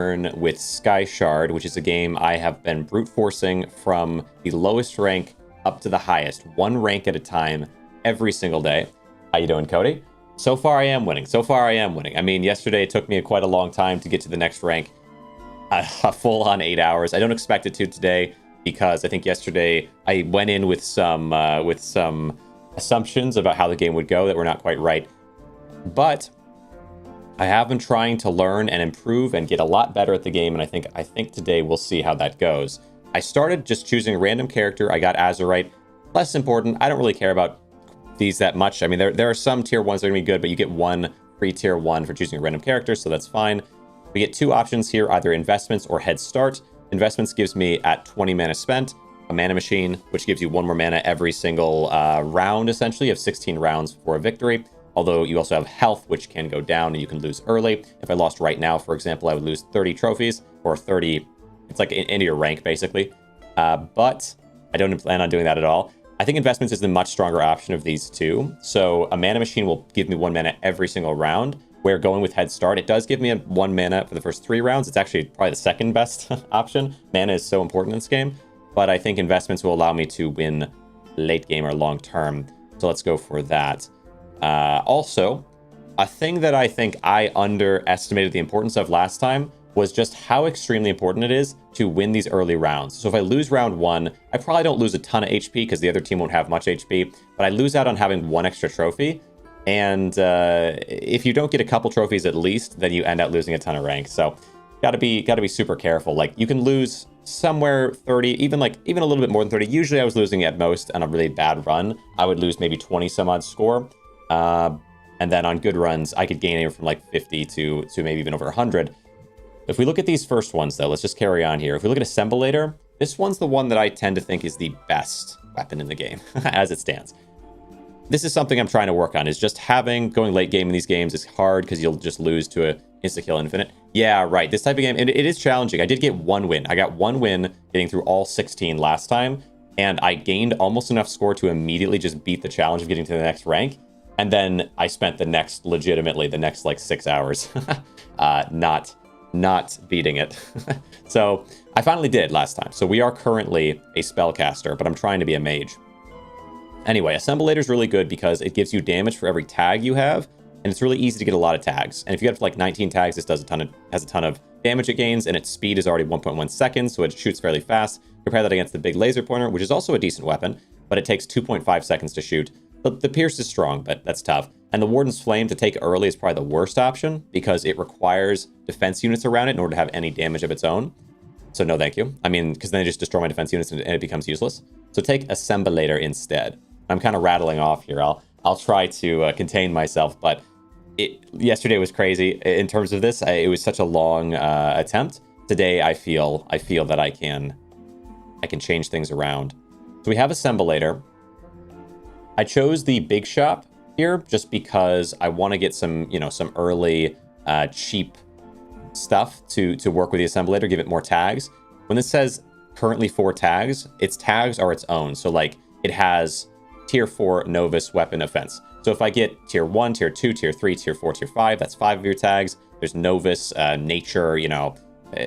with SKYSHARD, which is a game I have been brute forcing from the lowest rank up to the highest, one rank at a time, every single day. How you doing, Cody? So far, I am winning. I mean, yesterday it took me quite a long time to get to the next rank, a full on 8 hours. I don't expect it to today because I think yesterday I went in with some assumptions about how the game would go that were not quite right. But I have been trying to learn and improve and get a lot better at the game, and I think today we'll see how that goes. I started just choosing a random character. I got Azurite. Less important. I don't really care about these that much. I mean, there are some tier 1s that are going to be good, but you get one free tier 1 for choosing a random character, so that's fine. We get two options here, either investments or head start. Investments gives me, at 20 mana spent, a mana machine, which gives you one more mana every single round, essentially. You have 16 rounds for a victory. Although you also have health, which can go down and you can lose early. If I lost right now, for example, I would lose 30 trophies, or 30, it's like into your rank, basically. But I don't plan on doing that at all. I think investments is the much stronger option of these two. So a mana machine will give me 1 mana every single round, where going with head start, it does give me 1 mana for the first 3 rounds. It's actually probably the second best option. Mana is so important in this game, but I think investments will allow me to win late game or long term. So let's go for that. Also, a thing that I think I underestimated the importance of last time was just how extremely important it is to win these early rounds. So if I lose round 1, I probably don't lose a ton of HP because the other team won't have much HP, but I lose out on having 1 extra trophy. And if you don't get a couple trophies at least, then you end up losing a ton of rank. So gotta be super careful. Like, you can lose somewhere 30, even a little bit more than 30. Usually I was losing at most on a really bad run. I would lose maybe 20 some odd score. And then on good runs, I could gain anywhere from like 50 to maybe even over 100. If we look at these first ones, though, let's just carry on here. If we look at Assemblator, this one's the one that I tend to think is the best weapon in the game, as it stands. This is something I'm trying to work on, is just going late game in these games is hard because you'll just lose to a insta-kill infinite. Yeah, right, this type of game, it is challenging. I did get 1 win. I got 1 win getting through all 16 last time, and I gained almost enough score to immediately just beat the challenge of getting to the next rank. And then I spent the next like 6 hours not beating it. So I finally did last time. So we are currently a spellcaster, but I'm trying to be a mage. Anyway, Assemblator is really good because it gives you damage for every tag you have, and it's really easy to get a lot of tags. And if you have like 19 tags, this has a ton of damage it gains, and its speed is already 1.1 seconds, so it shoots fairly fast. Compare that against the big laser pointer, which is also a decent weapon, but it takes 2.5 seconds to shoot. The Pierce is strong, but that's tough. And the Warden's Flame to take early is probably the worst option because it requires defense units around it in order to have any damage of its own. So no thank you. I mean, because then I just destroy my defense units and it becomes useless. So take Assemblator instead. I'm kind of rattling off here. I'll try to contain myself, but yesterday was crazy in terms of this. It was such a long attempt. Today I feel that I can change things around. So we have Assemblator. I chose the big shop here just because I want to get some early cheap stuff to work with the Assemblator, give it more tags. When this says currently 4 tags, its tags are its own. So like it has tier 4 Novus weapon offense. So if I get tier 1, tier 2, tier 3, tier 4, tier 5, that's 5 of your tags. There's Novus, nature,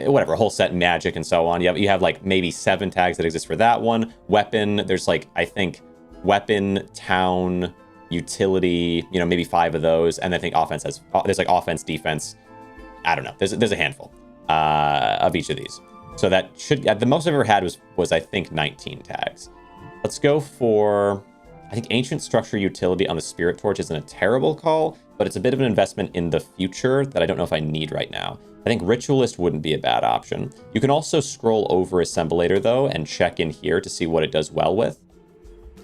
whatever, a whole set, magic and so on. You have like maybe 7 tags that exist for that one. Weapon, there's like, I think, weapon, town, utility, maybe 5 of those. And I think offense there's like offense, defense. I don't know. There's a handful of each of these. So that should, the most I've ever had was I think 19 tags. Let's go for, I think Ancient Structure Utility on the Spirit Torch isn't a terrible call, but it's a bit of an investment in the future that I don't know if I need right now. I think Ritualist wouldn't be a bad option. You can also scroll over Assemblator though and check in here to see what it does well with.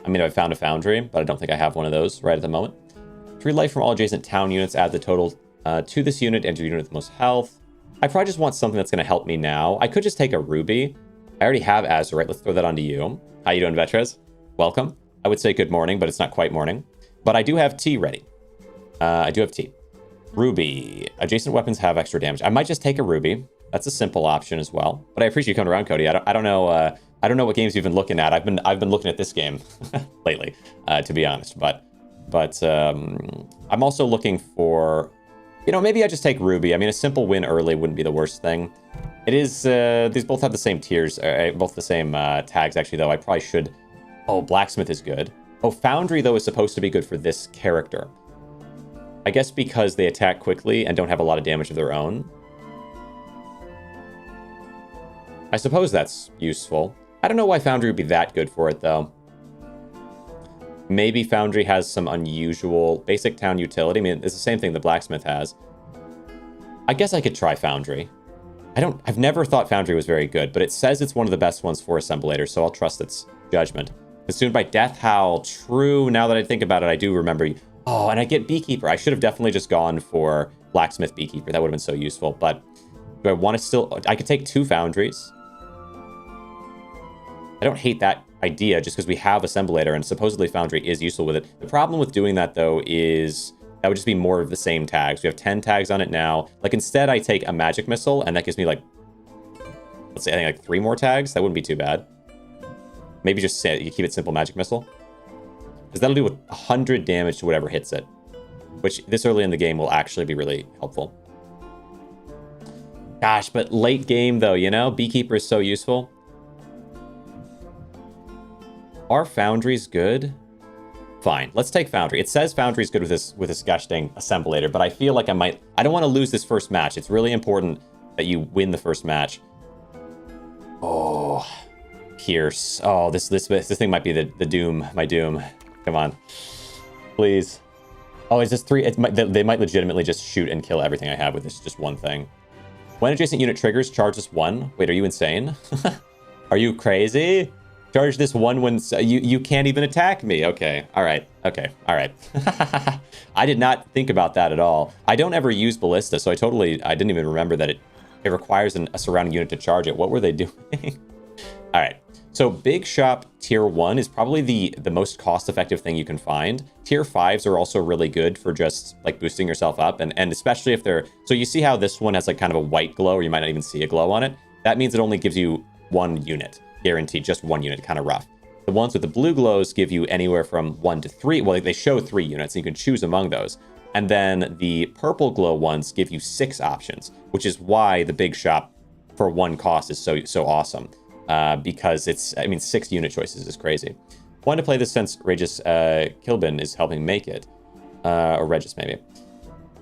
I mean, I found a foundry, but I don't think I have one of those right at the moment. 3 life from all adjacent town units, add the total to this unit and to the unit with the most health. I probably just want something that's going to help me now. I could just take a Ruby. I already have Azurite. Let's throw that onto you. How you doing, Vetrez? Welcome. I would say good morning, but it's not quite morning. But I do have tea ready. I do have tea. Ruby. Adjacent weapons have extra damage. I might just take a Ruby. That's a simple option as well. But I appreciate you coming around, Cody. I don't know. I don't know what games you've been looking at. I've been looking at this game lately, to be honest. But I'm also looking for You know, maybe I just take Ruby. I mean, a simple win early wouldn't be the worst thing. It is, these both have the same tiers, both the same tags, actually, though. I probably should... Oh, Blacksmith is good. Oh, Foundry, though, is supposed to be good for this character. I guess because they attack quickly and don't have a lot of damage of their own. I suppose that's useful. I don't know why Foundry would be that good for it, though. Maybe Foundry has some unusual basic town utility. I mean, it's the same thing the Blacksmith has. I guess I could try Foundry. I've never thought Foundry was very good, but it says it's one of the best ones for Assemblator, so I'll trust its judgment. Consumed by Death Howl. True, now that I think about it, I do remember. Oh, and I get Beekeeper. I should have definitely just gone for Blacksmith Beekeeper. That would have been so useful, but do I want to still... I could take 2 Foundries. I don't hate that idea just because we have Assemblator and supposedly Foundry is useful with it. The problem with doing that, though, is that would just be more of the same tags. We have 10 tags on it now. Like, instead, I take a Magic Missile, and that gives me, like, let's say, I think, like, 3 more tags. That wouldn't be too bad. Maybe just say you keep it simple Magic Missile. Because that'll do 100 damage to whatever hits it. Which, this early in the game, will actually be really helpful. Gosh, but late game, though, you know? Beekeeper is so useful. Are Foundries good? Fine, let's take Foundry. It says Foundry's good with this gosh dang Assemblator, but I feel like I don't want to lose this first match. It's really important that you win the first match. Oh, Pierce. Oh, this thing might be the doom, my doom. Come on, please. Oh, is this 3? They might legitimately just shoot and kill everything I have with this just one thing. When adjacent unit triggers, charge this 1. Wait, are you insane? Are you crazy? Charge this 1 when you can't even attack me. Okay, all right, okay, all right. I did not think about that at all. I don't ever use Ballista, so I didn't even remember that it requires a surrounding unit to charge it. What were they doing? All right, so Big Shop Tier 1 is probably the most cost-effective thing you can find. Tier 5s are also really good for just like boosting yourself up, and especially if they're... So you see how this one has like kind of a white glow, or you might not even see a glow on it? That means it only gives you 1 unit. Guaranteed, just 1 unit, kind of rough. The ones with the blue glows give you anywhere from 1 to 3. Well, they show 3 units, and you can choose among those. And then the purple glow ones give you 6 options, which is why the Big Shop for 1 cost is so awesome. Because it's, I mean, 6 unit choices is crazy. Wanted to play this since Regis Kilbin is helping make it, or Regis maybe.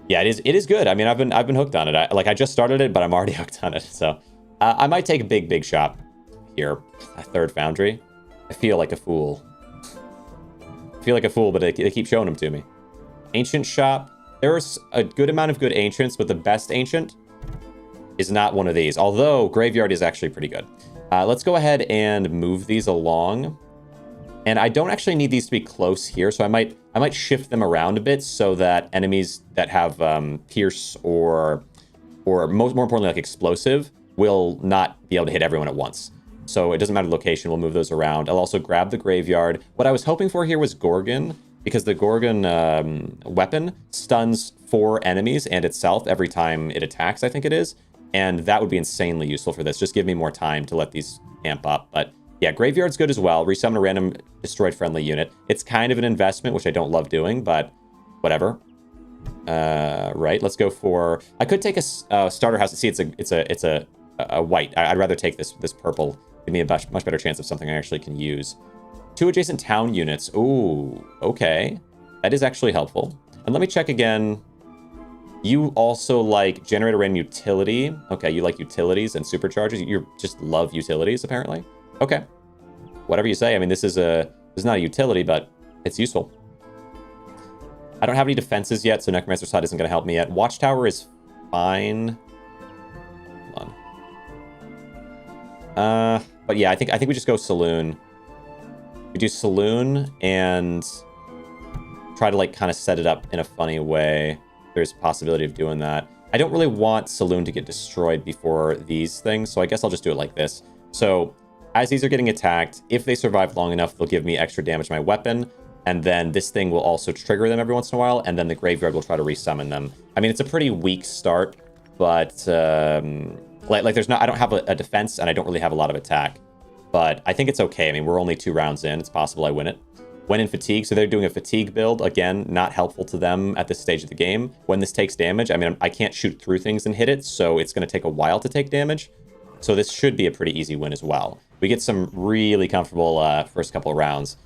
Yeah, it is good. I mean, I've been hooked on it. I just started it, but I'm already hooked on it. So I might take a Big Shop. Here, a 3rd Foundry. I feel like a fool. But they keep showing them to me. Ancient Shop. There's a good amount of good Ancients, but the best Ancient is not one of these. Although, Graveyard is actually pretty good. Let's go ahead and move these along. And I don't actually need these to be close here, so I might shift them around a bit so that enemies that have Pierce or more importantly, like Explosive, will not be able to hit everyone at once. So it doesn't matter the location, we'll move those around. I'll also grab the Graveyard. What I was hoping for here was Gorgon, because the Gorgon weapon stuns 4 enemies and itself every time it attacks, I think it is. And that would be insanely useful for this. Just give me more time to let these amp up. But yeah, Graveyard's good as well. Resummon a random destroyed friendly unit. It's kind of an investment, which I don't love doing, but whatever. Right, let's go for... I could take a starter house. See, it's a white. I'd rather take this purple. Give me a much better chance of something I actually can use. 2 adjacent town units. Ooh, okay. That is actually helpful. And let me check again. You also like generate a random utility. Okay, you like utilities and supercharges. You just love utilities, apparently. Okay. Whatever you say. I mean, this is not a utility, but it's useful. I don't have any defenses yet, so Necromancer's Hut isn't going to help me yet. Watchtower is fine. Hold on. But yeah, I think we just go Saloon. We do Saloon and try to like kind of set it up in a funny way. There's a possibility of doing that. I don't really want Saloon to get destroyed before these things, so I guess I'll just do it like this. So as these are getting attacked, if they survive long enough, they'll give me extra damage to my weapon, and then this thing will also trigger them every once in a while, and then the Graveyard will try to resummon them. I mean, it's a pretty weak start, but like there's not, I don't have a defense, and I don't really have a lot of attack, but I think it's okay. I mean, we're only 2 rounds in. It's possible I win it. when in fatigue. So they're doing a fatigue build. Again, not helpful to them at this stage of the game. When this takes damage, I mean, I can't shoot through things and hit it, so it's going to take a while to take damage. So this should be a pretty easy win as well. We get some really comfortable first couple of rounds.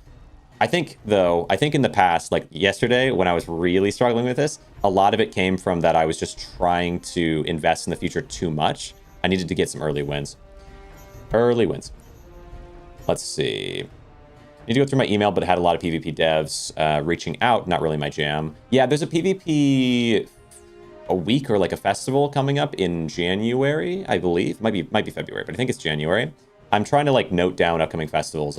I think, though, in the past, like yesterday, when I was really struggling with this, a lot of it came from that I was just trying to invest in the future too much. I needed to get some early wins. Early wins. Let's see. Need to go through my email, but it had a lot of PvP devs reaching out. Not really my jam. Yeah, there's a PvP a week or like a festival coming up in January, I believe. Might be February, but I think it's January. I'm trying to like note down upcoming festivals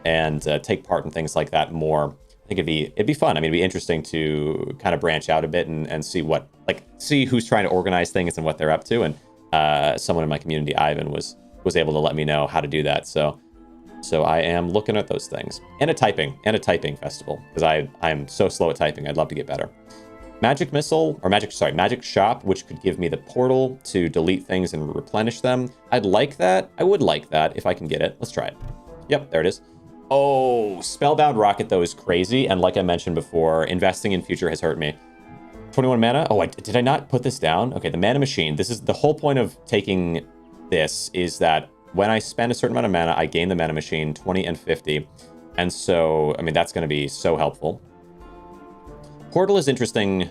and take part in things like that more. I think it'd be fun. I mean, it'd be interesting to kind of branch out a bit and see who's trying to organize things and what they're up to. And someone in my community, Ivan, was able to let me know how to do that. So I am looking at those things. And a typing festival, because I am so slow at typing. I'd love to get better. Magic Shop, which could give me the portal to delete things and replenish them. I'd like that. I would like that if I can get it. Let's try it. Yep, there it is. Oh, Spellbound Rocket, though, is crazy. And like I mentioned before, investing in future has hurt me. 21 mana. Oh, did I not put this down? Okay, the mana machine. This is the whole point of taking this, is that when I spend a certain amount of mana, I gain the mana machine, 20 and 50. And so, I mean, that's going to be so helpful. Portal is interesting,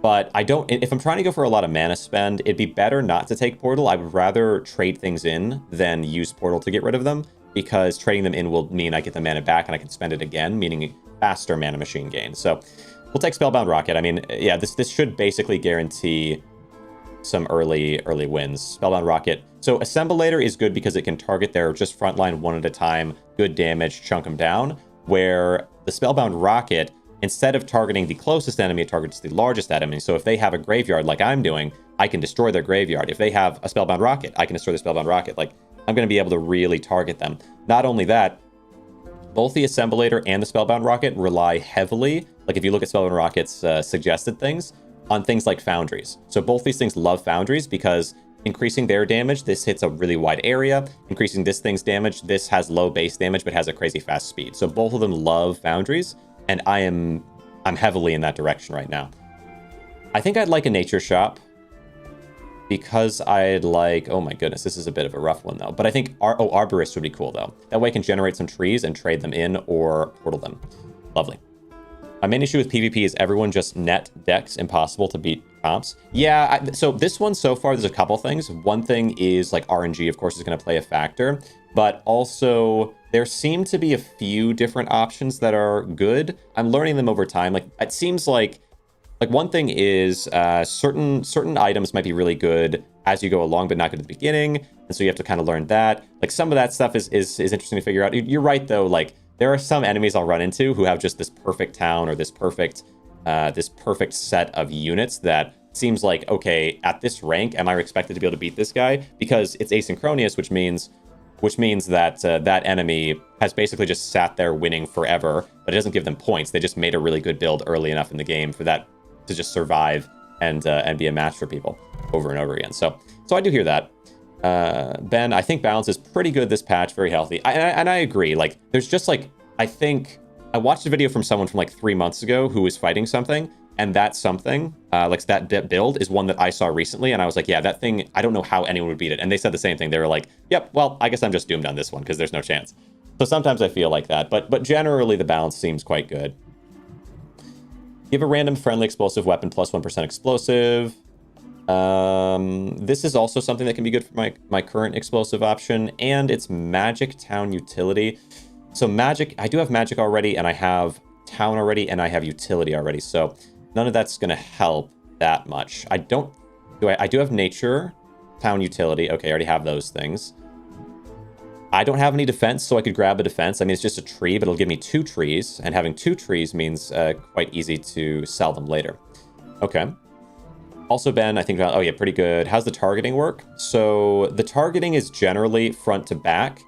but if I'm trying to go for a lot of mana spend, it'd be better not to take Portal. I would rather trade things in than use Portal to get rid of them, because trading them in will mean I get the mana back and I can spend it again, meaning faster mana machine gain. So we'll take Spellbound Rocket. I mean, yeah, this should basically guarantee some early wins. Spellbound Rocket. So Assemblator is good because it can target their just frontline one at a time, good damage, chunk them down, where the Spellbound Rocket, instead of targeting the closest enemy, it targets the largest enemy. So if they have a graveyard like I'm doing, I can destroy their graveyard. If they have a Spellbound Rocket, I can destroy the Spellbound Rocket. Like, I'm going to be able to really target them. Not only that, both the Assemblator and the Spellbound Rocket rely heavily, like if you look at Spellbound Rocket's suggested things, on things like Foundries. So both these things love Foundries because increasing their damage, this hits a really wide area. Increasing this thing's damage, this has low base damage but has a crazy fast speed. So both of them love Foundries, and I'm heavily in that direction right now. I think I'd like a Nature Shop, because I'd like... Oh my goodness, this is a bit of a rough one though. But I think Arborist would be cool though. That way I can generate some trees and trade them in or portal them. Lovely. My main issue with PvP is everyone just net decks impossible to beat comps. Yeah, so this one so far, there's a couple things. One thing is like RNG, of course, is going to play a factor. But also, there seem to be a few different options that are good. I'm learning them over time. Like, it seems like one thing is certain items might be really good as you go along, but not good at the beginning. And so you have to kind of learn that. Like, some of that stuff is interesting to figure out. You're right, though. Like, there are some enemies I'll run into who have just this perfect town or this perfect set of units that seems like, okay, at this rank, am I expected to be able to beat this guy? Because it's asynchronous, which means that that enemy has basically just sat there winning forever, but it doesn't give them points. They just made a really good build early enough in the game for that to just survive and be a match for people over and over again. So I do hear that. Ben, I think balance is pretty good this patch, very healthy. And I agree. Like, there's just like, I think I watched a video from someone from like 3 months ago who was fighting something, and that something, like that build is one that I saw recently, and I was like, yeah, that thing, I don't know how anyone would beat it. And they said the same thing. They were like, yep, well, I guess I'm just doomed on this one because there's no chance. So sometimes I feel like that, but generally the balance seems quite good. Give a random friendly explosive weapon plus 1% explosive. This is also something that can be good for my current explosive option, and it's Magic Town Utility. So Magic, I do have Magic already, and I have Town already, and I have Utility already, so none of that's going to help that much. I do have Nature, Town Utility. Okay, I already have those things. I don't have any defense, so I could grab a defense. I mean, it's just a tree, but it'll give me 2 trees, and having 2 trees means quite easy to sell them later. Okay. Also, Ben, I think, oh yeah, pretty good. How's the targeting work? So the targeting is generally front to back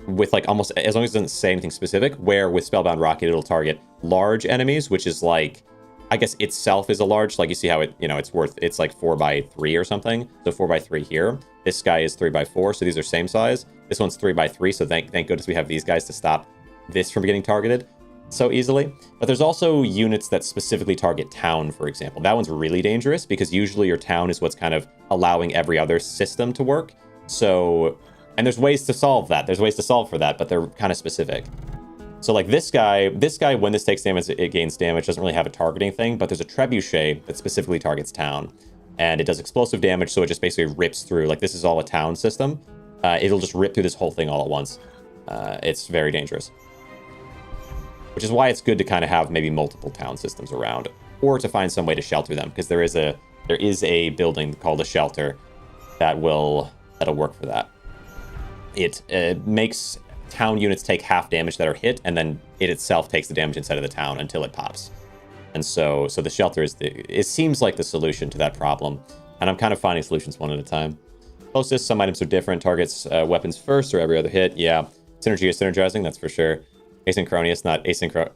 with like almost, as long as it doesn't say anything specific, where with Spellbound Rocket, it'll target large enemies, which is like, I guess itself is a large, like you see how it, it's like 4x3 or something. So 4x3 here. This guy is 3x4, so these are same size. This one's 3x3, so thank goodness we have these guys to stop this from getting targeted. so easily. But there's also units that specifically target town, for example. That one's really dangerous because usually your town is what's kind of allowing every other system to work. So, and there's ways to solve that. There's ways to solve for that, but they're kind of specific. So like this guy, when this takes damage, it gains damage, doesn't really have a targeting thing, but there's a trebuchet that specifically targets town. And it does explosive damage, so it just basically rips through. Like this is all a town system. It'll just rip through this whole thing all at once. It's very dangerous. Which is why it's good to kind of have maybe multiple town systems around, or to find some way to shelter them, because there is a building called a shelter that'll work for that. It makes town units take half damage that are hit, and then it itself takes the damage inside of the town until it pops. And so the shelter is it seems like the solution to that problem, and I'm kind of finding solutions one at a time. Closest, some items are different. Targets weapons first or every other hit. Yeah, synergy is synergizing, that's for sure. Asynchronous, not asynchronous.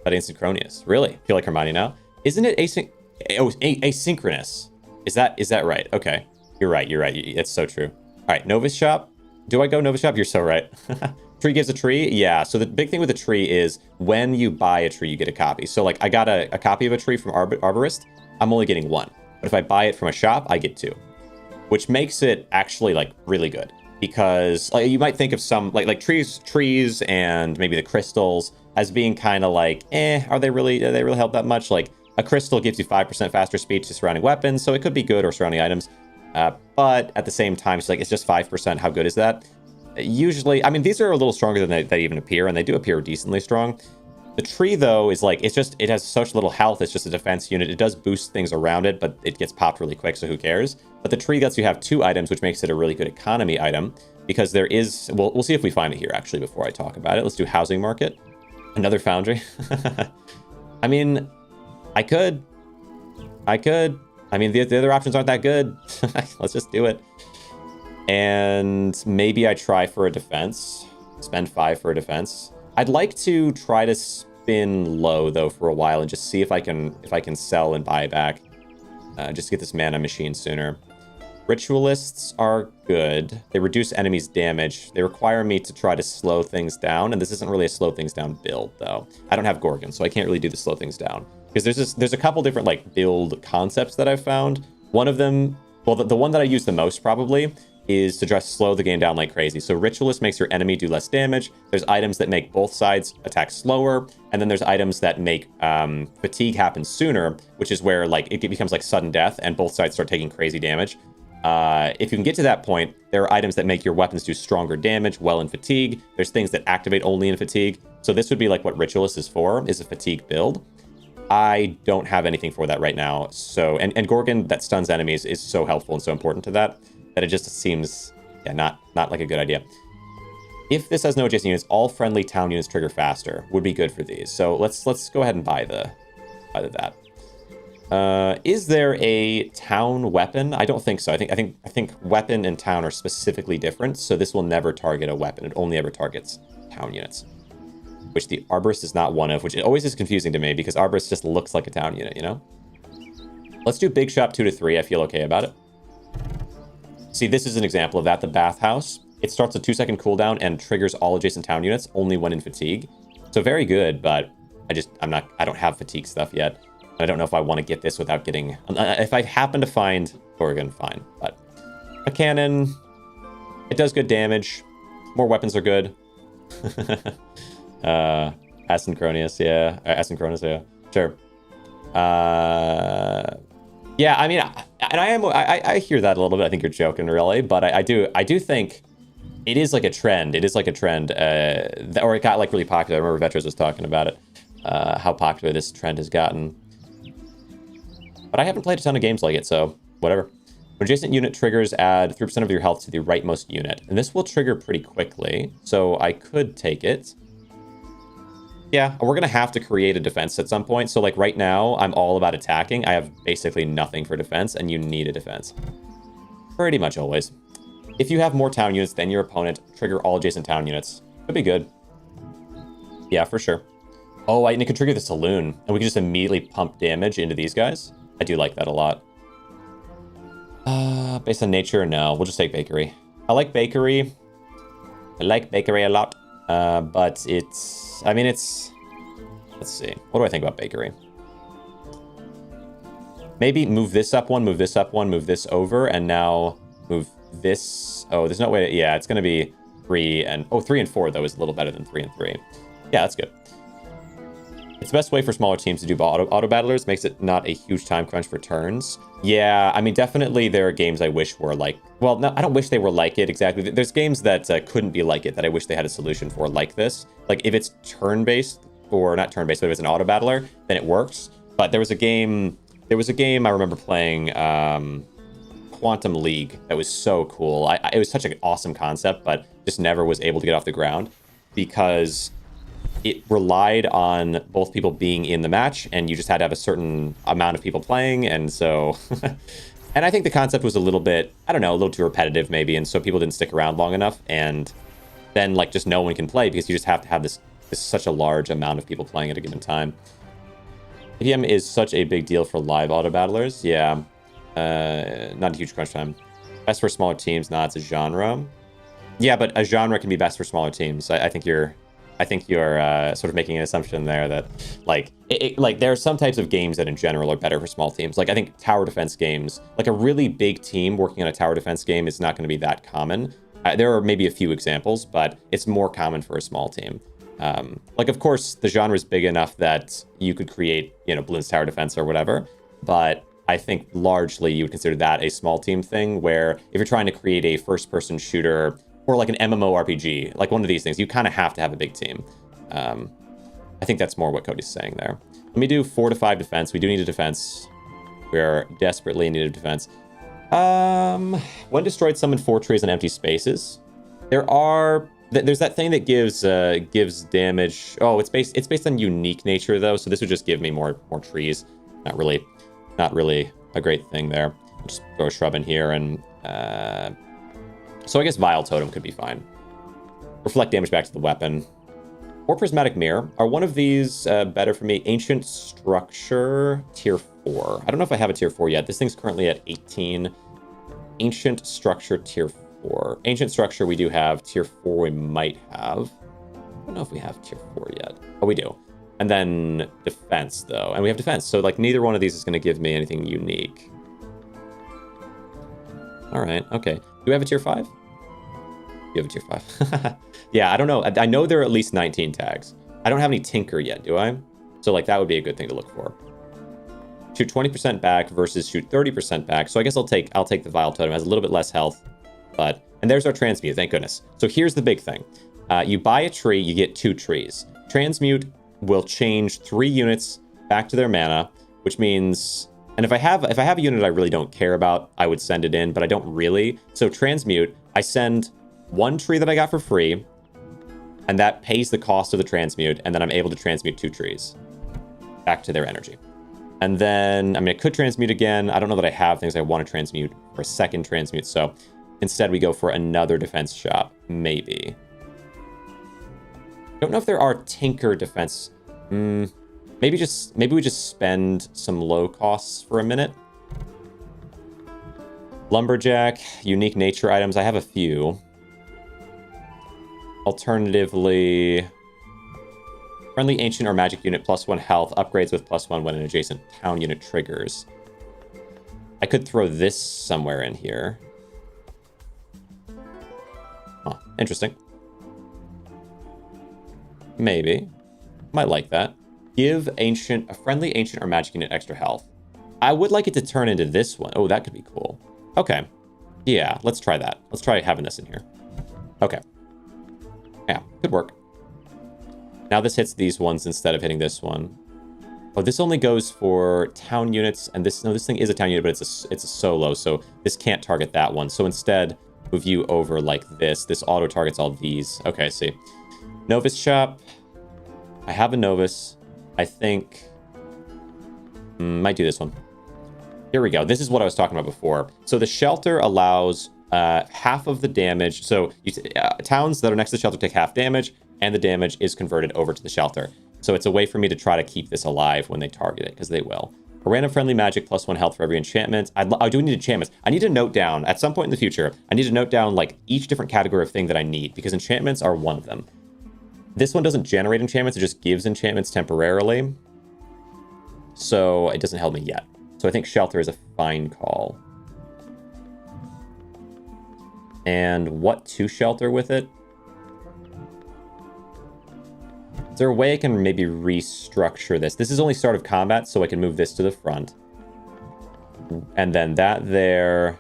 Not asynchronous. Really? Feel like Hermione now? Isn't it asynchronous? Is that right? Okay. You're right. It's so true. All right, Novice Shop. Do I go Novice Shop? You're so right. Tree gives a tree? Yeah, so the big thing with a tree is when you buy a tree, you get a copy. So like I got a copy of a tree from Arborist. I'm only getting one. But if I buy it from a shop, I get two. Which makes it actually like really good. Because like you might think of some like trees and maybe the crystals as being kind of like, do they really help that much? Like a crystal gives you 5% faster speed to surrounding weapons, so it could be good, or surrounding items. But at the same time, it's just 5%. How good is that? Usually, I mean, these are a little stronger than they even appear, and they do appear decently strong. The tree, though, is like, it has such little health. It's just a defense unit. It does boost things around it, but it gets popped really quick, so who cares? But the tree lets you have 2 items, which makes it a really good economy item, because there is, we'll see if we find it here, actually, before I talk about it. Let's do housing market. Another foundry. I mean, I could. I mean, the other options aren't that good. Let's just do it. And maybe I try for a defense. Spend 5 for a defense. I'd like to try to spin low, though, for a while and just see if I can sell and buy back. Just to get this mana machine sooner. Ritualists are good. They reduce enemies' damage. They require me to try to slow things down, and this isn't really a slow things down build, though. I don't have Gorgon, so I can't really do the slow things down. Because there's a couple different like build concepts that I've found. One of them, well, the one that I use the most probably is to just slow the game down like crazy. So Ritualist makes your enemy do less damage. There's items that make both sides attack slower, and then there's items that make fatigue happen sooner, which is where like it becomes like sudden death and both sides start taking crazy damage. If you can get to that point, there are items that make your weapons do stronger damage while in fatigue. There's things that activate only in fatigue. So this would be like what Ritualist is for, is a fatigue build. I don't have anything for that right now. So, and Gorgon that stuns enemies is so helpful and so important to that it just seems, yeah, not like a good idea. If this has no adjacent units, all friendly town units trigger faster. Would be good for these. So let's go ahead and buy that. Is there a town weapon? I don't think so. I think weapon and town are specifically different. So this will never target a weapon. It only ever targets town units, which the Arborist is not one of, which it always is confusing to me because Arborist just looks like a town unit, you know? Let's do Big Shop 2 to 3. I feel okay about it. See, this is an example of that. The Bathhouse. It starts a 2-second cooldown and triggers all adjacent town units only when in fatigue. So very good, but I don't have fatigue stuff yet. I don't know if I want to get this without getting... If I happen to find Gorgon, fine. But a cannon, it does good damage. More weapons are good. Asynchronous, yeah. Asynchronous, yeah. Sure. Yeah, I mean, I hear that a little bit. I think you're joking, really, but I do think it is like a trend. It is like a trend, or it got like really popular. I remember Vetros was talking about it, how popular this trend has gotten. But I haven't played a ton of games like it, so whatever. When adjacent unit triggers, add 3% of your health to the rightmost unit, and this will trigger pretty quickly, so I could take it. Yeah, we're gonna have to create a defense at some point. So like right now, I'm all about attacking. I have basically nothing for defense, and you need a defense. Pretty much always. If you have more town units than your opponent, trigger all adjacent town units. Could be good. Yeah, for sure. Oh, and it could trigger the saloon, and we can just immediately pump damage into these guys. I do like that a lot. Based on nature, no. We'll just take bakery. I like bakery. I like bakery a lot. But it's... I mean, it's... Let's see. What do I think about bakery? Maybe move this up one, move this up one, move this over, and now move this... Oh, there's no way... Yeah, it's going to be 3 and... Oh, 3 and 4, though, is a little better than 3 and 3. Yeah, that's good. It's the best way for smaller teams to do auto battlers. Makes it not a huge time crunch for turns. Yeah, I mean, definitely there are games I wish were like... Well, no, I don't wish they were like it exactly. There's games that couldn't be like it that I wish they had a solution for like this. Like, if it's turn-based, or not turn-based, but if it's an auto battler, then it works. But there was a game I remember playing, Quantum League, that was so cool. It was such an awesome concept, but just never was able to get off the ground because it relied on both people being in the match, and you just had to have a certain amount of people playing, and so... And I think the concept was a little bit, I don't know, a little too repetitive maybe, and so people didn't stick around long enough, and then, like, just no one can play because you just have to have this such a large amount of people playing at a given time. APM is such a big deal for live auto battlers. Yeah, not a huge crunch time. Best for smaller teams. Nah, it's a genre. Yeah, but a genre can be best for smaller teams. I think you're sort of making an assumption there that like like there are some types of games that in general are better for small teams. Like I think tower defense games, like a really big team working on a tower defense game is not going to be that common. There are maybe a few examples, but it's more common for a small team. Like, of course, the genre is big enough that you could create, you know, Bloons Tower Defense or whatever. But I think largely you would consider that a small team thing, where if you're trying to create a first-person shooter or like an MMORPG, like one of these things, you kind of have to have a big team. I think that's more what Cody's saying there. Let me do 4 to 5 defense. We do need a defense. We're desperately in need of defense. When destroyed, summon 4 trees on empty spaces. There's that thing that gives damage. Oh, it's based on unique nature though, so this would just give me more trees. Not really a great thing there. I'll just throw a shrub in here, and so I guess Vile Totem could be fine. Reflect damage back to the weapon. Or Prismatic Mirror. Are one of these better for me? Ancient Structure, tier 4. I don't know if I have a tier 4 yet. This thing's currently at 18. Ancient Structure, tier 4. Ancient Structure we do have. Tier 4 we might have. I don't know if we have tier 4 yet. Oh, we do. And then Defense, though. And we have Defense. So, like, neither one of these is going to give me anything unique. All right. Okay. Do we have a tier 5? You have a tier 5. Yeah, I don't know. I know there are at least 19 tags. I don't have any Tinker yet, do I? So, like, that would be a good thing to look for. Shoot 20% back versus shoot 30% back. So I guess I'll take the Vile Totem. It has a little bit less health. And there's our Transmute, thank goodness. So here's the big thing. You buy a tree, you get 2 trees. Transmute will change 3 units back to their mana, which means... And if I have a unit I really don't care about, I would send it in, but I don't really. So Transmute, I send 1 tree that I got for free, and that pays the cost of the Transmute, and then I'm able to transmute 2 trees back to their energy. And then, I mean, I could transmute again. I don't know that I have things I want to transmute for a second transmute, so instead we go for another defense shop, maybe. Don't know if there are Tinker defense. Maybe we just spend some low costs for a minute. Lumberjack, unique nature items. I have a few. Alternatively, friendly ancient or magic unit +1 health upgrades with +1 when an adjacent town unit triggers. I could throw this somewhere in here. Huh, interesting. Maybe. Might like that. Give a friendly ancient or magic unit extra health. I would like it to turn into this one. Oh, that could be cool. Okay. Yeah, let's try that. Let's try having this in here. Okay. Yeah, could work. Now this hits these ones instead of hitting this one. Oh, this only goes for town units, and this thing is a town unit, but it's a solo, so this can't target that one. So instead, move you over like this. This auto targets all these. Okay, I see. Novice shop. I have a novice. I think might do this one. Here we go. This is what I was talking about before. So the shelter allows half of the damage. So towns that are next to the shelter take half damage, and the damage is converted over to the shelter. So it's a way for me to try to keep this alive when they target it, because they will. A random friendly magic +1 health for every enchantment. I do need enchantments. I need to note down, at some point in the future, I need to note down like each different category of thing that I need, because enchantments are one of them. This one doesn't generate enchantments, it just gives enchantments temporarily. So it doesn't help me yet. So I think Shelter is a fine call. And what to shelter with it? Is there a way I can maybe restructure this? This is only start of combat, so I can move this to the front. And then that there.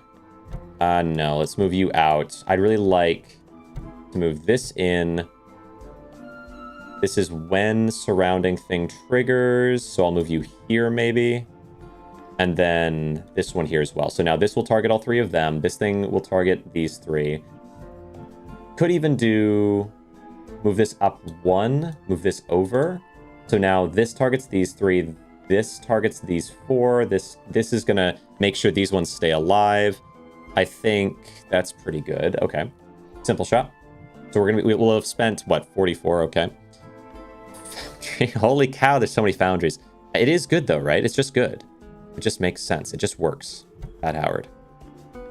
No, let's move you out. I'd really like to move this in. This is when surrounding thing triggers, so I'll move you here maybe. And then this one here as well. So now this will target all three of them. This thing will target these three. Could even do... Move this up one, move this over. So now this targets these three, this targets these four, this is gonna make sure these ones stay alive. I think that's pretty good. Okay. Simple shot. So we'll have spent, what, 44, okay. Holy cow, there's so many foundries. It is good though, right? It's just good. It just makes sense. It just works. At Howard.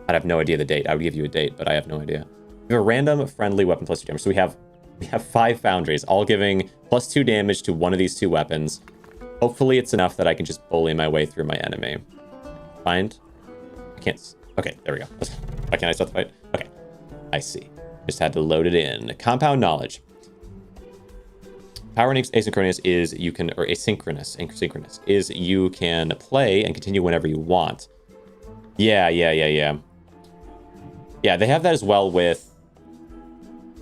I'd have no idea the date. I would give you a date, but I have no idea. We have a random friendly weapon plus 2 damage. So we have 5 foundries, all giving plus 2 damage to one of these 2 weapons. Hopefully it's enough that I can just bully my way through my enemy. Find? I can't... Okay, there we go. Why can't I start the fight? Okay, I see. Just had to load it in. Compound knowledge. Power and asynchronous is you can... Or asynchronous is you can play and continue whenever you want. Yeah. Yeah, they have that as well with...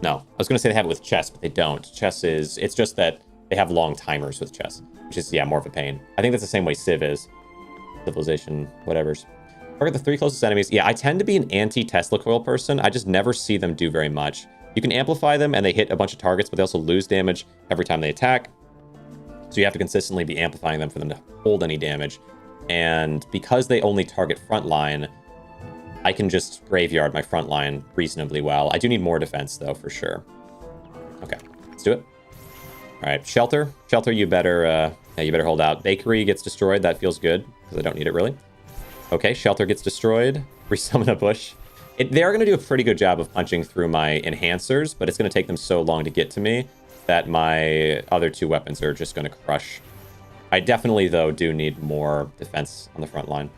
No, I was going to say they have it with chess, but they don't. Chess is... It's just that they have long timers with chess, which is, yeah, more of a pain. I think that's the same way Civ is. Civilization, whatever's. Target the 3 closest enemies. Yeah, I tend to be an anti-Tesla coil person. I just never see them do very much. You can amplify them, and they hit a bunch of targets, but they also lose damage every time they attack. So you have to consistently be amplifying them for them to hold any damage. And because they only target frontline, I can just graveyard my front line reasonably well. I do need more defense, though, for sure. Okay, let's do it. All right, Shelter. Shelter, you better hold out. Bakery gets destroyed. That feels good, because I don't need it, really. Okay, Shelter gets destroyed. Resummon a bush. They are going to do a pretty good job of punching through my enhancers, but it's going to take them so long to get to me that my other 2 weapons are just going to crush. I definitely, though, do need more defense on the front line.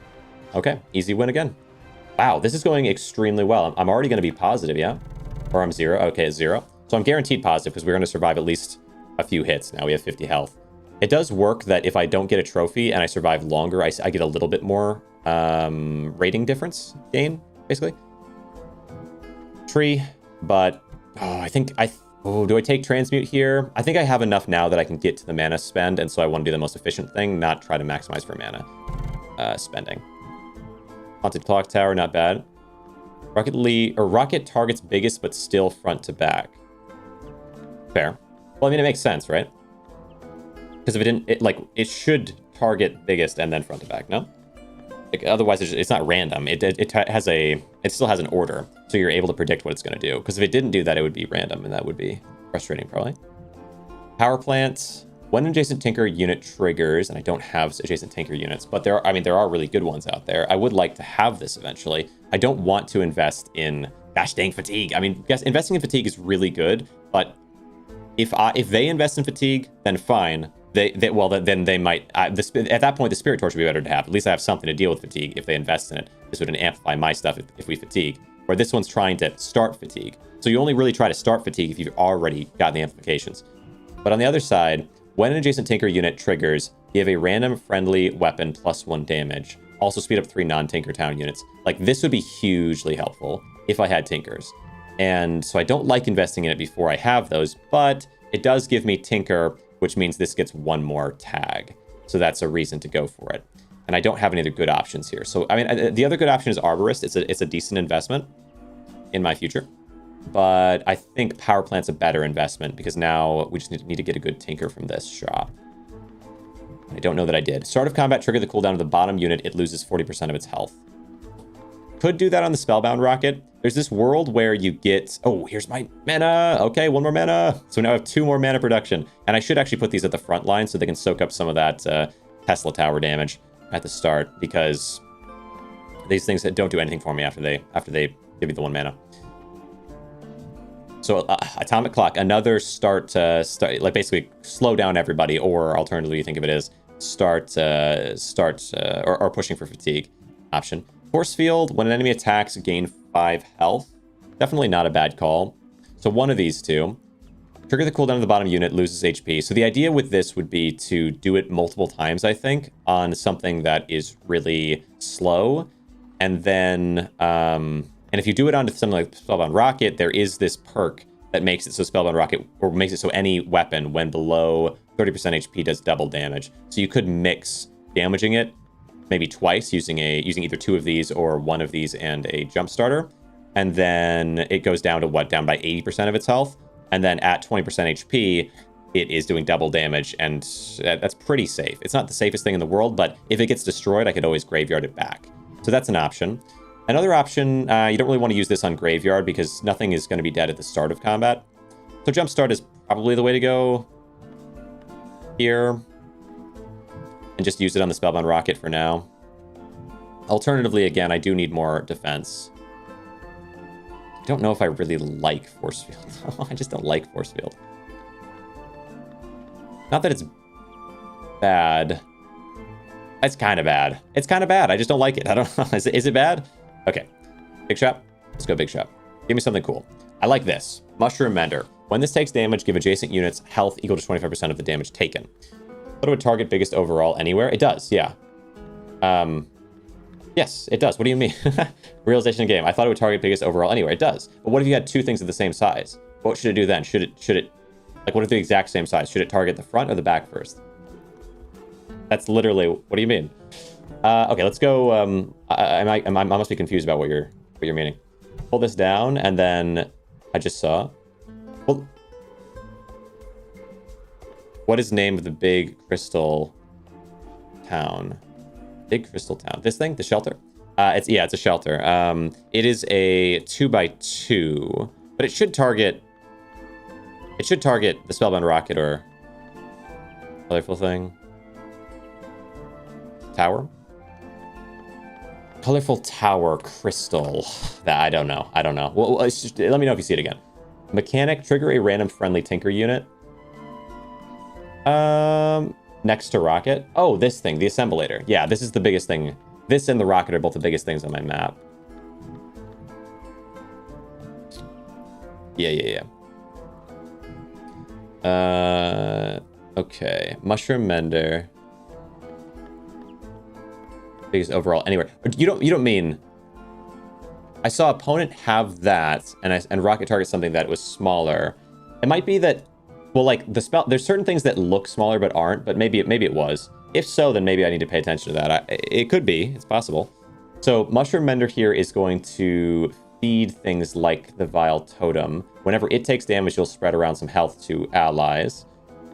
Okay, easy win again. Wow, this is going extremely well. I'm already going to be positive, yeah? Or I'm 0. Okay, 0. So I'm guaranteed positive because we're going to survive at least a few hits. Now we have 50 health. It does work that if I don't get a trophy and I survive longer, I get a little bit more rating difference gain, basically. Tree, but do I take transmute here? I think I have enough now that I can get to the mana spend, and so I want to do the most efficient thing, not try to maximize for mana spending. Haunted Clock Tower, not bad. Rocket targets biggest, but still front to back. Fair. Well, I mean, it makes sense, right? Because if it didn't, it should target biggest and then front to back, no? Like, otherwise, it's not random. It still has an order, so you're able to predict what it's going to do. Because if it didn't do that, it would be random, and that would be frustrating, probably. Power plant. When an adjacent Tinker unit triggers, and I don't have adjacent Tinker units, but there are really good ones out there. I would like to have this eventually. I don't want to invest in gosh dang fatigue. I mean, yes, investing in fatigue is really good, but if they invest in fatigue, then fine. Then they might. At that point, the Spirit Torch would be better to have. At least I have something to deal with fatigue if they invest in it. This would amplify my stuff if we fatigue. Where this one's trying to start fatigue. So you only really try to start fatigue if you've already gotten the amplifications. But on the other side, when an adjacent Tinker unit triggers, you have a random friendly weapon plus 1 damage. Also speed up 3 non-Tinker town units. Like, this would be hugely helpful if I had Tinkers. And so I don't like investing in it before I have those, but it does give me Tinker, which means this gets 1 more tag. So that's a reason to go for it. And I don't have any other good options here. So, I mean, the other good option is Arborist. It's a decent investment in my future. But I think Power Plant's a better investment because now we just need to get a good Tinker from this shop. I don't know that I did. Start of combat, trigger the cooldown of the bottom unit. It loses 40% of its health. Could do that on the Spellbound Rocket. There's this world where you get... Oh, here's my mana. Okay, 1 more mana. So now I have 2 more mana production. And I should actually put these at the front line so they can soak up some of that Tesla Tower damage at the start, because these things don't do anything for me after they give me the 1 mana. So atomic clock, another start, like basically slow down everybody, or alternatively, you think of it as or pushing for fatigue option. Force field, when an enemy attacks, gain 5 health. Definitely not a bad call. So one of these two. Trigger the cooldown of the bottom unit, loses HP. So the idea with this would be to do it multiple times, I think, on something that is really slow. And then, and if you do it onto something like Spellbound Rocket, there is this perk that makes it so Spellbound Rocket, or makes it so any weapon when below 30% HP does double damage. So you could mix damaging it maybe twice using either 2 of these or 1 of these and a jump starter. And then it goes down to down by 80% of its health. And then at 20% HP, it is doing double damage, and that's pretty safe. It's not the safest thing in the world, but if it gets destroyed, I could always graveyard it back. So that's an option. Another option, you don't really want to use this on graveyard because nothing is going to be dead at the start of combat. So jumpstart is probably the way to go here. And just use it on the Spellbound Rocket for now. Alternatively, again, I do need more defense. I don't know if I really like Force Field. I just don't like Force Field. Not that it's bad. It's kind of bad. It's kind of bad. I just don't like it. I don't know. Is it bad? Okay. Big shot. Let's go big shot. Give me something cool. I like this. Mushroom Mender. When this takes damage, give adjacent units health equal to 25% of the damage taken. What would target biggest overall anywhere? It does, yeah. Yes, it does. What do you mean? Realization of game. I thought it would target biggest overall anywhere. It does. But what if you had 2 things of the same size? What should it do then? Should it, like, what if the exact same size? Should it target the front or the back first? That's literally, what do you mean? Okay, let's go, I must be confused about what you're meaning. Pull this down, and then I just saw. Well, what is the name of the big crystal town? Big crystal town. This thing? The shelter? It's a shelter. It is a 2x2, but it should target the Spellbound Rocket or colorful thing. Tower? Colorful tower crystal. That I don't know. Well, let me know if you see it again. Mechanic, trigger a random friendly tinker unit. Next to rocket. Oh, this thing, the assemblator. Yeah, this is the biggest thing. This and the rocket are both the biggest things on my map. Yeah. Okay. Mushroom Mender. Biggest overall anywhere. You don't mean... I saw opponent have that, and rocket target something that was smaller. It might be that... Well, like, the spell... There's certain things that look smaller but aren't, but maybe it was. If so, then maybe I need to pay attention to that. It could be. It's possible. So, Mushroom Mender here is going to feed things like the Vile Totem. Whenever it takes damage, you'll spread around some health to allies.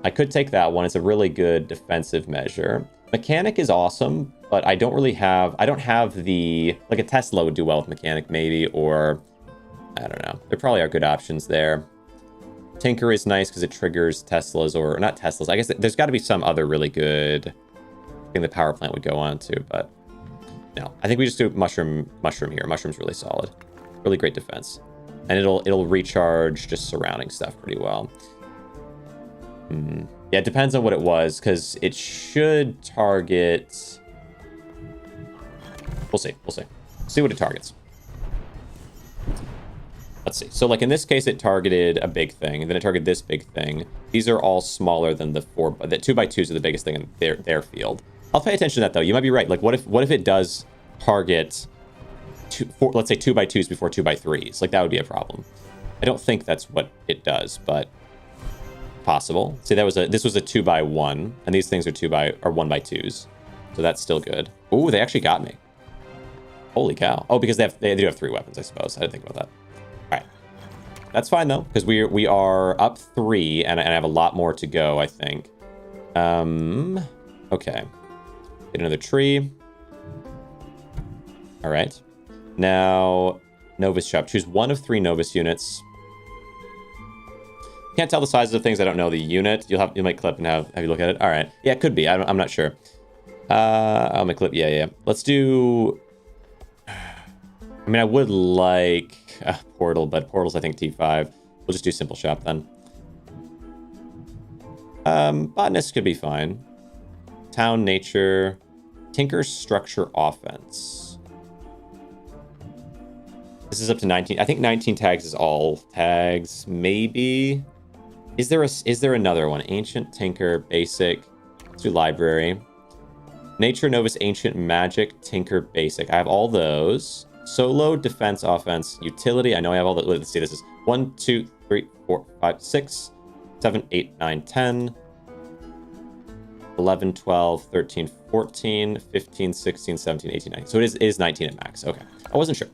I could take that one. It's a really good defensive measure. Mechanic is awesome, but I don't have the... Like, a Tesla would do well with Mechanic, maybe, or... I don't know. There probably are good options there. Tinker is nice because it triggers Teslas, or not Teslas. I guess there's got to be some other really good thing the power plant would go on to, but no. I think we just do mushroom here. Mushroom's really solid. Really great defense. And it'll recharge just surrounding stuff pretty well. Yeah, it depends on what it was, because it should target... We'll see. See what it targets. Let's see. So, like, in this case, it targeted a big thing, and then it targeted this big thing. These are all smaller than the 2x2s are the biggest thing in their field. I'll pay attention to that, though. You might be right. Like, what if it does target, let's say 2x2s before 2x3s? Like, that would be a problem. I don't think that's what it does, but possible. See, this was a 2x1, and these things are 1x2s. So that's still good. Ooh, they actually got me. Holy cow. Oh, because they do have 3 weapons, I suppose. I didn't think about that. All right. That's fine, though, because we are up 3, and I have a lot more to go, I think. Okay. Get another tree. All right. Now, Novus Shop. Choose 1 of 3 Novus units. Can't tell the sizes of things. I don't know the unit. You might clip and have you look at it. All right. Yeah, it could be. I'm not sure. I'll make clip. Yeah. Let's do... I mean, I would like Portal, but Portal's, I think, T5. We'll just do simple shop then. Botanist could be fine. Town, nature, tinker, structure, offense. This is up to 19. I think 19 tags is all tags. Maybe. Is there another one? Ancient, tinker, basic. Let's do library. Nature, novice, ancient, magic, tinker, basic. I have all those. Solo, defense, offense, utility. I know I have all the. Let's see. This is 1, 2, 3, 4, 5, 6, 7, 8, 9, 10. 11, 12, 13, 14, 15, 16, 17, 18, 19. So it is 19 at max. Okay. I wasn't sure.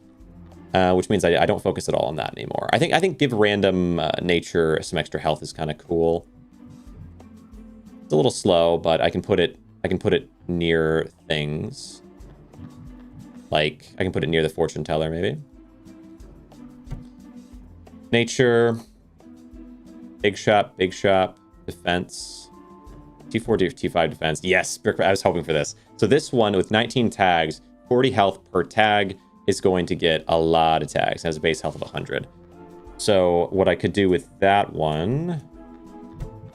Which means I don't focus at all on that anymore. I think give random nature some extra health is kind of cool. It's a little slow, but I can put it near things. Like I can put it near the fortune teller maybe. Nature, big shop, defense. T4, T5 defense. Yes, I was hoping for this. So this one with 19 tags, 40 health per tag is going to get a lot of tags. It has a base health of 100. So what I could do with that one...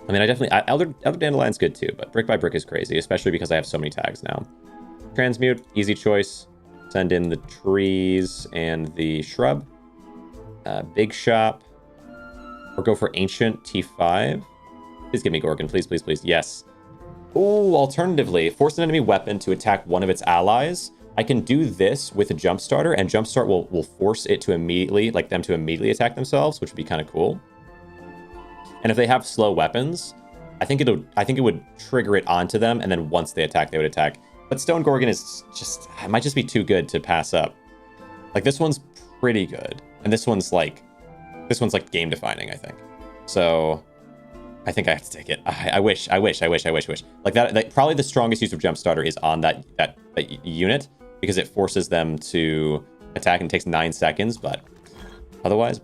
I mean, Elder Dandelion's good too, but brick by brick is crazy, especially because I have so many tags now. Transmute, easy choice. Send in the trees and the shrub. Big shop. Or go for ancient, T5. Please give me Gorgon. Please, please, please. Yes. Ooh, alternatively, force an enemy weapon to attack one of its allies. I can do this with a jump starter, and jump start will force it to immediately, like them to immediately attack themselves, which would be kind of cool. And if they have slow weapons, I think it would trigger it onto them, and then once they attack, they would attack. But Stone Gorgon is just, it might just be too good to pass up. Like this one's pretty good, and this one's like game defining, I think. So I think I have to take it. I wish. Like that probably the strongest use of jump starter is on that unit, because it forces them to attack and takes 9 seconds, but otherwise,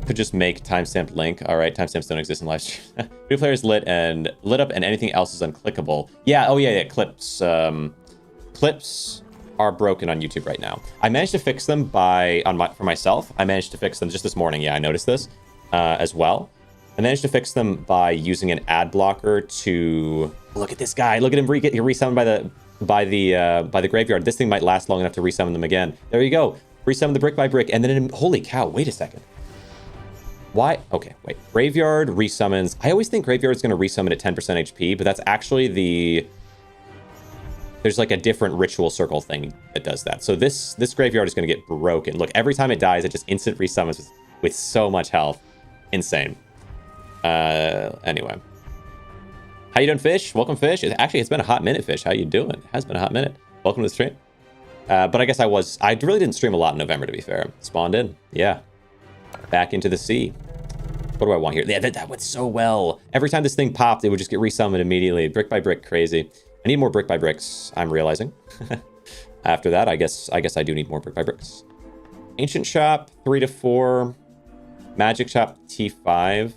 could just make timestamped link. All right, timestamps don't exist in live stream. 2 players lit up and anything else is unclickable. Yeah, oh yeah, clips. Clips are broken on YouTube right now. I managed to fix them for myself. I managed to fix them just this morning. Yeah, I noticed this as well. I managed to fix them by using an ad blocker to look at this guy. Look at him get resummoned by the graveyard. This thing might last long enough to resummon them again. There you go. Resummon the brick by brick, and then holy cow! Wait a second. Why? Okay, wait. Graveyard resummons. I always think graveyard is going to resummon at 10% HP, but that's actually there's like a different ritual circle thing that does that. So this graveyard is going to get broken. Look, every time it dies, it just instant resummons with so much health. Insane. Anyway. How you doing, Fish? Welcome, Fish. It's been a hot minute, Fish. How you doing? It has been a hot minute. Welcome to the stream. But I guess I really didn't stream a lot in November, to be fair. Spawned in. Yeah. Back into the sea. What do I want here? Yeah, that went so well. Every time this thing popped, it would just get resummoned immediately. Brick by brick, crazy. I need more brick by bricks, I'm realizing. After that, I guess I do need more brick by bricks. Ancient Shop, 3 to 4. Magic Shop, T5.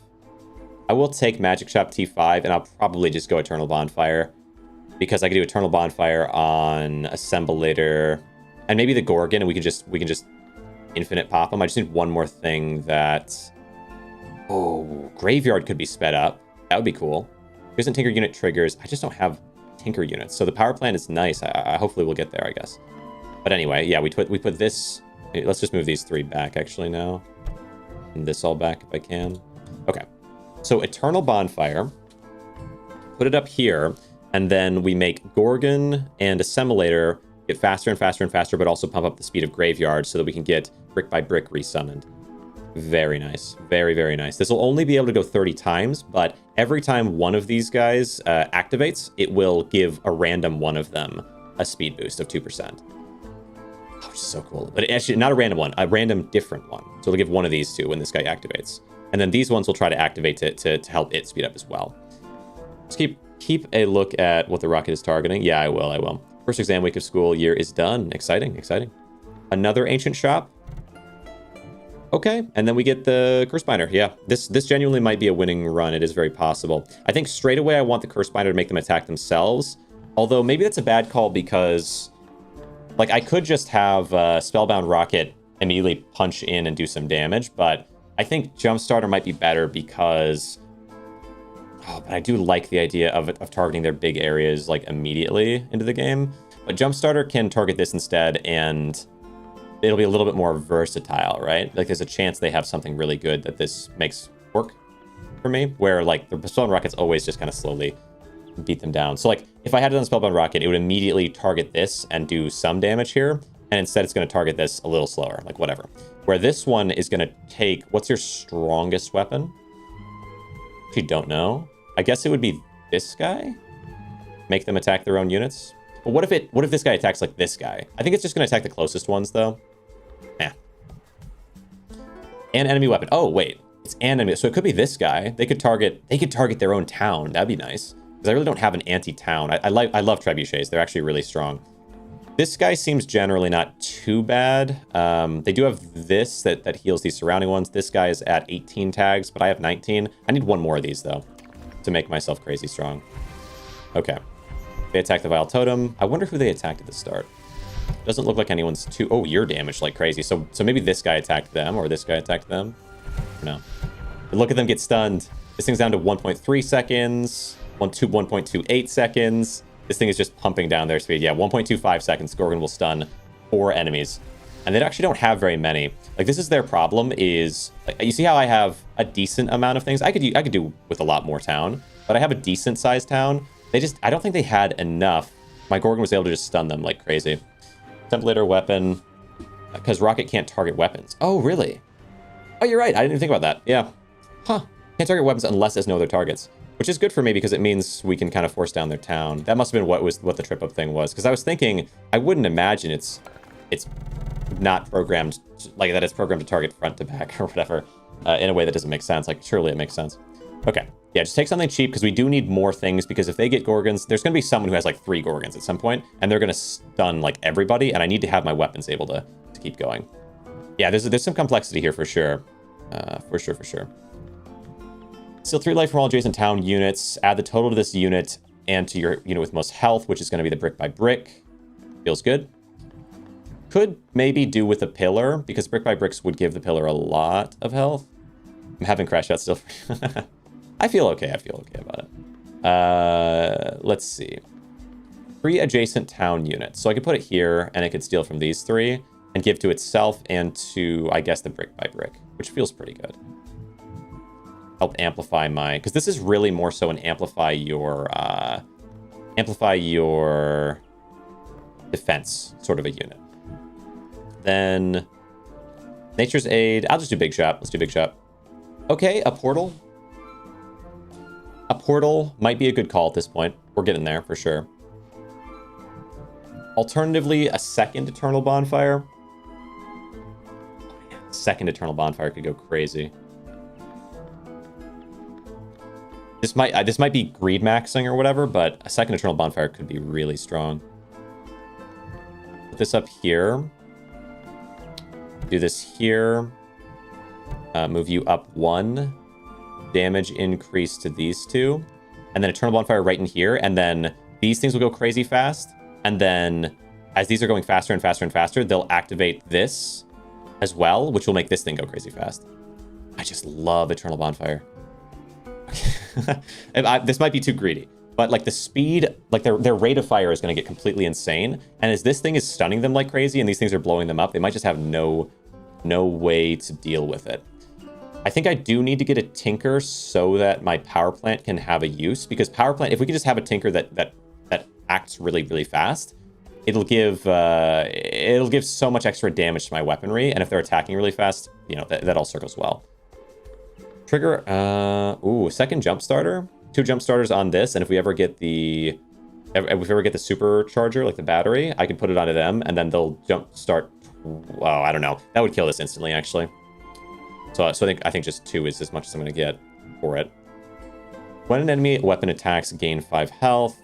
I will take Magic Shop T5, and I'll probably just go Eternal Bonfire, because I can do Eternal Bonfire on Assemblator, and maybe the Gorgon, and we can just infinite pop them. I just need one more thing that... Oh, Graveyard could be sped up. That would be cool. Here's a Tinker unit triggers. I just don't have Tinker units, so the power plant is nice. I hopefully we'll get there, I guess. But anyway, yeah, we put this... Let's just move these 3 back, actually, now. And this all back, if I can. Okay. So Eternal Bonfire, put it up here, and then we make Gorgon and Assemblator get faster and faster and faster, but also pump up the speed of Graveyard so that we can get brick by brick resummoned. Very nice. Very, very nice. This will only be able to go 30 times, but every time one of these guys activates, it will give a random one of them a speed boost of 2%. Oh, which is so cool. But actually, not a random one, a random different one. So it'll give one of these 2 when this guy activates. And then these ones will try to activate to help it speed up as well. Let's keep a look at what the rocket is targeting. Yeah, I will. First exam week of school year is done. Exciting. Another Ancient Shop. Okay, and then we get the Curse Binder. Yeah, this genuinely might be a winning run. It is very possible. I think straight away I want the Curse Binder to make them attack themselves. Although maybe that's a bad call because, like, I could just have Spellbound Rocket immediately punch in and do some damage, but I think Jump Starter might be better because... Oh, but I do like the idea of targeting their big areas, like, immediately into the game. But Jump Starter can target this instead, and it'll be a little bit more versatile, right? Like, there's a chance they have something really good that this makes work for me, where, like, the Spellbound Rocket's always just kind of slowly beat them down. So, like, if I had it on Spellbound Rocket, it would immediately target this and do some damage here, and instead it's going to target this a little slower, like, whatever. Where this one is going to take... What's your strongest weapon? If you don't know... I guess it would be this guy? Make them attack their own units? But what if this guy attacks like this guy? I think it's just going to attack the closest ones, though. Yeah. An enemy weapon. Oh, wait. It's an enemy. So it could be this guy. They could target their own town. That'd be nice. Because I really don't have an anti-town. I love trebuchets. They're actually really strong. This guy seems generally not too bad. They do have this that heals these surrounding ones. This guy is at 18 tags, but I have 19. I need one more of these, though, to make myself crazy strong. Okay. They attack the Vile Totem. I wonder who they attacked at the start. Doesn't look like anyone's too... Oh, you're damaged like crazy. So maybe this guy attacked them, or this guy attacked them. No. But look at them get stunned. This thing's down to 1.3 seconds. 1.28 seconds. This thing is just pumping down their speed. Yeah, 1.25 seconds. Gorgon will stun 4 enemies. And they actually don't have very many. Like, this is their problem is... Like, you see how I have a decent amount of things? I could do with a lot more town. But I have a decent-sized town. I don't think they had enough. My Gorgon was able to just stun them like crazy. Templator weapon. Because Rocket can't target weapons. Oh, really? Oh, you're right. I didn't even think about that. Yeah. Huh. Can't target weapons unless there's no other targets. Which is good for me because it means we can kind of force down their town. That must have been what the trip-up thing was. Because I was thinking, I wouldn't imagine it's not programmed, like that it's programmed to target front to back or whatever, in a way that doesn't make sense. Like, surely it makes sense. Okay. Yeah, just take something cheap because we do need more things because if they get Gorgons, there's going to be someone who has like 3 Gorgons at some point and they're going to stun like everybody and I need to have my weapons able to keep going. Yeah, there's some complexity here for sure. For sure. Steal 3 life from all adjacent town units. Add the total to this unit and to your unit with most health, which is going to be the brick by brick. Feels good. Could maybe do with a pillar because brick by bricks would give the pillar a lot of health. I'm having crash out still. I feel okay about it. Let's see. 3 adjacent town units. So I could put it here and it could steal from these 3 and give to itself and to, I guess, the brick by brick, which feels pretty good. Help amplify my... Because this is really more so an amplify your defense sort of a unit. Then Nature's Aid. I'll just do Big Shot. Let's do Big Shot. Okay, a portal. A portal might be a good call at this point. We're getting there for sure. Alternatively, a second Eternal Bonfire. Second Eternal Bonfire could go crazy. This might be greed maxing or whatever, but a second Eternal Bonfire could be really strong. Put this up here. Do this here. Move you up 1. Damage increase to these 2. And then Eternal Bonfire right in here. And then these things will go crazy fast. And then as these are going faster and faster and faster, they'll activate this as well, which will make this thing go crazy fast. I just love Eternal Bonfire. This might be too greedy, but like the speed, like their rate of fire is going to get completely insane. And as this thing is stunning them like crazy and these things are blowing them up, they might just have no way to deal with it. I think I do need to get a Tinker so that my power plant can have a use, because power plant, if we could just have a Tinker that acts really, really fast, it'll give so much extra damage to my weaponry. And if they're attacking really fast, you know, that all circles well. Trigger, second jump starter. 2 jump starters on this, and if we ever get the supercharger, like the battery, I can put it onto them, and then they'll jump start. Wow, I don't know. That would kill this instantly, actually. So I think just 2 is as much as I'm going to get for it. When an enemy weapon attacks, gain 5 health.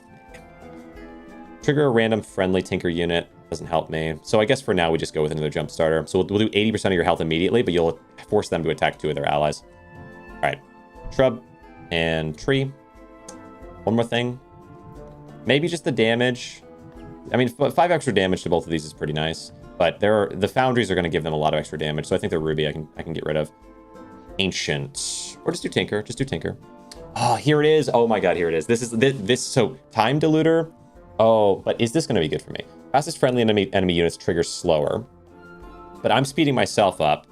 Trigger a random friendly Tinker unit. Doesn't help me. So I guess for now we just go with another jump starter. So we'll do 80% of your health immediately, but you'll force them to attack 2 of their allies. All right, shrub and tree. One more thing. Maybe just the damage. I mean, 5 extra damage to both of these is pretty nice. But the foundries are going to give them a lot of extra damage, so I think the ruby I can get rid of. Ancient. Or just do Tinker. Just do Tinker. Oh, here it is. Oh my god, here it is. This so time diluter. Oh, but is this going to be good for me? Fastest friendly enemy units trigger slower. But I'm speeding myself up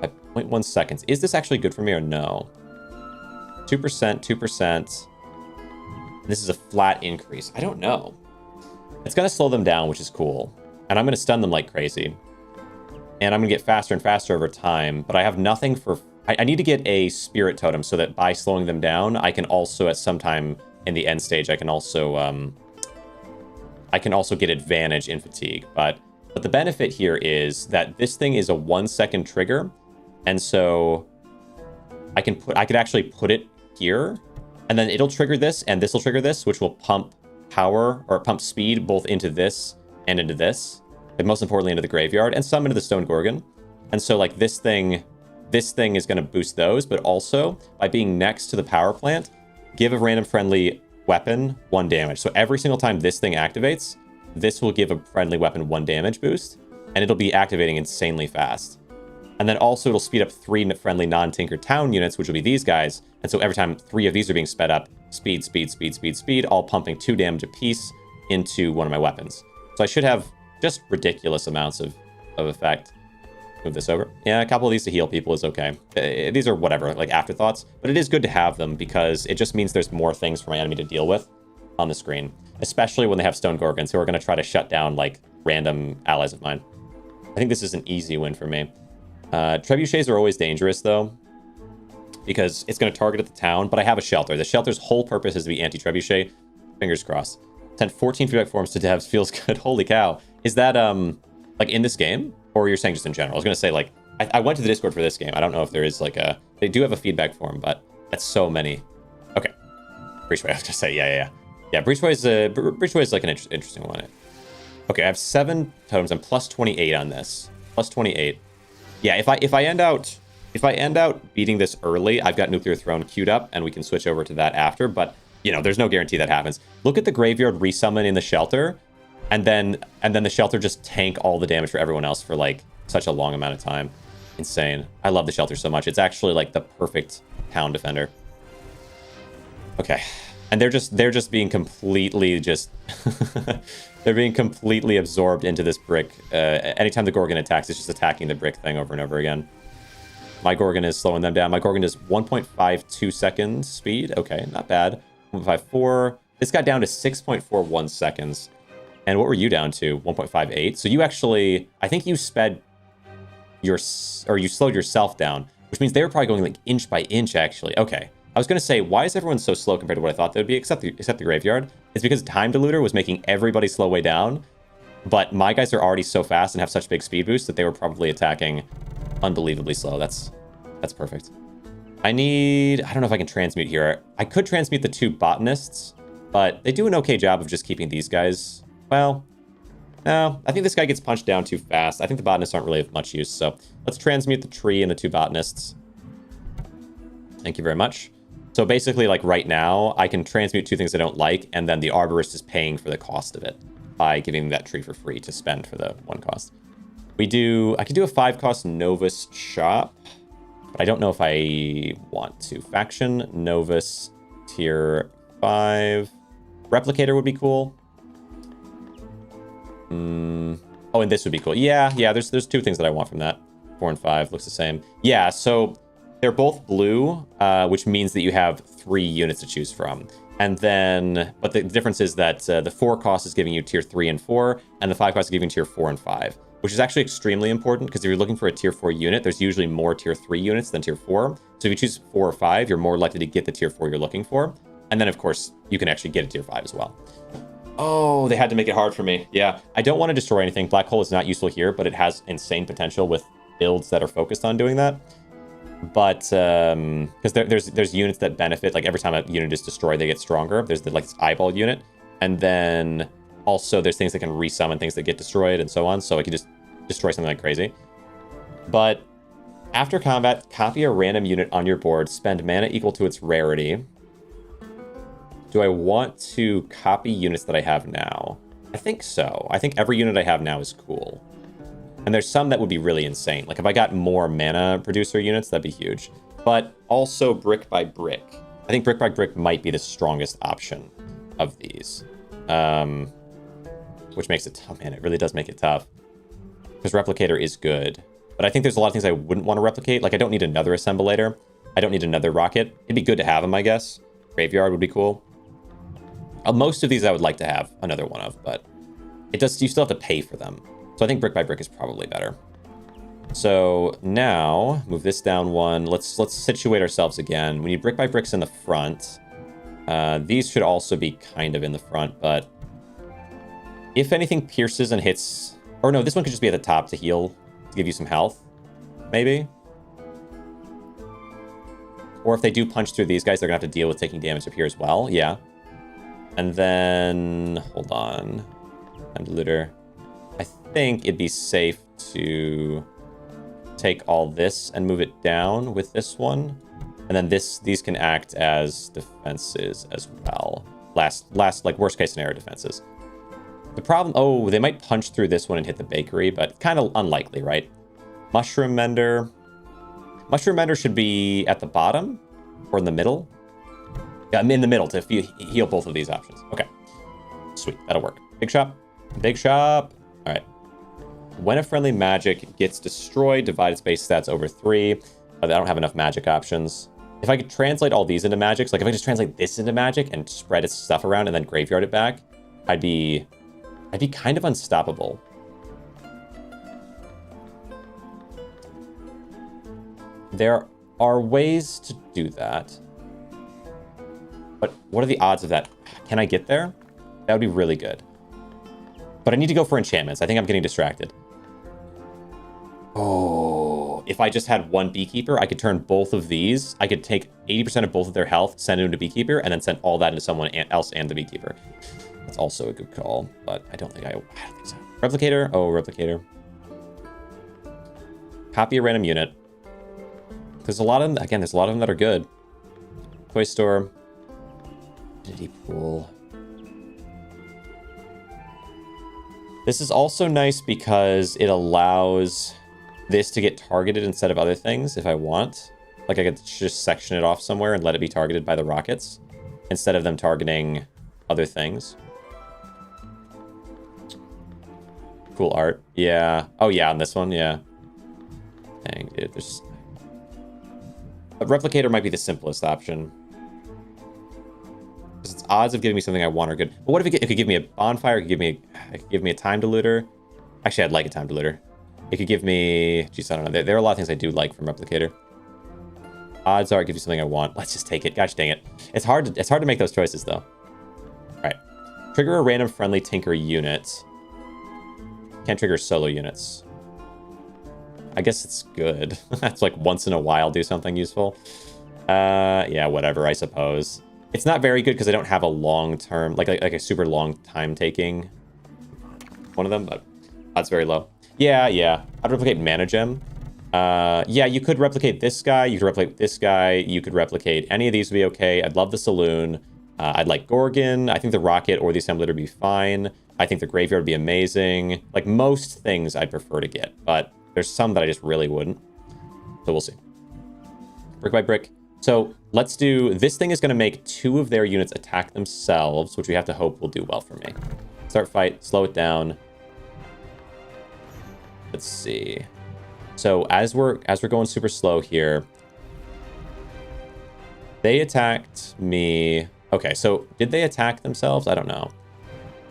by 0.1 seconds. Is this actually good for me or no? 2%, 2%. This is a flat increase. I don't know. It's going to slow them down, which is cool. And I'm going to stun them like crazy. And I'm going to get faster and faster over time. But I have nothing for... I need to get a spirit totem so that by slowing them down, I can also, at some time in the end stage, I can also get advantage in fatigue. But the benefit here is that this thing is a 1 second trigger. And so I could actually put it here, and then it'll trigger this, and this will trigger this, which will pump power or pump speed both into this and into this, and most importantly into the graveyard and some into the Stone Gorgon. And so like this thing is going to boost those, but also by being next to the power plant, give a random friendly weapon 1 damage. So every single time this thing activates, this will give a friendly weapon 1 damage boost, and it'll be activating insanely fast. And then also it'll speed up 3 friendly non-tinker town units, which will be these guys. And so every time 3 of these are being sped up, speed, speed, speed, speed, speed, all pumping 2 damage apiece into one of my weapons. So I should have just ridiculous amounts of effect. Move this over. Yeah, a couple of these to heal people is okay. These are whatever, like afterthoughts, but it is good to have them because it just means there's more things for my enemy to deal with on the screen, especially when they have Stone Gorgons who are going to try to shut down like random allies of mine. I think this is an easy win for me. Trebuchets are always dangerous though, because it's going to target at the town, but I have a shelter. The shelter's whole purpose is to be anti-trebuchet. Fingers crossed. Sent 14 feedback forms to devs. Feels good. Holy cow. Is that like in this game? Or you're saying just in general? I was going to say, like, I went to the Discord for this game. I don't know if there is, like, they do have a feedback form, but that's so many. Okay. Breachway, I was going to say, yeah. Yeah, Breachway is like an interesting one. Okay, I have 7 totems. I'm plus 28 on this. Plus 28. Yeah, if I end out beating this early, I've got Nuclear Throne queued up, and we can switch over to that after, but, you know, there's no guarantee that happens. Look at the graveyard resummon in the shelter, and then the shelter just tank all the damage for everyone else for like such a long amount of time. Insane. I love the shelter so much. It's actually like the perfect town defender. Okay. And they're just being completely they're being completely absorbed into this brick. Anytime the Gorgon attacks, it's just attacking the brick thing over and over again. My Gorgon is slowing them down. My Gorgon is 1.52 seconds speed. Okay, not bad. 1.54. This got down to 6.41 seconds. And what were you down to? 1.58. So you actually, I think you sped you slowed yourself down, which means they were probably going like inch by inch, actually. Okay. I was going to say, why is everyone so slow compared to what I thought they would be, except the graveyard? It's because Time Diluter was making everybody slow way down, but my guys are already so fast and have such big speed boosts that they were probably attacking unbelievably slow. That's perfect. I don't know if I can transmute here. I could transmute the 2 botanists, but they do an okay job of just keeping these guys. Well, no, I think this guy gets punched down too fast. I think the botanists aren't really of much use, so let's transmute the tree and the 2 botanists. Thank you very much. So basically, like right now, I can transmute 2 things I don't like, and then the arborist is paying for the cost of it by giving me that tree for free to spend for the 1 cost. I could do a 5 cost Novus shop, but I don't know if I want to. Faction, Novus, tier 5. Replicator would be cool. Oh, and this would be cool. Yeah, there's 2 things that I want from that. 4 and 5 looks the same. Yeah, so they're both blue, which means that you have 3 units to choose from. And then, but the difference is that the 4 cost is giving you tier 3 and 4, and the 5 cost is giving tier 4 and 5, which is actually extremely important because if you're looking for a tier 4 unit, there's usually more tier 3 units than tier 4. So if you choose 4 or 5, you're more likely to get the tier 4 you're looking for. And then, of course, you can actually get a tier 5 as well. Oh, they had to make it hard for me. Yeah, I don't want to destroy anything. Black Hole is not useful here, but it has insane potential with builds that are focused on doing that. But because there's units that benefit, like every time a unit is destroyed, they get stronger. There's the like this eyeball unit, and then also there's things that can resummon things that get destroyed and so on. So I can just destroy something like crazy. But after combat, copy a random unit on your board. Spend mana equal to its rarity. Do I want to copy units that I have now? I think so. I think every unit I have now is cool. And there's some that would be really insane. Like if I got more mana producer units, that'd be huge. But also brick by brick. I think brick by brick might be the strongest option of these. Which makes it tough, man. It really does make it tough. Because replicator is good. But I think there's a lot of things I wouldn't want to replicate. Like I don't need another assemblator. I don't need another rocket. It'd be good to have them, I guess. Graveyard would be cool. Most of these I would like to have another one of, but it does. You still have to pay for them. So I think brick by brick is probably better. So now move this down one. Let's situate ourselves again. We need brick by bricks in the front. These should also be kind of in the front, but if anything pierces and hits, or no, this one could just be at the top to heal, to give you some health, maybe. Or if they do punch through these guys, they're gonna have to deal with taking damage up here as well. Yeah. And then hold on, and looter. I think it'd be safe to take all this and move it down with this one. And then these can act as defenses as well. Last like worst case scenario defenses. The problem, oh, they might punch through this one and hit the bakery, but kind of unlikely, right? Mushroom Mender. Mushroom Mender should be at the bottom or in the middle. Yeah, I'm in the middle to heal both of these options. Okay, sweet, that'll work. Big shop, big shop. All right. When a friendly magic gets destroyed, divide its base stats over 3. I don't have enough magic options. If I could translate all these into magics, like if I just translate this into magic and spread its stuff around and then graveyard it back, I'd be kind of unstoppable. There are ways to do that. But what are the odds of that? Can I get there? That would be really good. But I need to go for enchantments. I think I'm getting distracted. Oh, if I just had one beekeeper, I could turn both of these. I could take 80% of both of their health, send it into beekeeper, and then send all that into someone else and the beekeeper. That's also a good call, but I don't think so. Replicator. Oh, replicator. Copy a random unit. There's a lot of them. Again, there's a lot of them that are good. Toy store. Infinity pool. This is also nice because it allows this to get targeted instead of other things if I want. Like I could just section it off somewhere and let it be targeted by the rockets instead of them targeting other things. Cool art. Yeah. Oh yeah, on this one, yeah. Dang, dude, there's... A replicator might be the simplest option. Because its odds of giving me something I want are good. But what if it could give me a bonfire, it could give me a time diluter. Actually, I'd like a time diluter. It could give me... Geez, I don't know. There are a lot of things I do like from replicator. Odds are it gives you something I want. Let's just take it. Gosh dang it. It's hard to make those choices, though. All right. Trigger a random friendly tinker unit. Can't trigger solo units. I guess it's good. It's like once in a while do something useful. Yeah, whatever, I suppose. It's not very good because I don't have a long-term, like a super long time taking one of them, but that's very low. Yeah. I'd replicate Mana Gem. Yeah, you could replicate this guy. You could replicate this guy. You could replicate any of these would be okay. I'd love the Saloon. I'd like Gorgon. I think the Rocket or the Assemblator would be fine. I think the Graveyard would be amazing. Like most things I'd prefer to get, but there's some that I just really wouldn't. So we'll see. Brick by brick. So let's do... This thing is going to make 2 of their units attack themselves, which we have to hope will do well for me. Start fight. Slow it down. Let's see. So as we're going super slow here, they attacked me. Okay, so did they attack themselves? I don't know.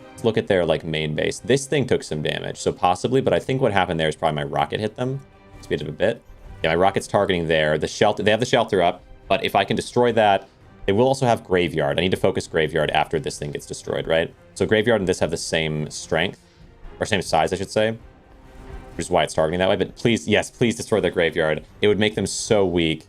Let's look at their like main base. This thing took some damage, so possibly, but I think what happened there is probably my rocket hit them. Speed it a bit. Yeah, my rocket's targeting there. The shelter, they have the shelter up, but if I can destroy that, they will also have graveyard. I need to focus graveyard after this thing gets destroyed, right? So graveyard and this have the same strength, or same size, I should say. Which is why it's targeting that way. But please, yes, please destroy their graveyard. It would make them so weak.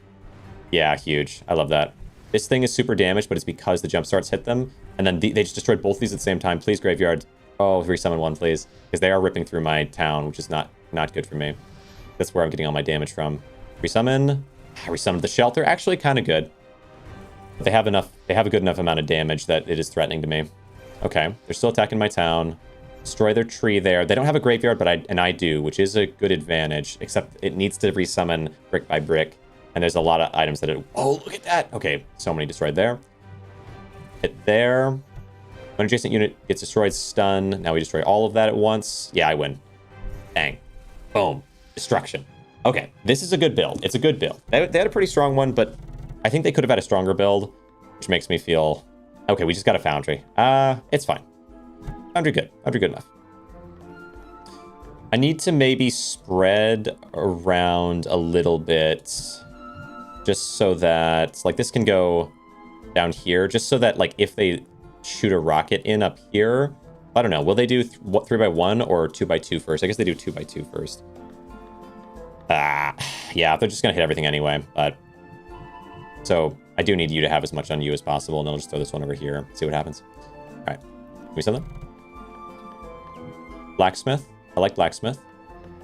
Yeah, huge. I love that. This thing is super damaged, but it's because the jump starts hit them. And then they just destroyed both these at the same time. Please, graveyard. Oh, resummon one, please. Because they are ripping through my town, which is not good for me. That's where I'm getting all my damage from. Resummon. I resummoned the shelter. Actually, kind of good. But they have a good enough amount of damage that it is threatening to me. Okay, they're still attacking my town. Destroy their tree there. They don't have a graveyard, but I do, which is a good advantage, except it needs to resummon brick by brick. And there's a lot of items that it... Oh, look at that! Okay, so many destroyed there. Hit there. When adjacent unit gets destroyed, stun. Now we destroy all of that at once. Yeah, I win. Bang. Boom. Destruction. Okay, this is a good build. It's a good build. They had a pretty strong one, but I think they could have had a stronger build, which makes me feel... Okay, we just got a Foundry. It's fine. Foundry good. Foundry good enough. I need to maybe spread around a little bit, just so that, like, this can go down here, just so that, like, if they shoot a rocket in up here, I don't know, will they do 3x1 or 2x2 first? I guess they do 2x2 first. Yeah, they're just gonna hit everything anyway, but... So, I do need you to have as much on you as possible, and I'll just throw this one over here, see what happens. Alright, give me something. Blacksmith. I like Blacksmith.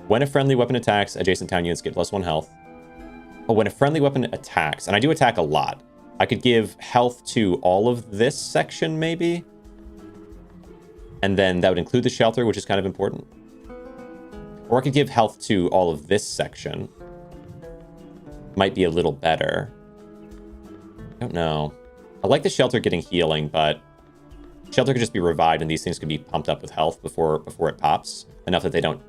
When a friendly weapon attacks, adjacent town units get +1 health. Oh, when a friendly weapon attacks, and I do attack a lot, I could give health to all of this section, maybe? And then that would include the shelter, which is kind of important. Or I could give health to all of this section. Might be a little better. I don't know. I like the shelter getting healing, but shelter could just be revived, and these things could be pumped up with health before it pops, enough that they don't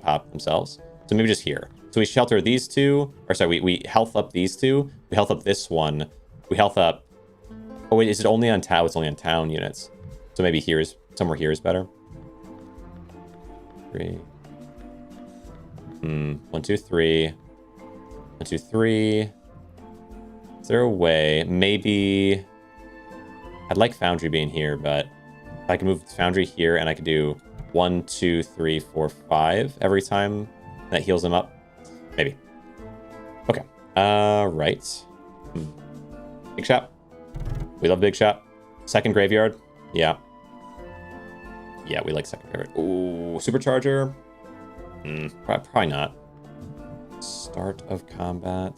pop themselves. So maybe just here. So we shelter these two, or sorry, we health up these two. We health up this one. We health up. Oh wait, is it only on town? It's only on town units. So maybe somewhere here is better. 3. 1, 2, 3. 1, 2, 3. Is there a way? Maybe... I'd like Foundry being here, but if I can move Foundry here and I could do 1, 2, 3, 4, 5 every time that heals him up. Maybe. Okay. Right. Big shot. We love big shot. Second graveyard. Yeah. Yeah, we like second graveyard. Ooh, supercharger. Probably not. Start of combat.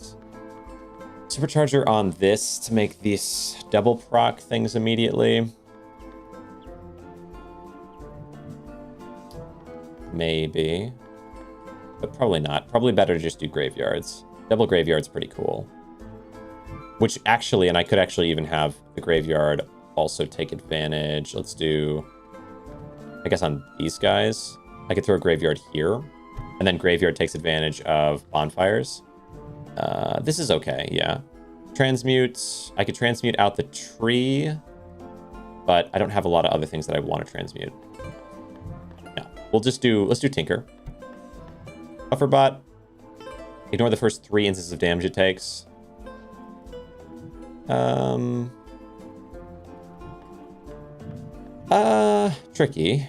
Supercharger on this to make these double proc things immediately. Maybe. But probably not. Probably better to just do graveyards. Double graveyard's pretty cool. Which actually, and I could actually even have the graveyard also take advantage. Let's do, I guess on these guys, I could throw a graveyard here. And then graveyard takes advantage of bonfires. This is okay, yeah. Transmute. I could transmute out the tree, but I don't have a lot of other things that I want to transmute. Yeah, let's do Tinker. Bufferbot. Ignore the first 3 instances of damage it takes. Tricky.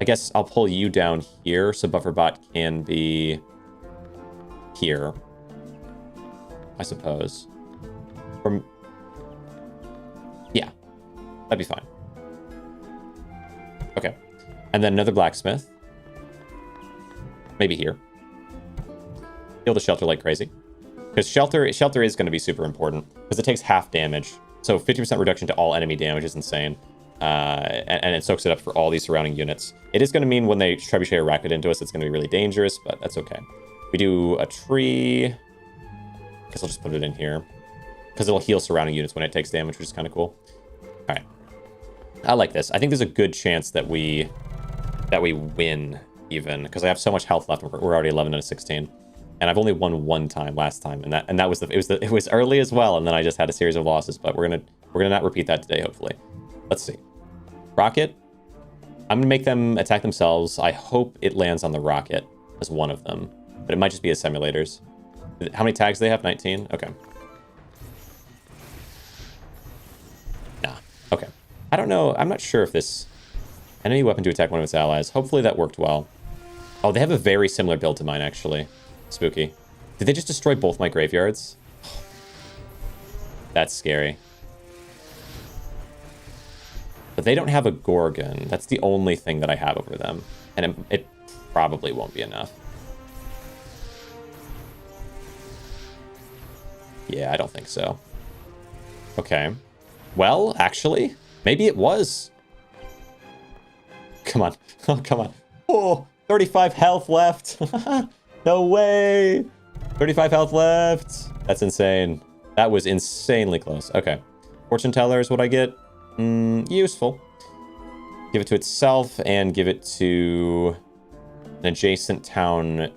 I guess I'll pull you down here so Bufferbot can be here, I suppose. Yeah, that'd be fine. Okay. And then another Blacksmith. Maybe here. Heal the shelter like crazy. Because shelter is going to be super important. Because it takes half damage. So 50% reduction to all enemy damage is insane. And it soaks it up for all these surrounding units. It is going to mean when they trebuchet a rocket into us, it's going to be really dangerous, but that's okay. We do a tree. I guess I'll just put it in here. Because it'll heal surrounding units when it takes damage, which is kind of cool. Alright. I like this. I think there's a good chance that we win, even. Because I have so much health left. We're already 11 out of 16. And I've only won one time last time. And that was it was early as well, and then I just had a series of losses. But we're gonna not repeat that today, hopefully. Let's see. Rocket. I'm gonna make them attack themselves. I hope it lands on the rocket as one of them. But it might just be as simulators. How many tags do they have? 19? Okay. Nah. Okay. I don't know. I'm not sure if this... Enemy weapon to attack one of its allies. Hopefully that worked well. Oh, they have a very similar build to mine, actually. Spooky. Did they just destroy both my graveyards? That's scary. But they don't have a Gorgon. That's the only thing that I have over them. And it probably won't be enough. Yeah, I don't think so. Okay. Well, actually, maybe it was. come on. Oh, come on. Oh, 35 health left. No way. 35 health left. That's insane. That was insanely close. Okay. Fortune teller is what I get. Useful. Give it to itself and give it to an adjacent town.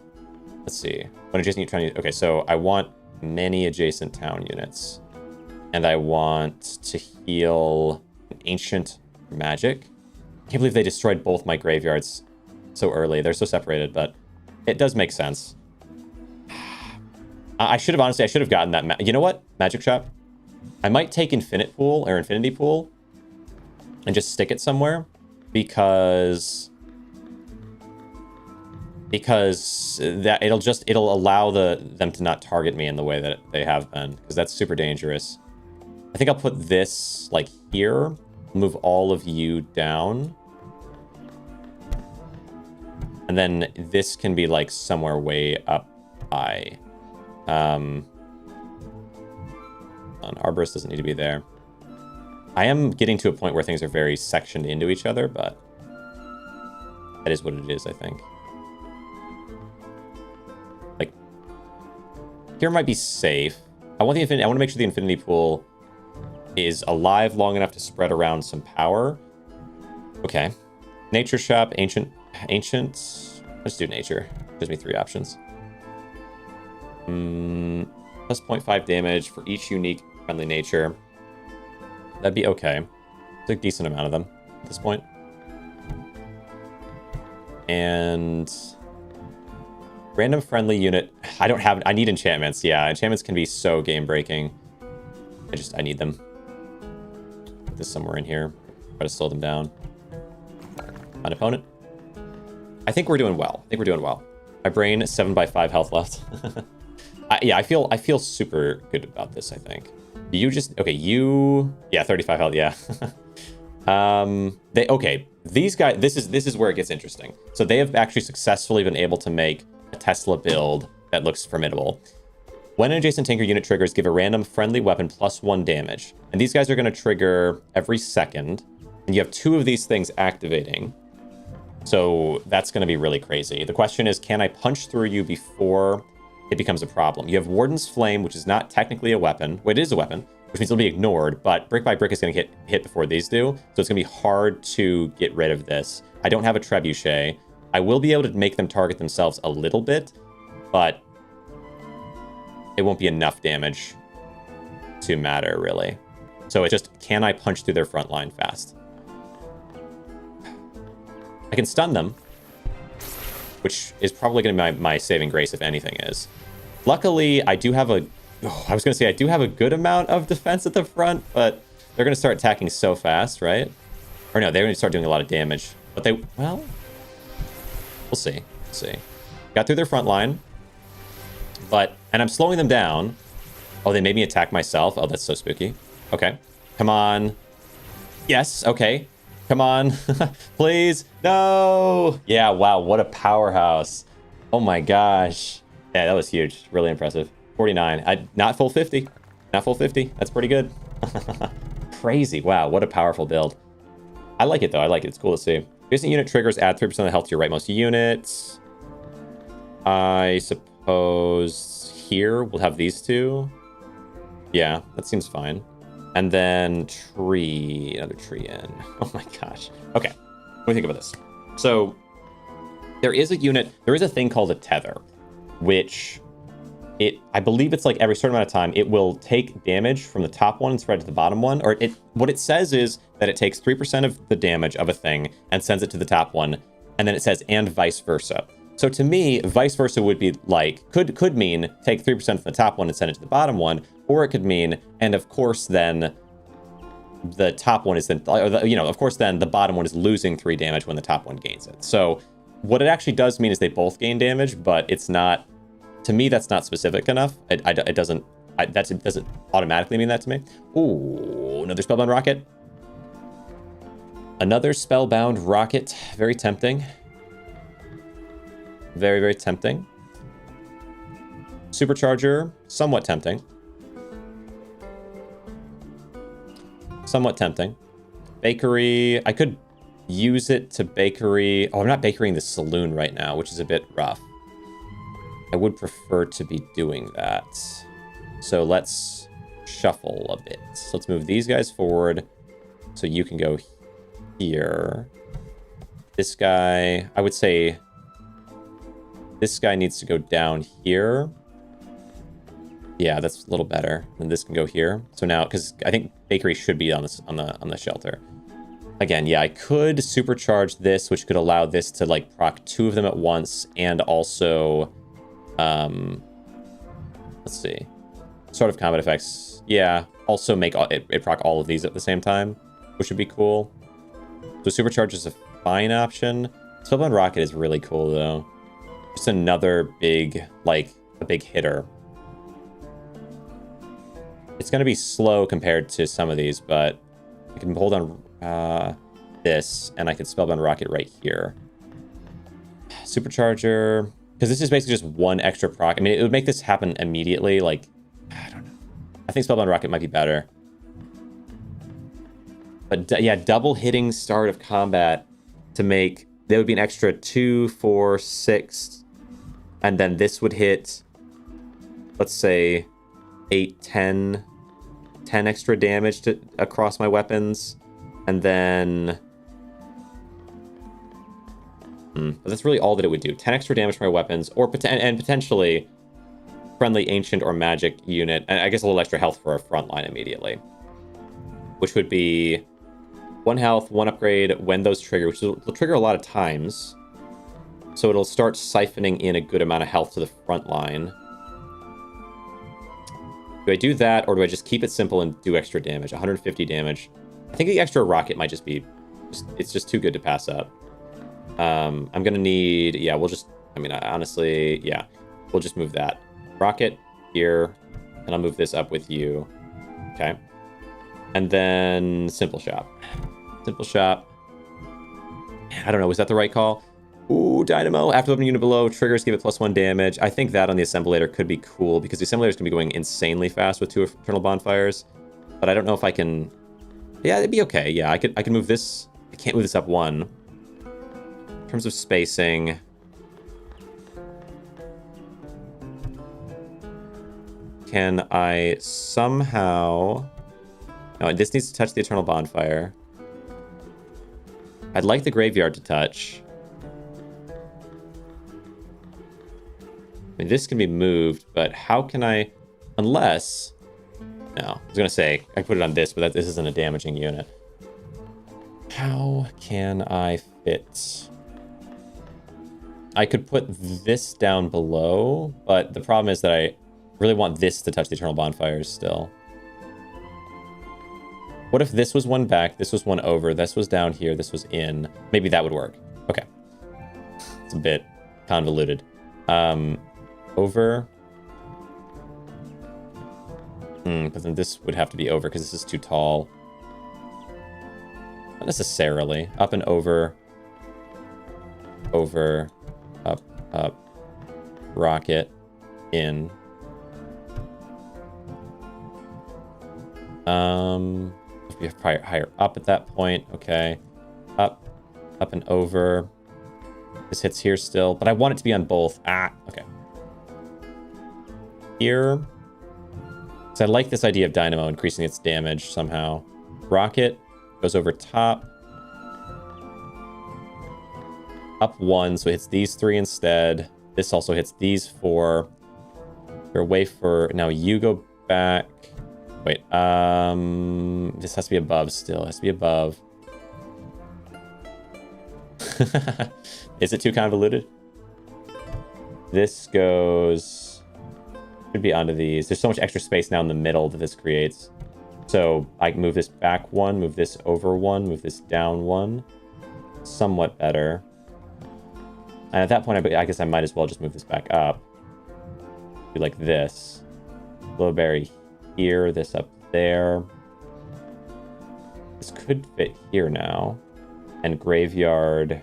Let's see. One adjacent town. Okay, so I want many adjacent town units. And I want to heal ancient magic. I can't believe they destroyed both my graveyards so early. They're so separated, but it does make sense. I should have gotten that. You know what? Magic shop. I might take Infinite Pool or Infinity Pool and just stick it somewhere because that it'll allow them to not target me in the way that they have been, because that's super dangerous. I think I'll put this like here, move all of you down. And then this can be like somewhere way up high. Arborist doesn't need to be there. I am getting to a point where things are very sectioned into each other, but that is what it is, I think. Like, here might be safe. I want to make sure the Infinity Pool is alive long enough to spread around some power. Okay. Nature Shop, Ancient. Let's do Nature. Gives me 3 options. Plus 0.5 damage for each unique friendly nature. That'd be okay. It's a decent amount of them at this point. And random friendly unit. I need enchantments. Yeah, enchantments can be so game breaking. I need them. Put this somewhere in here. Try to slow them down. An opponent. I think we're doing well. My brain, 7 by 5 health left. Yeah, I feel super good about this, I think. You just... Okay, you... Yeah, 35 health, yeah. These guys... This is where it gets interesting. So they have actually successfully been able to make a Tesla build that looks formidable. When an adjacent tanker unit triggers, give a random friendly weapon +1 damage. And these guys are going to trigger every second. And you have 2 of these things activating. So that's going to be really crazy. The question is, can I punch through you before it becomes a problem? You have Warden's Flame, which is not technically a weapon. Well, it is a weapon, which means it'll be ignored, but brick by brick is going to get hit before these do. So it's going to be hard to get rid of this. I don't have a Trebuchet. I will be able to make them target themselves a little bit, but it won't be enough damage to matter, really. So it's just, can I punch through their front line fast? I can stun them, which is probably going to be my saving grace, if anything is. Luckily, I do have I do have a good amount of defense at the front, but they're going to start attacking so fast, right? Or no, they're going to start doing a lot of damage. But well, we'll see. Got through their front line, and I'm slowing them down. Oh, they made me attack myself. Oh, that's so spooky. Okay, come on. Yes, okay. Come on, please. No. Yeah, wow, what a powerhouse. Oh my gosh. Yeah, that was huge. Really impressive. 49. Not full 50. Not full 50. That's pretty good. Crazy. Wow, what a powerful build. I like it, though. I like it. It's cool to see. Adjacent unit triggers add 3% of the health to your rightmost units. I suppose here we'll have these 2. Yeah, that seems fine. And then another tree in. Oh my gosh. Okay, what do you think about this? So there is a thing called a tether, which I believe it's like every certain amount of time, it will take damage from the top one and spread to the bottom one. Or what it says is that it takes 3% of the damage of a thing and sends it to the top one. And then it says, and vice versa. So to me, vice versa would be like, could mean take 3% from the top one and send it to the bottom one. Or it could mean, and of course then the top one is then, of course then the bottom one is losing 3 damage when the top one gains it. So what it actually does mean is they both gain damage, but it's not, to me, that's not specific enough. It doesn't automatically mean that to me. Ooh, another Spellbound Rocket. Another Spellbound Rocket. Very tempting. Very, very tempting. Supercharger, somewhat tempting. Somewhat tempting. Bakery, I could use it to bakery. Oh, I'm not bakerying the saloon right now, which is a bit rough. I would prefer to be doing that. So let's shuffle a bit. So let's move these guys forward so you can go here. This guy, I would say this guy needs to go down here. Yeah, that's a little better. And this can go here. So now, because I think bakery should be on this on the shelter. Again, yeah, I could supercharge this, which could allow this to like proc 2 of them at once, and also let's see. Sort of combat effects. Yeah, also make it proc all of these at the same time, which would be cool. So supercharge is a fine option. Spellbound Rocket is really cool though. Just another big, like, a big hitter. It's going to be slow compared to some of these, but I can hold on this, and I can Spellbound Rocket right here. Supercharger, because this is basically just one extra proc. I mean, it would make this happen immediately. Like, I don't know. I think Spellbound Rocket might be better. But yeah, double hitting start of combat to make, there would be an extra 2, 4, 6, and then this would hit, let's say, 8, 10 extra damage across my weapons, and then but that's really all that it would do. 10 extra damage to my weapons, or and potentially friendly ancient or magic unit, and I guess a little extra health for our front line immediately, which would be 1 health, 1 upgrade when those trigger, which will trigger a lot of times, so it'll start siphoning in a good amount of health to the front line. Do I do that, or do I just keep it simple and do extra damage? 150 damage. I think the extra rocket might just be... it's just too good to pass up. I'm going to need... yeah, we'll just... I mean, honestly, yeah. We'll just move that. Rocket here, and I'll move this up with you. Okay. And then Simple Shop. Simple Shop. I don't know, was that the right call? Ooh, Dynamo. After weapon unit below, triggers give it +1 damage. I think that on the Assemblator could be cool, because the Assemblator is going to be going insanely fast with 2 Eternal Bonfires. But I don't know if I can... yeah, it'd be okay. Yeah, I can move this. I can't move this up 1. In terms of spacing... can I somehow... no, this needs to touch the Eternal Bonfire. I'd like the Graveyard to touch. I mean, this can be moved, but how can I... unless... no, I was going to say, I put it on this, but this isn't a damaging unit. How can I fit... I could put this down below, but the problem is that I really want this to touch the Eternal Bonfires still. What if this was 1 back, this was 1 over, this was down here, this was in? Maybe that would work. Okay. It's a bit convoluted. Over. But then this would have to be over because this is too tall. Not necessarily. Up and over. Over. Up. Up. Rocket. In. We have probably higher up at that point. Okay. Up. Up and over. This hits here still, but I want it to be on both. Ah, okay. Here. So I like this idea of Dynamo increasing its damage somehow. Rocket goes over top. Up 1, so it hits these 3 instead. This also hits these 4. You're away for... now you go back. Wait, this has to be above still. It has to be above. Is it too convoluted? This goes... should be onto these. There's so much extra space now in the middle that this creates. So I can move this back 1, move this over 1, move this down 1. Somewhat better. And at that point, I guess I might as well just move this back up. Do like this. Glowberry here, this up there. This could fit here now. And Graveyard...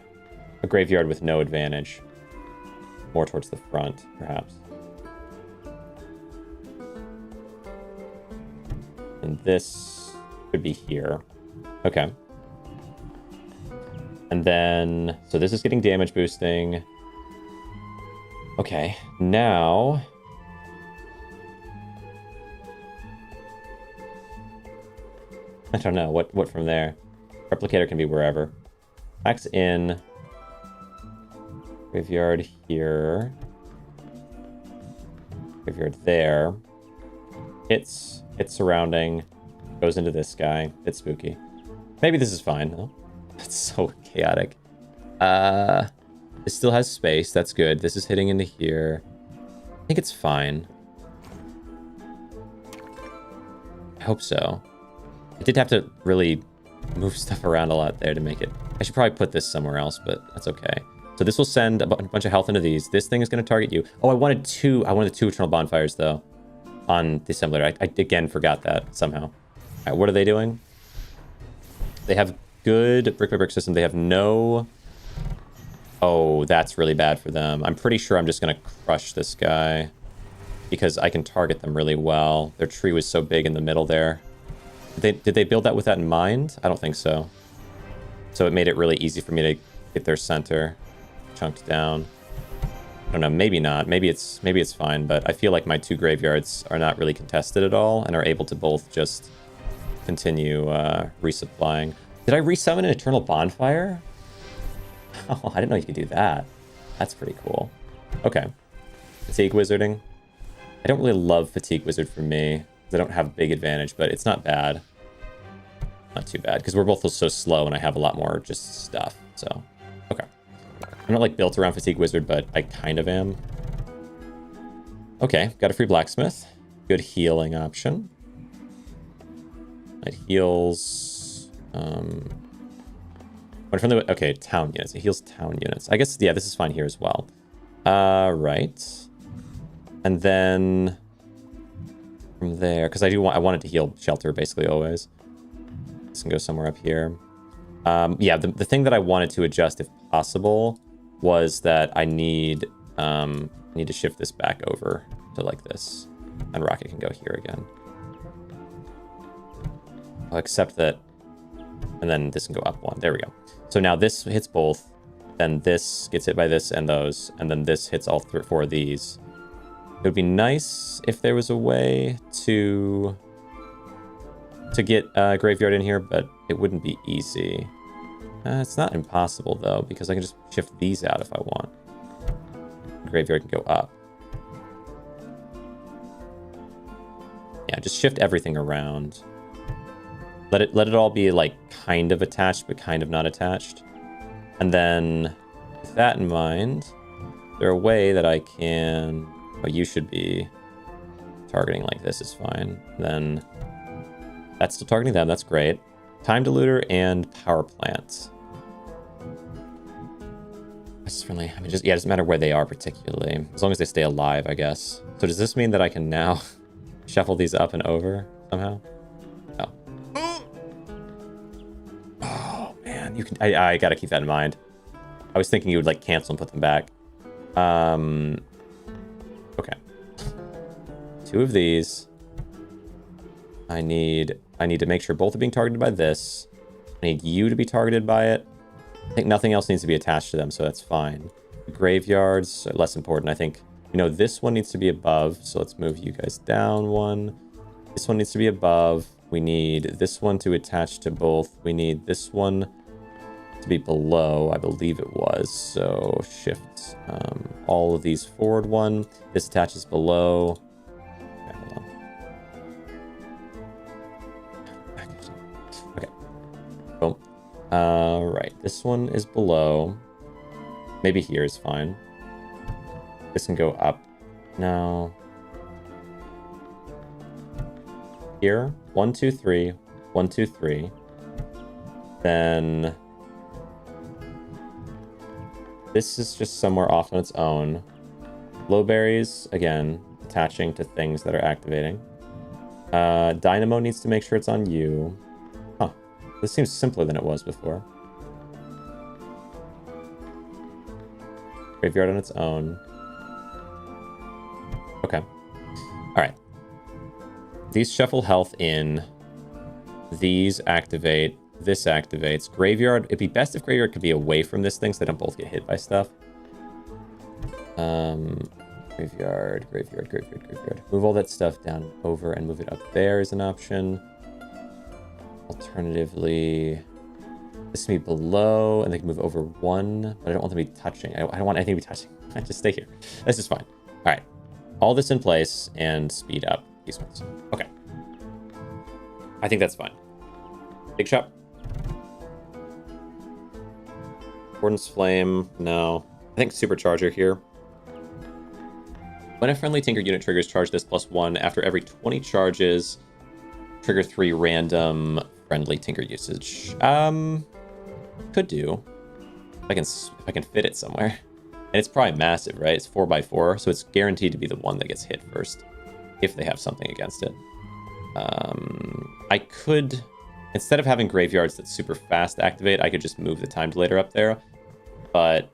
a Graveyard with no advantage. More towards the front, perhaps. And this could be here. Okay. And then, so this is getting damage boosting. Okay, now... I don't know, what from there? Replicator can be wherever. Max in. Graveyard here. Graveyard there. Hits surrounding. Goes into this guy. It's spooky. Maybe this is fine. Oh, that's so chaotic. It still has space. That's good. This is hitting into here. I think it's fine. I hope so. I did have to really move stuff around a lot there to make it. I should probably put this somewhere else, but that's okay. So this will send a bunch of health into these. This thing is going to target you. Oh, I wanted two Eternal Bonfires, though, on the assembler. I again forgot that somehow. All right, what are they doing? They have good brick-by-brick system. They have no... Oh, that's really bad for them. I'm pretty sure I'm just going to crush this guy because I can target them really well. Their tree was so big in the middle there. Did they build that with that in mind? I don't think so. So it made it really easy for me to get their center chunked down. I don't know, maybe not. Maybe it's fine, but I feel like my two graveyards are not really contested at all and are able to both just continue resupplying. Did I resummon an Eternal Bonfire? Oh, I didn't know you could do that. That's pretty cool. Okay. Fatigue Wizarding. I don't really love Fatigue Wizard for me. I don't have big advantage, but it's not bad. Not too bad, because we're both so slow and I have a lot more just stuff, so... Okay. I'm not, like, built around Fatigue Wizard, but I kind of am. Okay, got a free Blacksmith. Good healing option. It heals... From the... Okay, town units. It heals town units. I guess, yeah, this is fine here as well. Right. And then... From there, because I wanted to heal shelter basically always. This can go somewhere up here. Yeah, the thing that I wanted to adjust if possible was that I need to shift this back over to like this, and Rocket can go here again. I'll accept that, and then this can go up one. There we go. So now this hits both, then this gets hit by this and those, and then this hits all four of these. It would be nice if there was a way to get Graveyard in here, but it wouldn't be easy. It's not impossible, though, because I can just shift these out if I want. Graveyard can go up. Yeah, just shift everything around. Let it all be, like, kind of attached, but kind of not attached. And then, with that in mind, is there a way that I can... Oh, you should be targeting like this is fine. Then that's still targeting them. That's great. Time Diluter and Power Plant. That's friendly. I mean, just, yeah, it doesn't matter where they are particularly. As long as they stay alive, I guess. So does this mean that I can now shuffle these up and over somehow? No. Oh, man. You can. I gotta keep that in mind. I was thinking you would, like, cancel and put them back. Okay. Two of these. I need to make sure both are being targeted by this. I need you to be targeted by it. I think nothing else needs to be attached to them, so that's fine. The graveyards are less important. I think, you know, this one needs to be above, so let's move you guys down one. This one needs to be above. We need this one to attach to both. We need this one to be below, I believe it was. So shift all of these forward one. This attaches below. Okay, hold on. Okay. Boom. Right. This one is below. Maybe here is fine. This can go up. No. Here. 1, 2, 3. 1, 2, 3. Then this is just somewhere off on its own. Blowberries, again, attaching to things that are activating. Dynamo needs to make sure it's on you. Huh. This seems simpler than it was before. Graveyard on its own. Okay. Alright. These shuffle health in. These activate. this activates. Graveyard, it'd be best if Graveyard could be away from this thing so they don't both get hit by stuff. Graveyard. Move all that stuff down over and move it up there is an option. Alternatively, this can be below and they can move over 1, but I don't want them to be touching. I don't want anything to be touching. Just stay here. This is fine. All right. All this in place and speed up these ones. Okay. I think that's fine. Big shot. Warden's Flame. No. I think Supercharger here. When a friendly Tinker unit triggers, charge this +1. After every 20 charges, trigger 3 random friendly Tinker usage. Could do. If I can fit it somewhere. And it's probably massive, right? It's 4x4, so it's guaranteed to be the one that gets hit first, if they have something against it. I could, instead of having graveyards that super fast activate, I could just move the time delator up there. But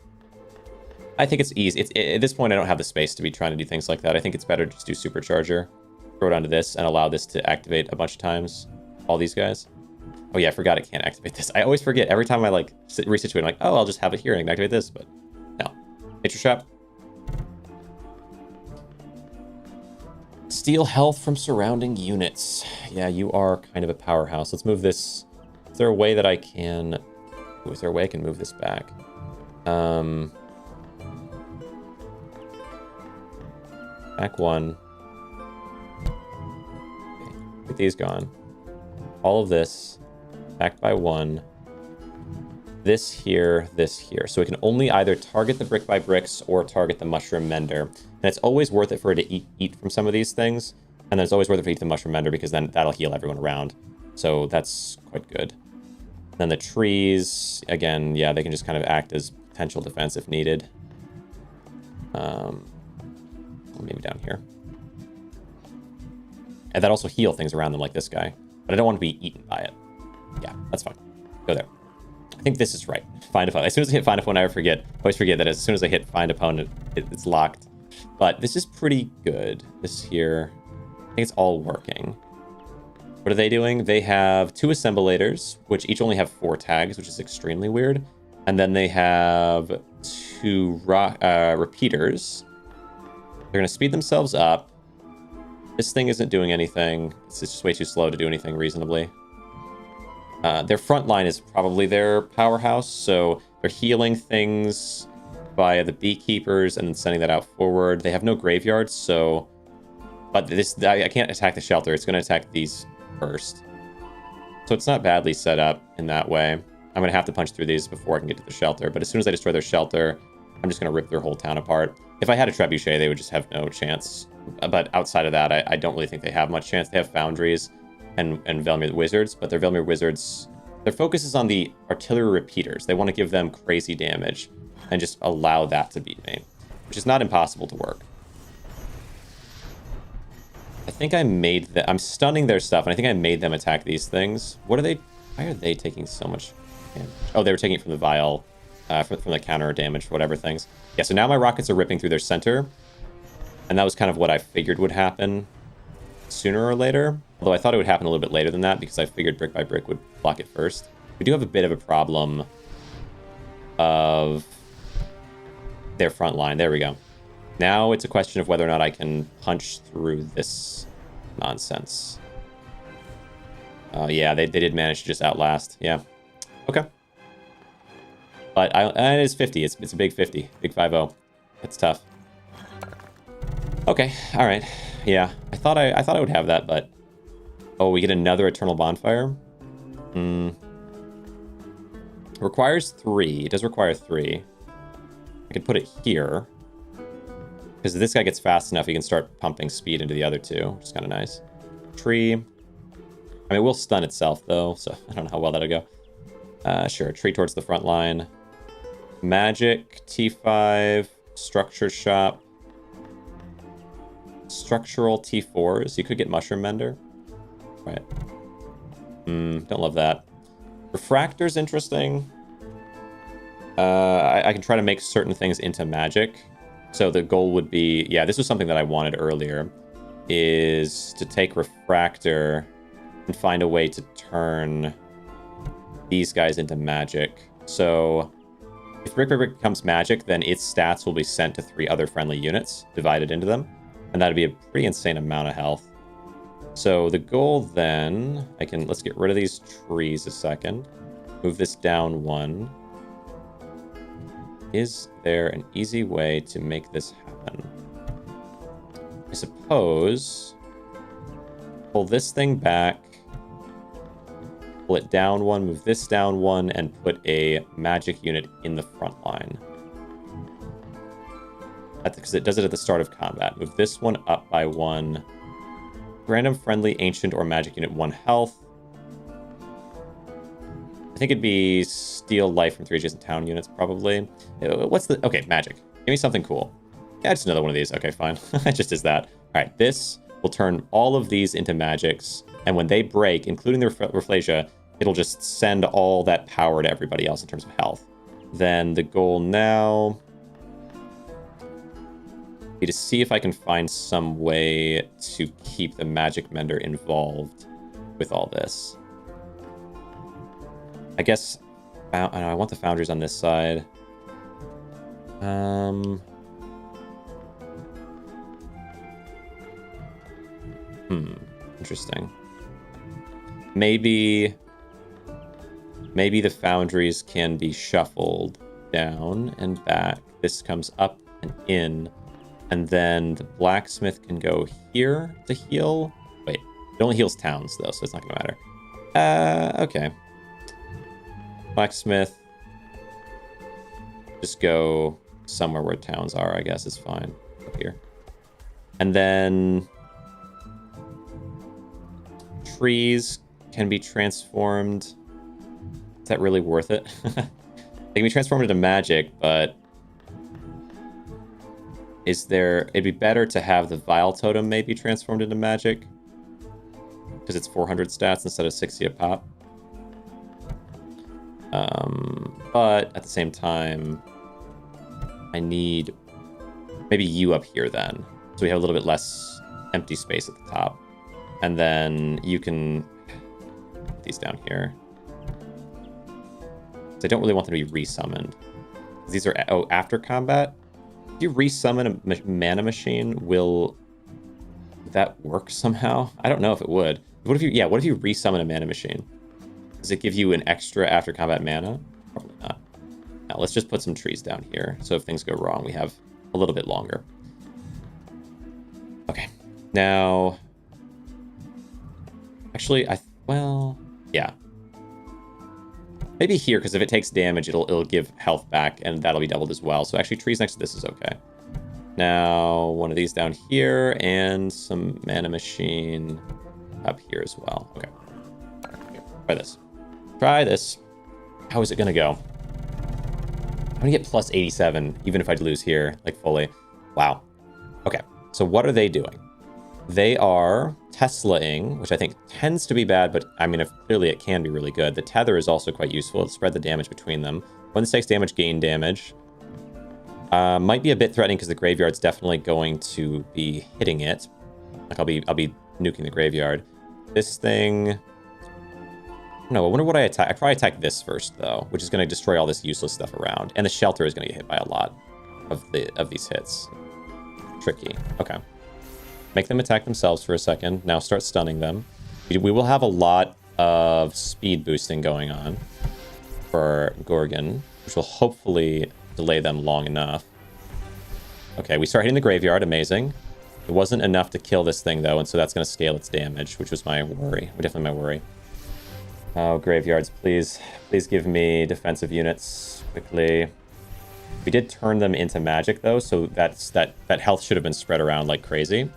I think it's easy. At this point, I don't have the space to be trying to do things like that. I think it's better to just do Supercharger, throw it onto this, and allow this to activate a bunch of times. All these guys. Oh yeah, I forgot it can't activate this. I always forget. Every time I like resituate, I'm like, oh, I'll just have it here and activate this, but no. Nature Trap. Steal health from surrounding units. Yeah, you are kind of a powerhouse. Let's move this. Is there a way that I can... Ooh, is there a way I can move this back? Back 1. Okay, get these gone. All of this. Back by 1. This here, this here. So it can only either target the brick by bricks or target the mushroom mender. And it's always worth it for it to eat from some of these things. And then it's always worth it for it to eat the mushroom mender because then that'll heal everyone around. So that's quite good. Then the trees, again, yeah, they can just kind of act as potential defense if needed. Maybe down here. And that also heal things around them like this guy. But I don't want to be eaten by it. Yeah, that's fine. Go there. I think this is right. Find opponent. As soon as I hit find opponent, I always forget that as soon as I hit find opponent, it's locked. But this is pretty good. This here, I think it's all working. What are they doing? They have 2 assemblators, which each only have 4 tags, which is extremely weird. And then they have 2 repeaters. They're going to speed themselves up. This thing isn't doing anything. It's just way too slow to do anything reasonably. Their front line is probably their powerhouse, so they're healing things via the beekeepers and then sending that out forward. They have no graveyards, so... But this, I can't attack the shelter. It's going to attack these first. So it's not badly set up in that way. I'm going to have to punch through these before I can get to the shelter, but as soon as I destroy their shelter, I'm just going to rip their whole town apart. If I had a trebuchet, they would just have no chance. But outside of that, I don't really think they have much chance. They have foundries and Velmir Wizards, but their Velmir Wizards, their focus is on the artillery repeaters. They want to give them crazy damage and just allow that to beat me, which is not impossible to work. I think I made them... I'm stunning their stuff, and I think I made them attack these things. What are they... Why are they taking so much damage? Oh, they were taking it from the vial, from the counter damage, whatever things. Yeah, so now my rockets are ripping through their center, and that was kind of what I figured would happen sooner or later. Although I thought it would happen a little bit later than that, because I figured brick by brick would block it first. We do have a bit of a problem of their front line. There we go. Now it's a question of whether or not I can punch through this nonsense. Yeah, they did manage to just outlast. Yeah. Okay. But it is 50. It's a big 50. Big 5-0. That's tough. Okay. All right. Yeah. I thought I would have that, but... Oh, we get another Eternal Bonfire? Requires 3. It does require 3. I could put it here. Because this guy gets fast enough, he can start pumping speed into the other 2, which is kind of nice. Tree. I mean, it will stun itself, though, so I don't know how well that'll go. Sure, tree towards the front line. Magic, T5, Structure Shop. Structural T4s. You could get Mushroom Mender. Right. Don't love that. Refractor's interesting. I can try to make certain things into magic. So the goal would be... Yeah, this was something that I wanted earlier. Is to take Refractor and find a way to turn these guys into magic. So if Brick becomes magic, then its stats will be sent to 3 other friendly units, divided into them. And that'd be a pretty insane amount of health. So the goal then, let's get rid of these trees a second. Move this down 1. Is there an easy way to make this happen? I suppose pull this thing back, pull it down 1, move this down 1, and put a magic unit in the front line. That's because it does it at the start of combat. Move this one up by 1. Random friendly, ancient, or magic unit 1 health. I think it'd be steal life from 3 adjacent town units, probably. Okay, magic. Give me something cool. Yeah, just another one of these. Okay, fine. It just is that. All right, this will turn all of these into magics, and when they break, including the Rafflesia, it'll just send all that power to everybody else in terms of health. Then the goal now be to see if I can find some way to keep the Magic Mender involved with all this. I guess I want the foundries on this side. Interesting. Maybe the foundries can be shuffled down and back. This comes up and in. And then the blacksmith can go here to heal. Wait, it only heals towns, though, so it's not going to matter. Okay. Blacksmith. Just go somewhere where towns are, I guess. It's fine. Up here. And then trees can be transformed. Is that really worth it? They can be transformed into magic, but it'd be better to have the Vile Totem maybe transformed into magic, because it's 400 stats instead of 60 a pop. But at the same time, I need maybe you up here then, so we have a little bit less empty space at the top. And then you can put these down here. So I don't really want them to be resummoned. These are after combat. If you resummon a mana machine, will that work somehow? I don't know if it would. What if you resummon a mana machine? Does it give you an extra after combat mana? Probably not. Now let's just put some trees down here, so if things go wrong, we have a little bit longer. Okay. Now, actually, yeah. Maybe here, because if it takes damage, it'll give health back, and that'll be doubled as well. So actually, trees next to this is okay. Now, one of these down here, and some mana machine up here as well. Okay. Try this. Try this. How is it going to go? I'm going to get plus 87, even if I lose here, like fully. Wow. Okay. So what are they doing? They are Tesla-ing, which I think tends to be bad, but I mean, clearly it can be really good. The tether is also quite useful to spread the damage between them. When this takes damage, gain damage. Might be a bit threatening because the graveyard's definitely going to be hitting it. Like I'll be nuking the graveyard. This thing. No, I wonder what I attack. I probably attack this first though, which is going to destroy all this useless stuff around, and the shelter is going to get hit by a lot of these hits. Tricky. Okay. Make them attack themselves for a second. Now start stunning them. We will have a lot of speed boosting going on for Gorgon, which will hopefully delay them long enough. Okay, we start hitting the graveyard. Amazing. It wasn't enough to kill this thing, though, and so that's going to scale its damage, which was my worry. Definitely my worry. Oh, graveyards, please. Please give me defensive units quickly. We did turn them into magic, though, so that health should have been spread around like crazy.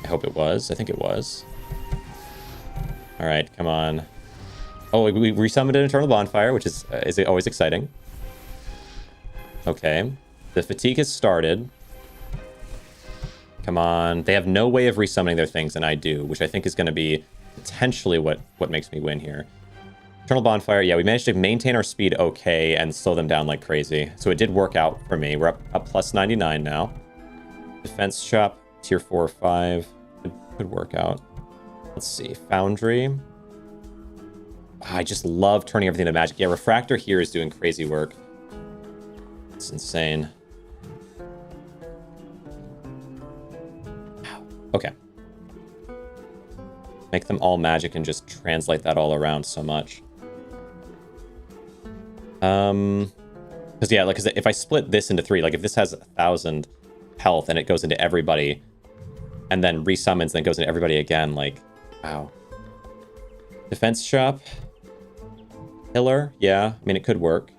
I hope it was. I think it was. All right, come on. Oh, we resummoned an Eternal Bonfire, which is always exciting. Okay. The fatigue has started. Come on. They have no way of resummoning their things, and I do, which I think is going to be potentially what makes me win here. Eternal Bonfire, yeah, we managed to maintain our speed okay and slow them down like crazy. So it did work out for me. We're up plus 99 now. Defense shop, tier 4 or 5. Could work out. Let's see. Foundry. I just love turning everything into magic. Yeah, Refractor here is doing crazy work. It's insane. Okay. Make them all magic and just translate that all around so much. Because yeah, like, 'cause if I split this into 3, like if this has 1,000 health and it goes into everybody, and then resummons, then goes into everybody again, like, wow. Defense shop. Pillar, yeah. I mean, it could work.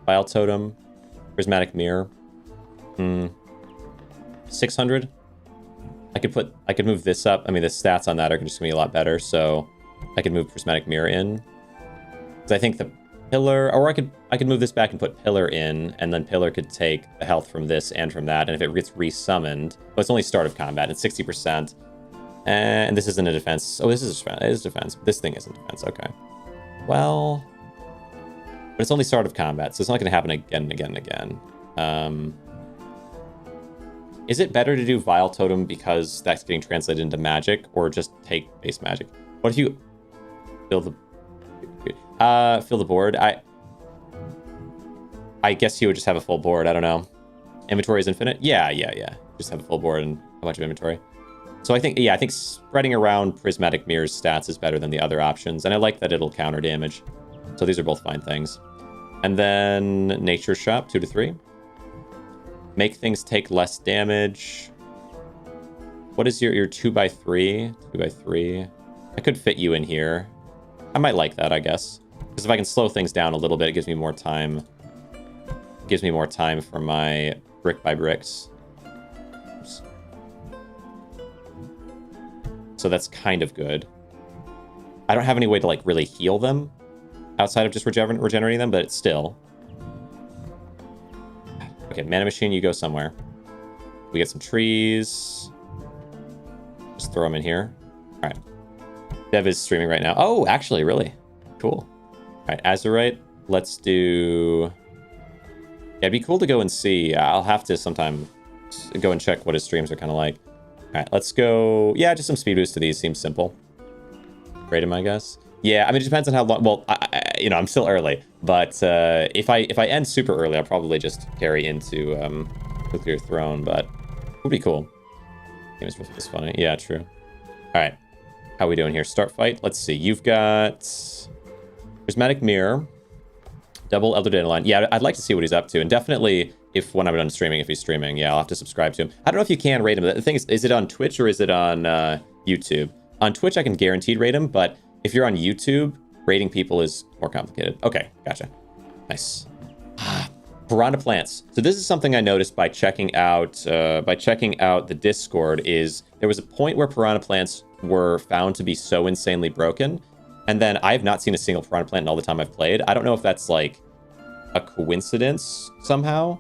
Vile Totem. Prismatic Mirror. 600. I could move this up. I mean, the stats on that are just gonna be a lot better, so I could move Prismatic Mirror in. Because I think the Pillar, or I could move this back and put Pillar in, and then Pillar could take the health from this and from that, and if it gets resummoned, well, it's only start of combat, it's 60%. And this isn't a defense. Oh, this is defense. It is defense. This thing isn't defense. Okay. Well, but it's only start of combat, so it's not going to happen again and again and again. Is it better to do Vile Totem because that's getting translated into magic, or just take base magic? What if you fill the board? I guess you would just have a full board. I don't know. Inventory is infinite. Yeah. Just have a full board and a bunch of inventory. So I think spreading around Prismatic Mirror's stats is better than the other options, and I like that it'll counter damage. So these are both fine things. And then Nature Shop, 2 to 3. Make things take less damage. What is your 2x3? 2x3. I could fit you in here. I might like that, I guess. Because if I can slow things down a little bit, it gives me more time. It gives me more time for my brick by bricks. Oops. So that's kind of good. I don't have any way to like really heal them outside of just regenerating them, but it's still. Okay, Mana Machine, you go somewhere. We get some trees. Just throw them in here. All right. Dev is streaming right now. Oh, actually, really? Cool. All right, Azurite, let's do... Yeah, it'd be cool to go and see. I'll have to sometime go and check what his streams are kind of like. All right, let's go... Yeah, just some speed boost to these. Seems simple. Rate him, I guess. Yeah, I mean, it depends on how long... Well, I'm still early. But if I end super early, I'll probably just carry into Nuclear Throne. But it would be cool. Game is supposed to be funny. Yeah, true. All right. How are we doing here? Start fight. Let's see. You've got Prismatic Mirror, double Elder Dandelion. Yeah, I'd like to see what he's up to. And definitely, if when I'm done streaming, if he's streaming, yeah, I'll have to subscribe to him. I don't know if you can rate him. The thing is it on Twitch or is it on YouTube? On Twitch, I can guaranteed rate him, but if you're on YouTube, rating people is more complicated. Okay, gotcha. Nice. Piranha plants. So this is something I noticed by checking out the Discord. Is there was a point where piranha plants were found to be so insanely broken, and then I have not seen a single piranha plant in all the time I've played. I don't know if that's like a coincidence somehow,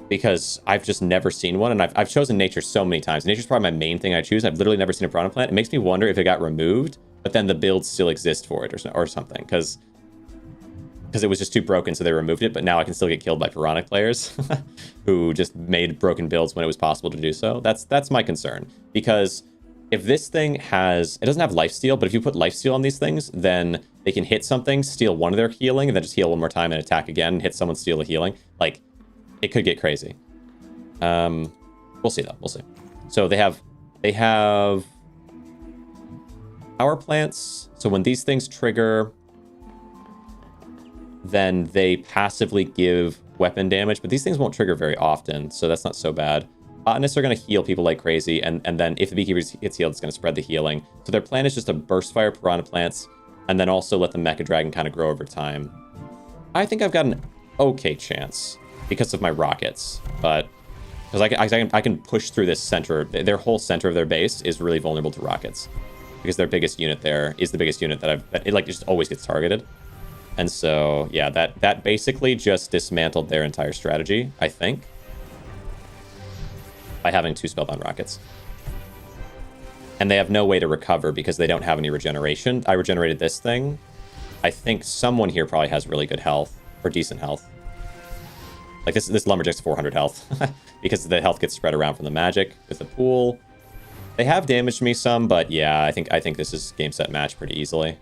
because I've just never seen one, and I've chosen nature so many times. Nature's probably my main thing I choose. I've literally never seen a piranha plant. It makes me wonder if it got removed, but then the builds still exist for it or something, because it was just too broken, so they removed it, but now I can still get killed by piranha players who just made broken builds when it was possible to do so. That's my concern, because if this thing it doesn't have lifesteal, but if you put lifesteal on these things, then they can hit something, steal one of their healing, and then just heal one more time and attack again, and hit someone, steal the healing. Like, it could get crazy. We'll see though, we'll see. So they have power plants, so when these things trigger, then they passively give weapon damage, but these things won't trigger very often, so that's not so bad. Botanists are going to heal people like crazy, and then if the Beekeeper gets healed, it's going to spread the healing. So their plan is just to burst fire piranha plants, and then also let the Mecha Dragon kind of grow over time. I think I've got an okay chance because of my rockets, but because I can push through this center. Their whole center of their base is really vulnerable to rockets, because their biggest unit there is the biggest unit that it like just always gets targeted. And so, yeah, that basically just dismantled their entire strategy, I think, by having 2 spellbound rockets. And they have no way to recover because they don't have any regeneration. I regenerated this thing. I think someone here probably has really good health, or decent health. Like this lumberjack's 400 health, because the health gets spread around from the magic with the pool. They have damaged me some, but yeah, I think this is game, set, match pretty easily.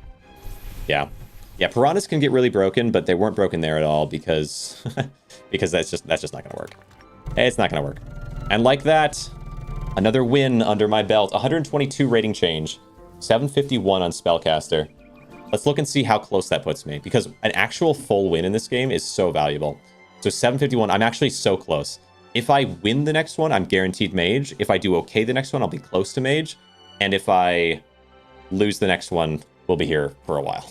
Yeah. Yeah, piranhas can get really broken, but they weren't broken there at all because because that's just not gonna work. It's not gonna work. And like that, another win under my belt. 122 rating change, 751 on Spellcaster. Let's look and see how close that puts me, because an actual full win in this game is so valuable. So 751, I'm actually so close. If I win the next one, I'm guaranteed mage. If I do okay the next one, I'll be close to mage. And if I lose the next one, we'll be here for a while.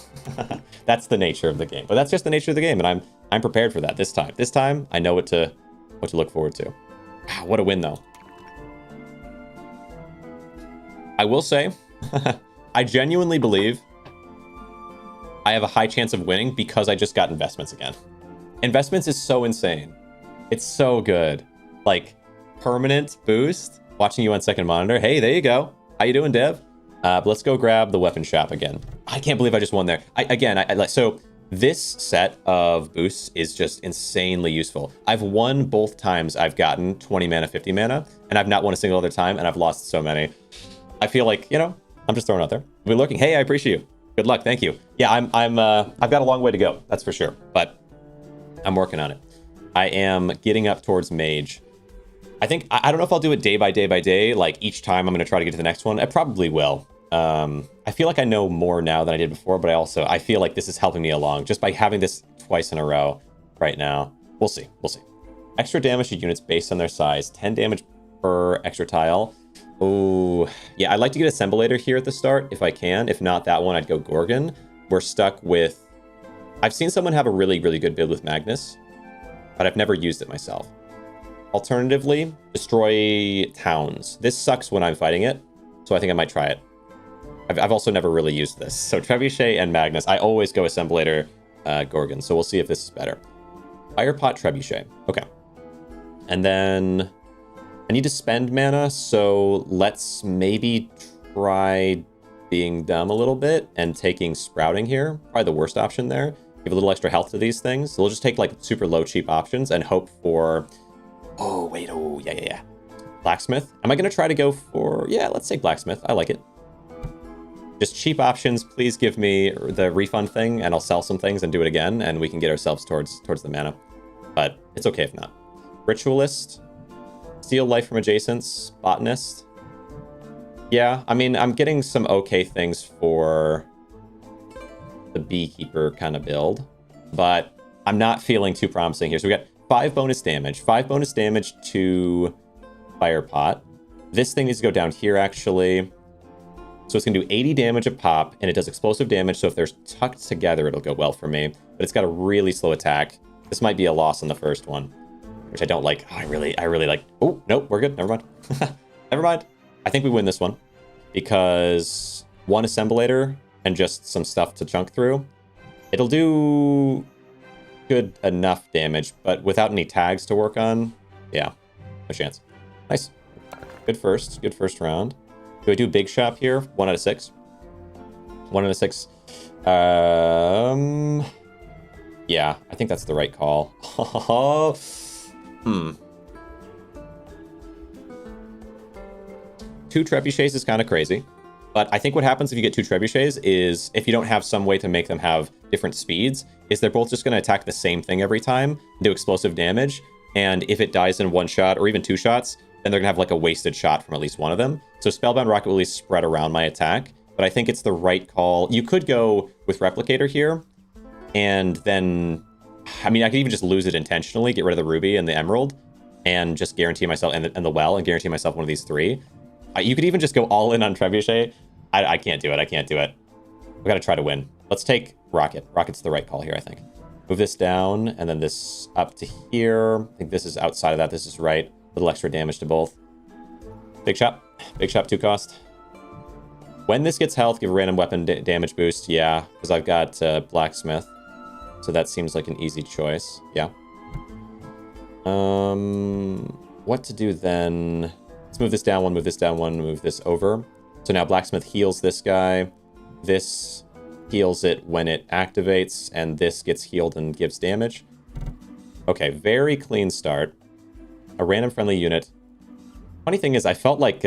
That's the nature of the game. But that's just the nature of the game, and I'm prepared for that this time. This time, I know what to look forward to. Wow, what a win, though. I will say, I genuinely believe I have a high chance of winning because I just got investments again. Investments is so insane. It's so good. Like, permanent boost. Watching you on second monitor. Hey, there you go. How you doing, Dev? But let's go grab the weapon shop again. I can't believe I just won there. So this set of boosts is just insanely useful. I've won both times I've gotten 20 mana, 50 mana, and I've not won a single other time, and I've lost so many. I feel like, you know, I'm just throwing it out there. We're looking. Hey, I appreciate you. Good luck. Thank you. Yeah, I've got a long way to go. That's for sure. But I'm working on it. I am getting up towards mage. I think, I don't know if I'll do it day by day by day, like each time I'm going to try to get to the next one. I probably will. I feel like I know more now than I did before, but I feel like this is helping me along just by having this twice in a row right now. We'll see. We'll see. Extra damage to units based on their size. 10 damage per extra tile. Oh, yeah, I'd like to get Assemblator here at the start if I can. If not that one, I'd go Gorgon. We're stuck with... I've seen someone have a really, really good build with Magnus, but I've never used it myself. Alternatively, destroy towns. This sucks when I'm fighting it, so I think I might try it. I've also never really used this. So Trebuchet and Magnus. I always go Assemblator, Gorgon, so we'll see if this is better. Firepot, Trebuchet. Okay. And then I need to spend mana, so let's maybe try being dumb a little bit and taking Sprouting here. Probably the worst option there. Give a little extra health to these things. So we'll just take like super low cheap options and hope for... Oh, wait. Oh, yeah. Blacksmith. Am I going to try to go for... Yeah, let's take Blacksmith. I like it. Just cheap options. Please give me the refund thing, and I'll sell some things and do it again, and we can get ourselves towards the mana. But it's okay if not. Ritualist. Steal life from adjacents. Botanist. Yeah, I mean, I'm getting some okay things for the Beekeeper kind of build, but I'm not feeling too promising here. So we got 5 bonus damage. 5 bonus damage to Firepot. This thing needs to go down here, actually. So it's going to do 80 damage a pop, and it does explosive damage, so if they're tucked together, it'll go well for me. But it's got a really slow attack. This might be a loss on the first one, which I don't like. Oh, I really like... Oh, nope, we're good. Never mind. Never mind. I think we win this one, because 1 Assemblator and just some stuff to chunk through. It'll do good enough damage, but without any tags to work on, yeah, no chance. Nice. Good first round. Do I do big shop here? 1 out of 6. 1 out of 6. Yeah, I think that's the right call. 2 trebuchets is kind of crazy. But I think what happens if you get 2 trebuchets is, if you don't have some way to make them have different speeds, is they're both just going to attack the same thing every time, do explosive damage, and if it dies in 1 shot or even 2 shots, then they're going to have like a wasted shot from at least one of them. So Spellbound Rocket will at least spread around my attack, but I think it's the right call. You could go with Replicator here, and then, I mean, I could even just lose it intentionally, get rid of the Ruby and the Emerald, and just guarantee myself, and the Well, and guarantee myself one of these 3. You could even just go all in on Trebuchet. I can't do it. I can't do it. We got to try to win. Let's take Rocket. Rocket's the right call here, I think. Move this down, and then this up to here. I think this is outside of that. This is right. A little extra damage to both. Big shop. Big shop 2 cost. When this gets health, give a random weapon damage boost. Yeah, because I've got Blacksmith. So that seems like an easy choice. Yeah. What to do then? Let's move this down 1, move this down 1, move this over. So now Blacksmith heals this guy. This heals it when it activates, and this gets healed and gives damage. Okay, very clean start. A random friendly unit. Funny thing is, I felt like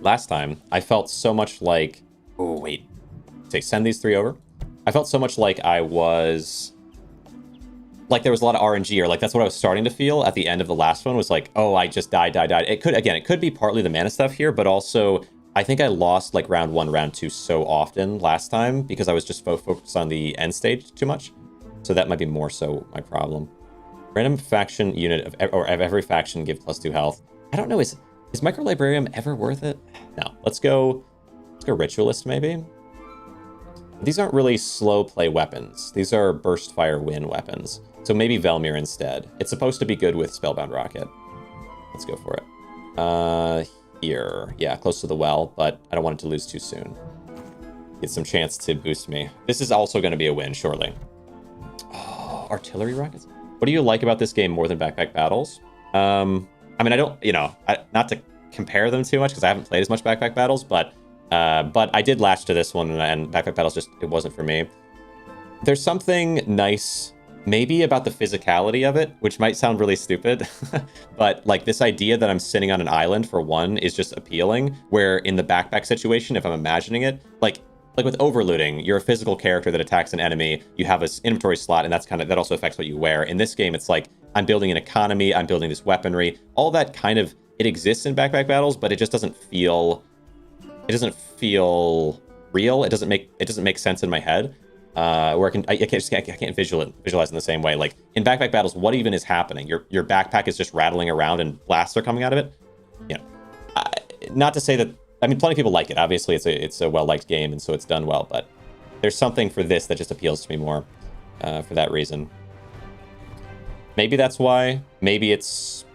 last time, I felt so much like... Oh, wait. Say, send these 3 over. I felt so much like I was... Like there was a lot of RNG, or like that's what I was starting to feel at the end of the last one, was like, oh, I just died. It could be partly the mana stuff here, but also I think I lost like round 1, round 2 so often last time because I was just focused on the end stage too much. So that might be more so my problem. Random faction unit of every faction give +2 health. I don't know, is Micro Librarium ever worth it? No. Let's go Ritualist maybe. These aren't really slow play weapons. These are burst fire win weapons. So maybe Velmir instead. It's supposed to be good with Spellbound Rocket. Let's go for it. Here. Yeah, close to the well, but I don't want it to lose too soon. Get some chance to boost me. This is also going to be a win, surely. Oh, artillery rockets? What do you like about this game more than Backpack Battles? I mean, I don't, not to compare them too much because I haven't played as much Backpack Battles, but I did latch to this one, and Backpack Battles it wasn't for me. There's something nice maybe about the physicality of it, which might sound really stupid, but like this idea that I'm sitting on an island for one is just appealing, where in the backpack situation, if I'm imagining it, like with overlooting, you're a physical character that attacks an enemy, you have an inventory slot, and that also affects what you wear. In this game, it's like, I'm building an economy, I'm building this weaponry, all that kind of, it exists in Backpack Battles, but it just doesn't feel real. It doesn't make sense in my head. Where I can't visualize in the same way. Like in Backpack Battles, what even is happening? Your backpack is just rattling around and blasts are coming out of it. Not to say that, I mean, plenty of people like it. Obviously, it's a well-liked game, and so it's done well. But there's something for this that just appeals to me more for that reason. Maybe that's why. Maybe it's,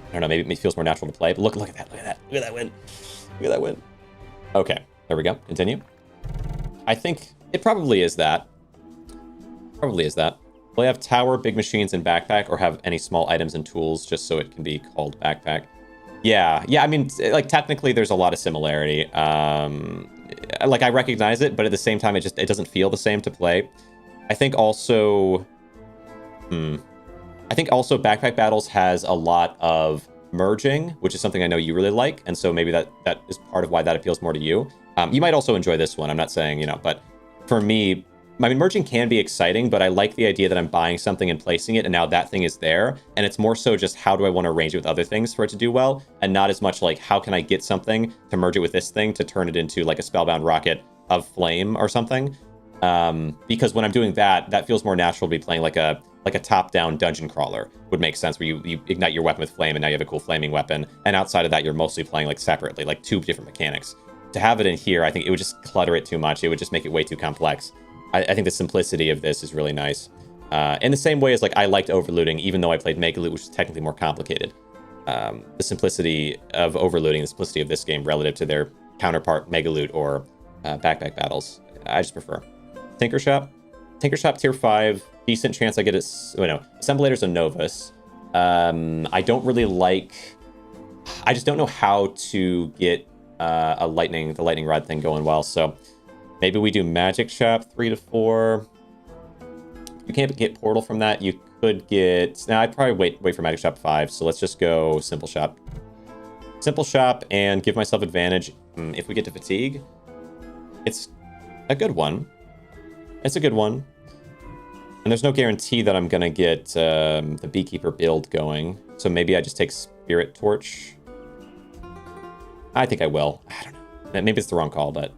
I don't know. Maybe it feels more natural to play. But look at that. Look at that win. Look at that win. Okay, there we go. Continue. I think it probably is that. Probably is that. Will I have tower, big machines, and backpack, or have any small items and tools just so it can be called backpack? Yeah, I mean, like, technically there's a lot of similarity. Like, I recognize it, but at the same time, it doesn't feel the same to play. I think also... I think also Backpack Battles has a lot of merging, which is something I know you really like, and so maybe that is part of why that appeals more to you. You might also enjoy this one, I'm not saying, but for me, I mean, merging can be exciting, but I like the idea that I'm buying something and placing it, and now that thing is there, and it's more so just how do I want to arrange it with other things for it to do well, and not as much like how can I get something to merge it with this thing to turn it into like a Spellbound Rocket of Flame or something. Because when I'm doing that, that feels more natural to be playing like a top-down dungeon crawler would make sense, where you ignite your weapon with flame, and now you have a cool flaming weapon, and outside of that, you're mostly playing like separately, like 2 different mechanics. To have it in here, I think it would just clutter it too much. It would just make it way too complex. I think the simplicity of this is really nice. In the same way as like I liked overlooting, even though I played Mega Loot, which is technically more complicated. The simplicity of overlooting, the simplicity of this game relative to their counterpart Mega Loot or Backpack Battles, I just prefer. Tinker Shop tier 5, decent chance I get it. Assemblators and Novus. I don't really like. I just don't know how to get the lightning rod thing going well. So. Maybe we do Magic Shop 3 to 4. You can't get Portal from that. You could get... Now, I'd probably wait for Magic Shop 5, so let's just go Simple Shop. Simple Shop and give myself advantage. If we get to Fatigue, it's a good one. It's a good one. And there's no guarantee that I'm going to get the Beekeeper build going. So maybe I just take Spirit Torch. I think I will. I don't know. Maybe it's the wrong call, but...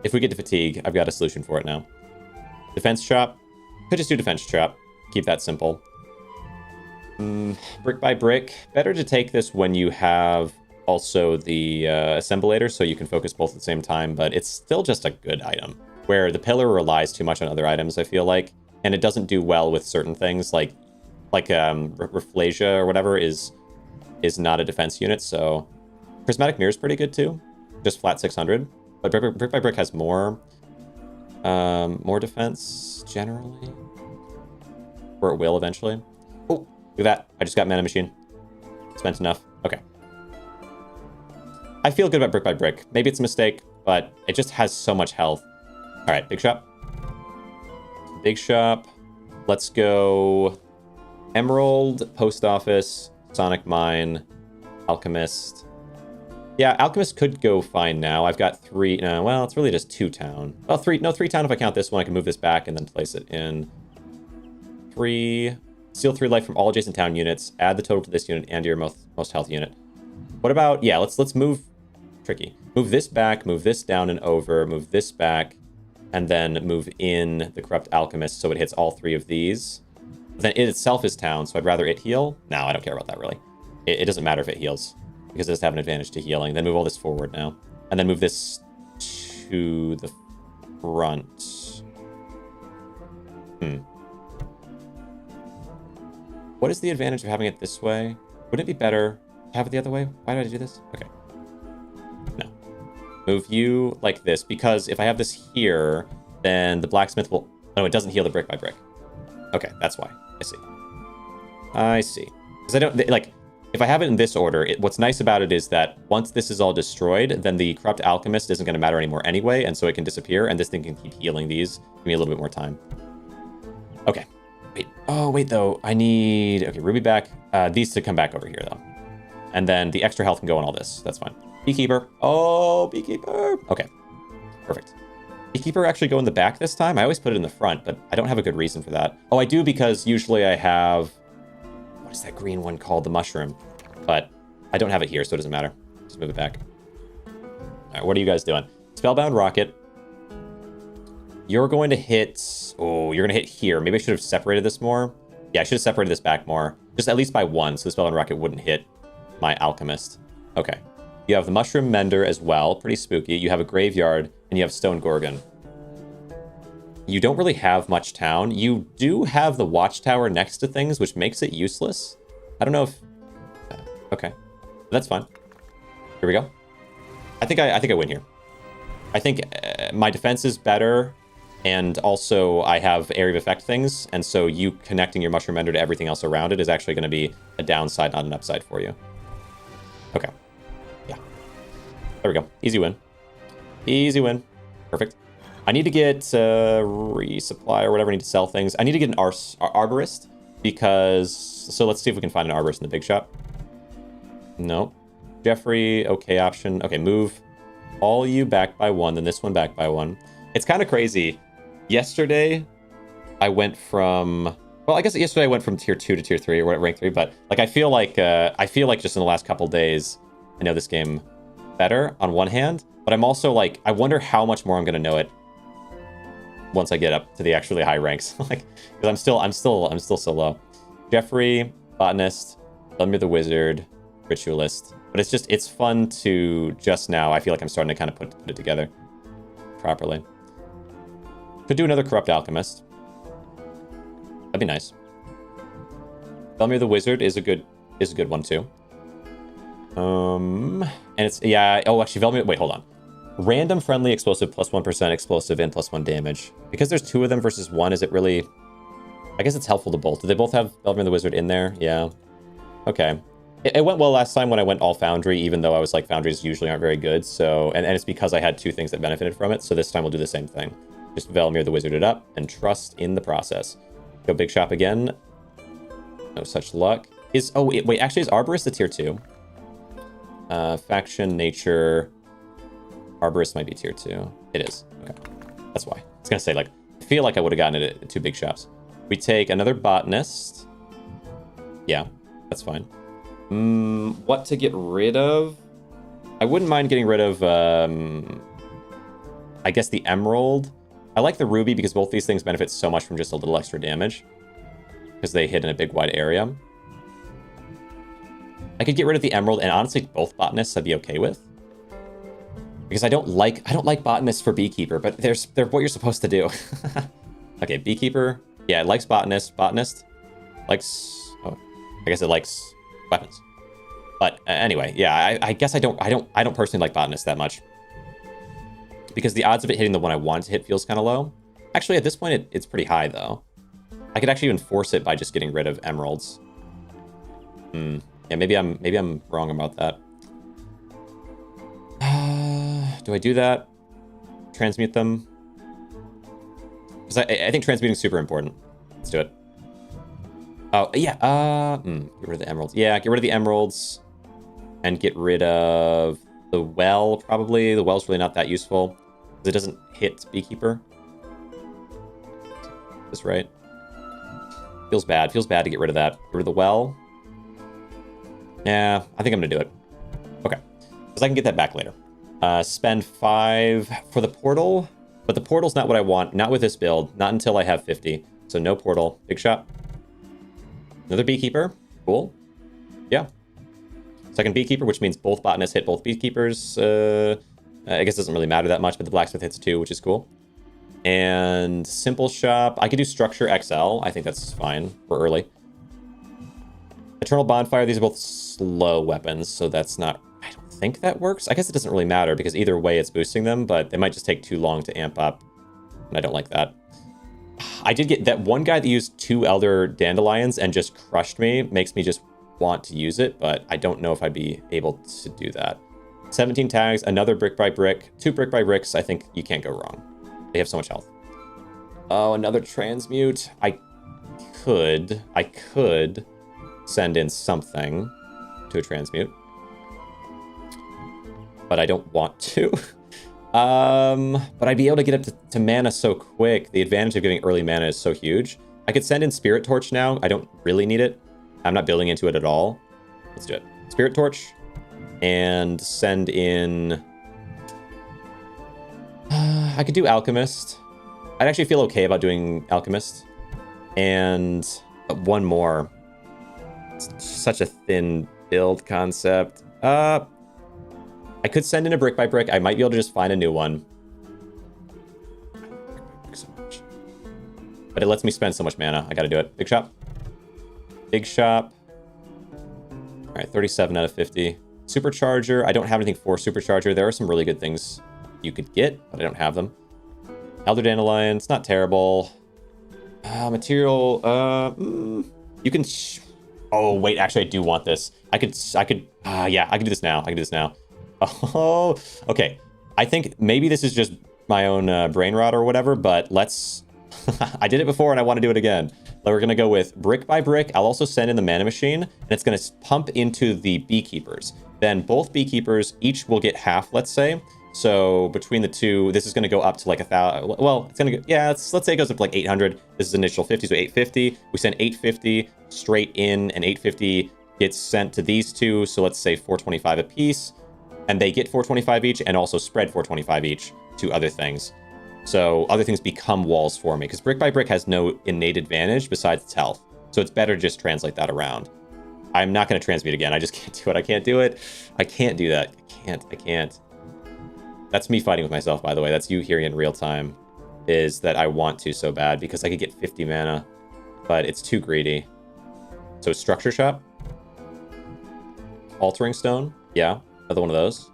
If we get to Fatigue, I've got a solution for it now. Defense Shop. Could just do Defense Shop. Keep that simple. Brick by brick. Better to take this when you have also the Assemblator, so you can focus both at the same time, but it's still just a good item. Where the Pillar relies too much on other items, I feel like, and it doesn't do well with certain things, like Reflasia or whatever is not a defense unit, so... Prismatic Mirror is pretty good too. Just flat 600. But Brick by Brick has more defense, generally. Or it will eventually. Oh, look at that. I just got Mana Machine. Spent enough. Okay. I feel good about Brick by Brick. Maybe it's a mistake, but it just has so much health. All right, Big Shop. Big Shop. Let's go Emerald, Post Office, Sonic Mine, Alchemist. Yeah, Alchemist could go fine now. I've got 3... No, well, it's really just 2 town. Well, 3... No, 3 town if I count this one. I can move this back and then place it in 3... Steal 3 life from all adjacent town units. Add the total to this unit and to your most health unit. What about... Yeah, let's move... Tricky. Move this back, move this down and over, move this back, and then move in the Corrupt Alchemist so it hits all 3 of these. Then it itself is town, so I'd rather it heal. No, I don't care about that, really. It doesn't matter if it heals, because it does have an advantage to healing. Then move all this forward now. And then move this to the front. What is the advantage of having it this way? Wouldn't it be better to have it the other way? Why did I do this? Okay. No. Move you like this, because if I have this here, then the blacksmith will... Oh, it doesn't heal the brick by brick. Okay, that's why. I see. I see. Because I don't... Like, if I have it in this order, what's nice about it is that once this is all destroyed, then the Corrupt Alchemist isn't going to matter anymore anyway, and so it can disappear, and this thing can keep healing these. Give me a little bit more time. Okay. Wait. Oh, wait, though. I need... Okay, Ruby back. These to come back over here, though. And then the extra health can go on all this. That's fine. Beekeeper. Oh, Beekeeper. Okay. Perfect. Beekeeper actually go in the back this time? I always put it in the front, but I don't have a good reason for that. Oh, I do because usually I have... What is that green one called? The mushroom. But I don't have it here, so it doesn't matter. Just move it back. All right, what are you guys doing? Spellbound Rocket. You're going to hit... Oh, you're going to hit here. Maybe I should have separated this more. Yeah, I should have separated this back more. Just at least by 1, so the Spellbound Rocket wouldn't hit my Alchemist. Okay. You have the Mushroom Mender as well. Pretty spooky. You have a Graveyard, and you have Stone Gorgon. You don't really have much town. You do have the Watchtower next to things, which makes it useless. I don't know if... Okay. That's fine. Here we go. I think I win here. I think my defense is better, and also I have area of effect things, and so you connecting your Mushroom Mender to everything else around it is actually going to be a downside, not an upside for you. Okay. Yeah. There we go. Easy win. Easy win. Perfect. I need to get resupply or whatever. I need to sell things. I need to get an arborist because... So let's see if we can find an arborist in the big shop. Nope. Jeffrey, okay option. Okay, move all you back by 1, then this one back by 1. It's kind of crazy. Yesterday, I went from... Well, I guess yesterday I went from tier 2 to tier 3 or rank 3, but like I feel like just in the last couple days, I know this game better on one hand, but I'm also like, I wonder how much more I'm going to know it once I get up to the actually high ranks. Like, because I'm still so low. Jeffrey, botanist, Lumber the wizard, ritualist. But it's fun to just now. I feel like I'm starting to kind of put it together properly. Could do another corrupt alchemist. That'd be nice. Belmir the wizard is a good one too. And it's oh actually Belmir, wait, hold on. Random friendly explosive plus 1% explosive and plus 1 damage. Because there's 2 of them versus 1, is it really... I guess it's helpful to both. Do they both have Belmir the wizard in there? Yeah. Okay. It went well last time when I went all Foundry, even though I was like, Foundries usually aren't very good. So, and it's because I had 2 things that benefited from it. So this time we'll do the same thing. Just Belmir the wizard it up and trust in the process. Go big shop again. No such luck. Wait, actually is Arborist a tier 2? Faction, nature... Arborist might be tier 2. It is. Okay. That's why. I was going to say, like, I feel like I would have gotten it at 2 big shops. We take another botanist. Yeah, that's fine. What to get rid of? I wouldn't mind getting rid of, I guess the emerald. I like the ruby because both these things benefit so much from just a little extra damage. Because they hit in a big wide area. I could get rid of the emerald, and honestly, both botanists I'd be okay with. Because I don't like botanists for beekeeper, but they're what you're supposed to do. Okay, beekeeper. Yeah, it likes botanist. Botanist likes... Oh, I guess it likes weapons. But anyway, yeah, I guess I don't personally like botanist that much. Because the odds of it hitting the one I want to hit feels kind of low. Actually, at this point, it's pretty high, though. I could actually even force it by just getting rid of emeralds. Yeah, maybe I'm wrong about that. Do I do that? Transmute them? Because I think transmuting is super important. Let's do it. Oh, yeah. Get rid of the emeralds. Yeah, get rid of the emeralds. And get rid of The well, probably. The well's really not that useful, because it doesn't hit Beekeeper. That's right. Feels bad. Feels bad to get rid of that. Get rid of the well. Yeah, I think I'm going to do it. Okay. Because I can get that back later. Spend 5 for the portal. But the portal's not what I want. Not with this build. Not until I have 50. So no portal. Big shot. Another Beekeeper. Cool. Yeah. Second Beekeeper, which means both botanists hit both Beekeepers. I guess it doesn't really matter that much, but the blacksmith hits 2, which is cool. And simple shop. I could do structure XL. I think that's fine for early. Eternal bonfire. These are both slow weapons, so that's not... I don't think that works. I guess it doesn't really matter because either way it's boosting them, but they might just take too long to amp up. And I don't like that. I did get that one guy that used 2 Elder Dandelions and just crushed me. Makes me just want to use it, but I don't know if I'd be able to do that. 17 tags, another brick by brick, 2 brick by bricks. I think you can't go wrong. They have so much health. Oh, another transmute. I could send in something to a transmute, but I don't want to. But I'd be able to get up to mana so quick. The advantage of getting early mana is so huge. I could send in Spirit Torch now. I don't really need it. I'm not building into it at all. Let's do it. Spirit Torch. And send in... I could do Alchemist. I'd actually feel okay about doing Alchemist. And one more. It's such a thin build concept. I could send in a brick by brick. I might be able to just find a new one. So much. But it lets me spend so much mana. I gotta do it. Big shop. Big shop. All right, 37 out of 50. Supercharger. I don't have anything for Supercharger. There are some really good things you could get, but I don't have them. Elder Dandelion. It's not terrible. Material. You can... Oh, wait. Actually, I do want this. I could... Yeah, I can do this now. I can do this now. Oh, okay. I think maybe this is just my own brain rot or whatever, but let's... I did it before and I want to do it again. We're going to go with brick by brick. I'll also send in the mana machine, and it's going to pump into the beekeepers. Then both beekeepers each will get half, let's say. So between the two, this is going to go up to like 1,000. Well, it's going to go... Yeah, let's say it goes up to like 800. This is initial 50, so 850. We send 850 straight in, and 850 gets sent to these two. So let's say 425 a piece. And they get 425 each, and also spread 425 each to other things. So other things become walls for me, because brick by brick has no innate advantage besides its health. So it's better to just translate that around. I'm not going to transmute again. I just can't do it. I can't do it. I can't do that. I can't. That's me fighting with myself, by the way. That's you hearing in real time, is that I want to so bad because I could get 50 mana, but it's too greedy. So structure shop. Altering stone. Yeah. Another one of those.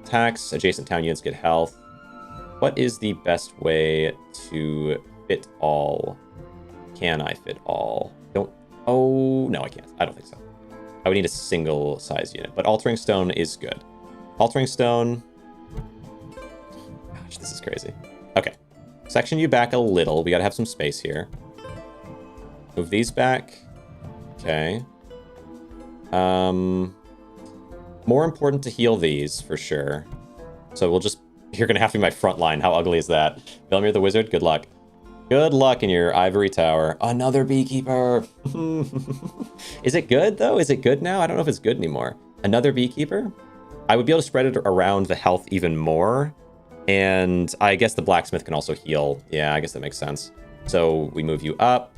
Tax, adjacent town units get health. What is the best way to fit all? Can I fit all? Don't... Oh, no, I can't. I don't think so. I would need a single size unit, but altering stone is good. Altering stone... Gosh, this is crazy. Okay. Section you back a little. We gotta have some space here. Move these back. Okay. More important to heal these, for sure. So we'll just... You're going to have to be my front line. How ugly is that? Velmir the Wizard, good luck. Good luck in your ivory tower. Another beekeeper! Is it good, though? Is it good now? I don't know if it's good anymore. Another beekeeper? I would be able to spread it around the health even more. And I guess the blacksmith can also heal. Yeah, I guess that makes sense. So we move you up.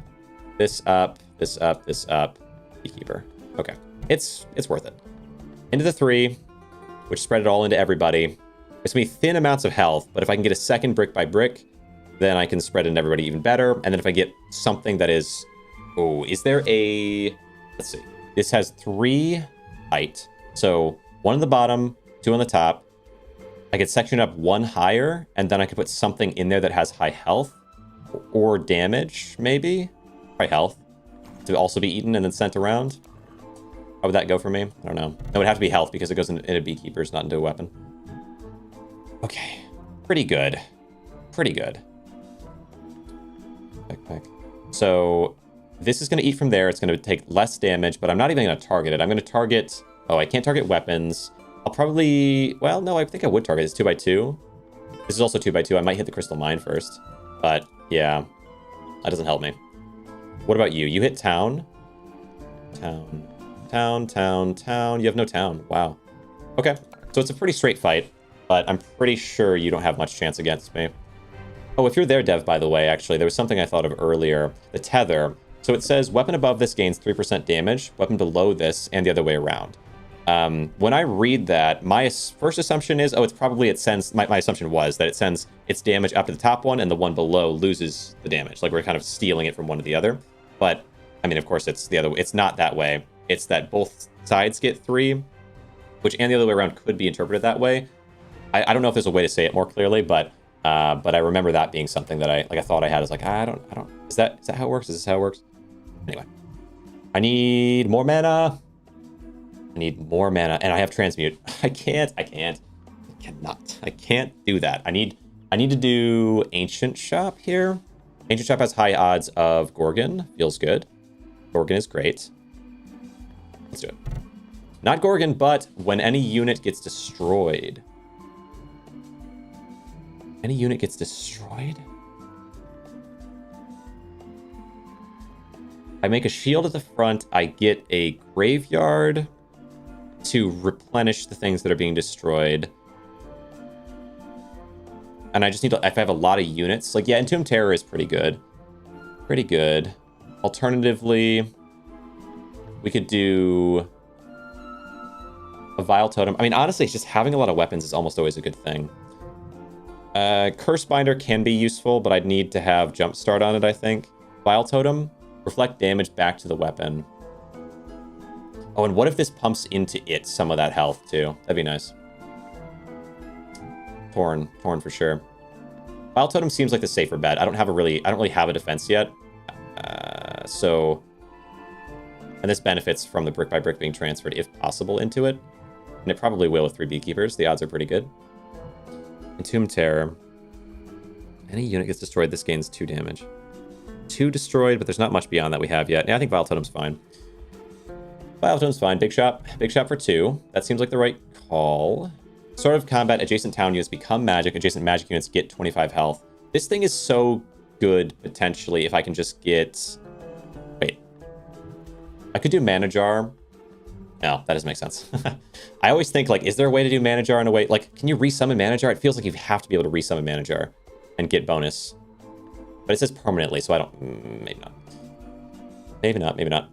This up. This up. This up. Beekeeper. Okay. It's worth it. Into the 3, which spread it all into everybody. It's going to be thin amounts of health, but if I can get a second brick by brick, then I can spread it into everybody even better. And then if I get something that is... Oh, is there a... Let's see. This has 3 height. So 1 on the bottom, 2 on the top. I could section up 1 higher, and then I could put something in there that has high health or damage, maybe? High health. To also be eaten and then sent around. How would that go for me? I don't know. It would have to be health because it goes into beekeepers, not into a weapon. Okay. Pretty good. Pretty good. Backpack. So this is going to eat from there. It's going to take less damage, but I'm not even going to target it. I'm going to target Oh, I can't target weapons. I'll probably... Well, no, I think I would target. It's 2x2. This is also 2x2. I might hit the crystal mine first. But, yeah. That doesn't help me. What about you? You hit town. Town. Town, town, town. You have no town. Wow. Okay. So it's a pretty straight fight. But I'm pretty sure you don't have much chance against me. Oh, if you're there, Dev, by the way, actually, there was something I thought of earlier. The tether. So it says, weapon above this gains 3% damage. Weapon below this, and the other way around. When I read that, my first assumption is, oh, it's probably it sends, my assumption was that it sends its damage up to the top one and the one below loses the damage. Like we're kind of stealing it from one to the other. But, I mean, of course, it's the other way. It's not that way. It's that both sides get 3, which and the other way around could be interpreted that way. I don't know if there's a way to say it more clearly, but I remember that being something that I thought I had. I was like, I don't, is that how it works? Is this how it works? Anyway, I need more mana. I need more mana, and I have transmute. I can't do that. I need to do Ancient Shop here. Ancient Shop has high odds of Gorgon. Feels good. Gorgon is great. Let's do it. Not Gorgon, but when any unit gets destroyed. Any unit gets destroyed? I make a shield at the front. I get a graveyard to replenish the things that are being destroyed. And I just need to, if I have a lot of units, like, yeah, Entombed Terror is pretty good. Pretty good. Alternatively, we could do a Vile Totem. I mean, honestly, just having a lot of weapons is almost always a good thing. Curse Binder can be useful, but I'd need to have Jumpstart on it, I think. Vile Totem, reflect damage back to the weapon. Oh, and what if this pumps into it some of that health, too? That'd be nice. Torn for sure. Vile Totem seems like the safer bet. I don't really have a defense yet. So... And this benefits from the brick by brick being transferred, if possible, into it. And it probably will with 3 Beekeepers. The odds are pretty good. Entombed Terror. Any unit gets destroyed, this gains 2 damage. 2 destroyed, but there's not much beyond that we have yet. Yeah, I think Vile Totem's fine. Vile Totem's fine. Big shot for 2. That seems like the right call. Sort of combat, adjacent town units become magic. Adjacent magic units get 25 health. This thing is so good, potentially, if I can just get... Wait. I could do Mana Jar. No, that doesn't make sense. I always think, like, is there a way to do Mana Jar in a way... Like, can you resummon Mana Jar? It feels like you have to be able to resummon Mana Jar and get bonus. But it says permanently, so I don't... Maybe not. Maybe not.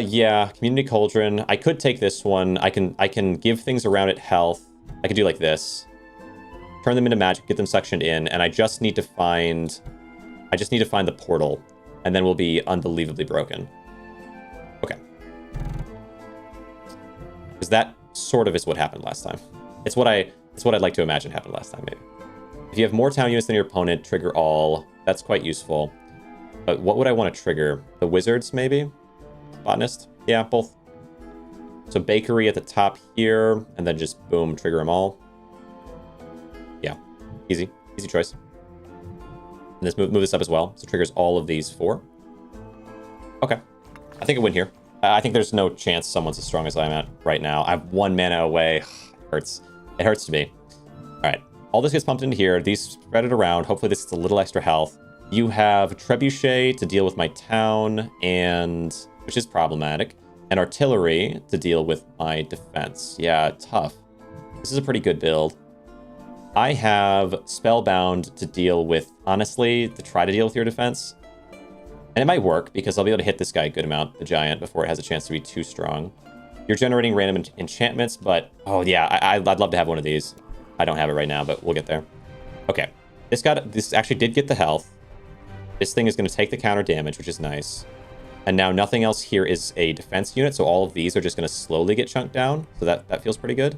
Yeah, Community Cauldron. I could take this one. I can give things around it health. I could do like this. Turn them into magic, get them suctioned in, and I just need to find... the portal, and then we'll be unbelievably broken. Okay. Because that sort of is what happened last time. It's what I'd like to imagine happened last time, maybe. If you have more town units than your opponent, trigger all. That's quite useful. But what would I want to trigger? The wizards, maybe? Botanist? Yeah, both. So bakery at the top here, and then just boom, trigger them all. Yeah, easy choice. And this move this up as well, so triggers all of these 4. Okay, I think I win here. I think there's no chance someone's as strong as I'm at right now. I have 1 mana away. It hurts to me. All right, all this gets pumped into here. These spread it around. Hopefully this gets a little extra health. You have Trebuchet to deal with my town, which is problematic, and Artillery to deal with my defense. Yeah, tough. This is a pretty good build. I have Spellbound to deal with, honestly, to try to deal with your defense. And it might work, because I'll be able to hit this guy a good amount, the Giant, before it has a chance to be too strong. You're generating random enchantments, but, oh yeah, I'd love to have one of these. I don't have it right now, but we'll get there. Okay, this actually did get the health. This thing is going to take the counter damage, which is nice. And now nothing else here is a defense unit, so all of these are just going to slowly get chunked down. So that feels pretty good.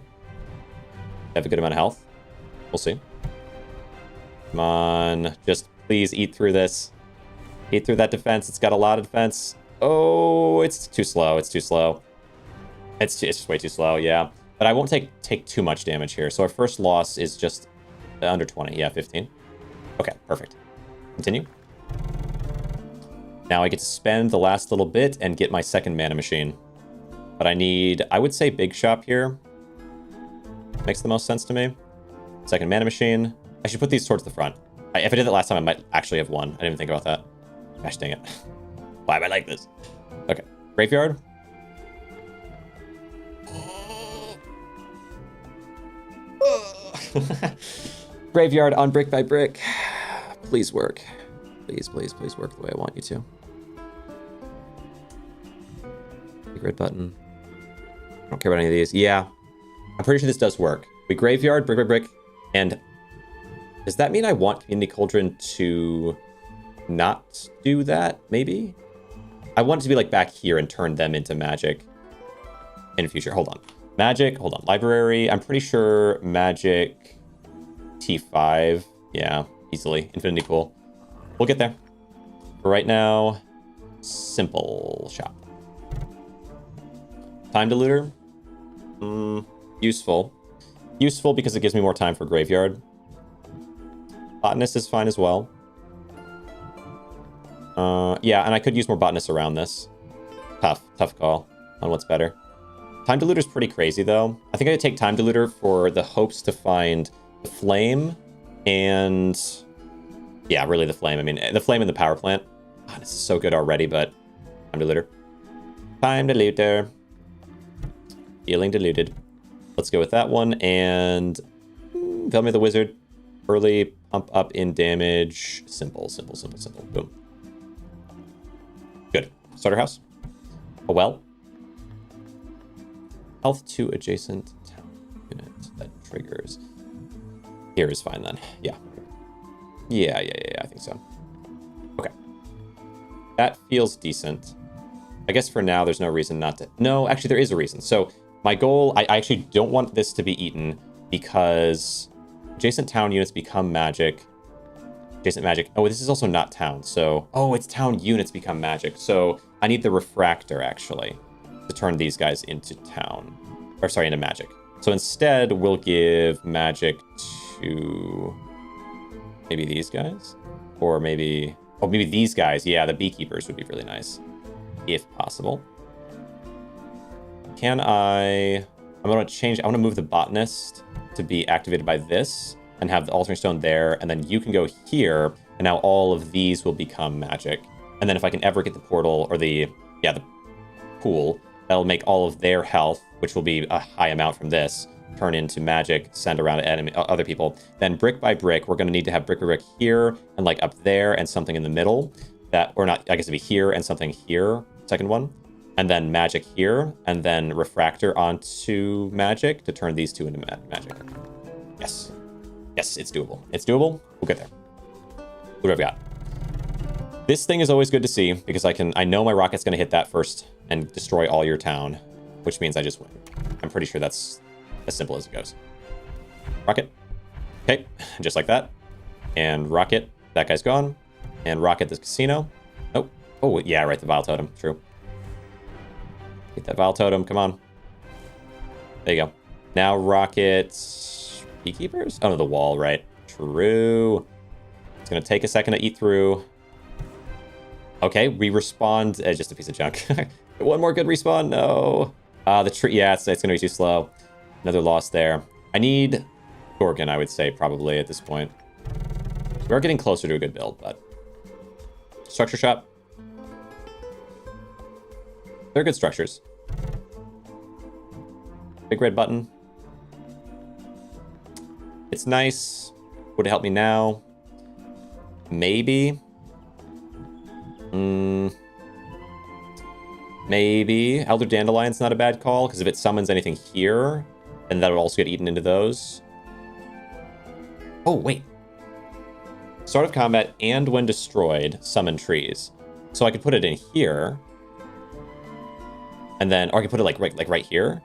Have a good amount of health. We'll see. Come on. Just please eat through this. Eat through that defense. It's got a lot of defense. Oh, it's too slow. It's too slow. It's just way too slow, yeah. But I won't take too much damage here. So our first loss is just under 20. Yeah, 15. Okay, perfect. Continue. Now I get to spend the last little bit and get my second mana machine. But I would say big shop here. Makes the most sense to me. Second mana machine. I should put these towards the front. If I did that last time, I might actually have won. I didn't even think about that. Gosh dang it. Why am I like this? Okay. Graveyard. Graveyard on brick by brick. Please work. Please, please, please work the way I want you to. Big red button. I don't care about any of these. Yeah. I'm pretty sure this does work. We graveyard, brick by brick, and does that mean I want Community Cauldron to not do that, maybe? I want it to be like back here and turn them into magic in the future. Hold on. Magic, hold on. Library, I'm pretty sure magic T5. Yeah, easily. Infinity Pool. We'll get there. For right now, simple shop. Time Diluter. Useful. Useful because it gives me more time for graveyard. Botanist is fine as well. Yeah, and I could use more Botanist around this. Tough call on what's better. Time Diluter is pretty crazy, though. I think I'd take Time Diluter for the hopes to find the Flame and... Yeah, really the Flame. I mean, the Flame and the Power Plant. God, this is so good already, but... Time Diluter. Time Diluter. Feeling diluted. Let's go with that one, and... Velmy the Wizard. Early pump up in damage. Simple. Boom. Good. Starter house. A well. Health to adjacent town unit that triggers. Here is fine then. Yeah. Yeah, I think so. Okay. That feels decent. I guess for now there's no reason not to. No, actually there is a reason. So my goal, I actually don't want this to be eaten because adjacent town units become magic. Adjacent magic. Oh, this is also not town. So, oh, it's town units become magic. So I need the refractor actually to turn these guys into town. Or sorry, into magic. So instead, we'll give magic to maybe these guys? Or maybe... Oh, maybe these guys. Yeah, the beekeepers would be really nice. If possible. Can I... I'm going to change... I want to move the botanist to be activated by this and have the altering stone there. And then you can go here. And now all of these will become magic. And then if I can ever get the portal or the... Yeah, the pool... That'll make all of their health, which will be a high amount from this, turn into magic, send around to other people. Then brick by brick, we're going to need to have brick by brick here, and like up there, and something in the middle. That, or not, I guess it'd be here, and something here, second one. And then magic here, and then refractor onto magic to turn these two into magic. Yes. Yes, it's doable. It's doable. We'll get there. What do I've got? This thing is always good to see, because I know my rocket's going to hit that first and destroy all your town, which means I just win. I'm pretty sure that's as simple as it goes. Rocket. Okay, just like that. And rocket. That guy's gone. And rocket this casino. Nope. Oh, yeah, right, the Vile Totem. True. Get that Vile Totem. Come on. There you go. Now rocket... Beekeepers? Oh, no, the wall, right. True. It's going to take a second to eat through. Okay, we respawned. Just a piece of junk. One more good respawn. No. The tree. Yeah, it's going to be too slow. Another loss there. I need Gorgon, I would say, probably at this point. We are getting closer to a good build, but... Structure shop. They're good structures. Big red button. It's nice. Would it help me now? Maybe. Maybe. Elder Dandelion's not a bad call, because if it summons anything here, then that would also get eaten into those. Oh, wait. Start of combat and when destroyed, summon trees. So I could put it in here. And then, or I could put it like right here.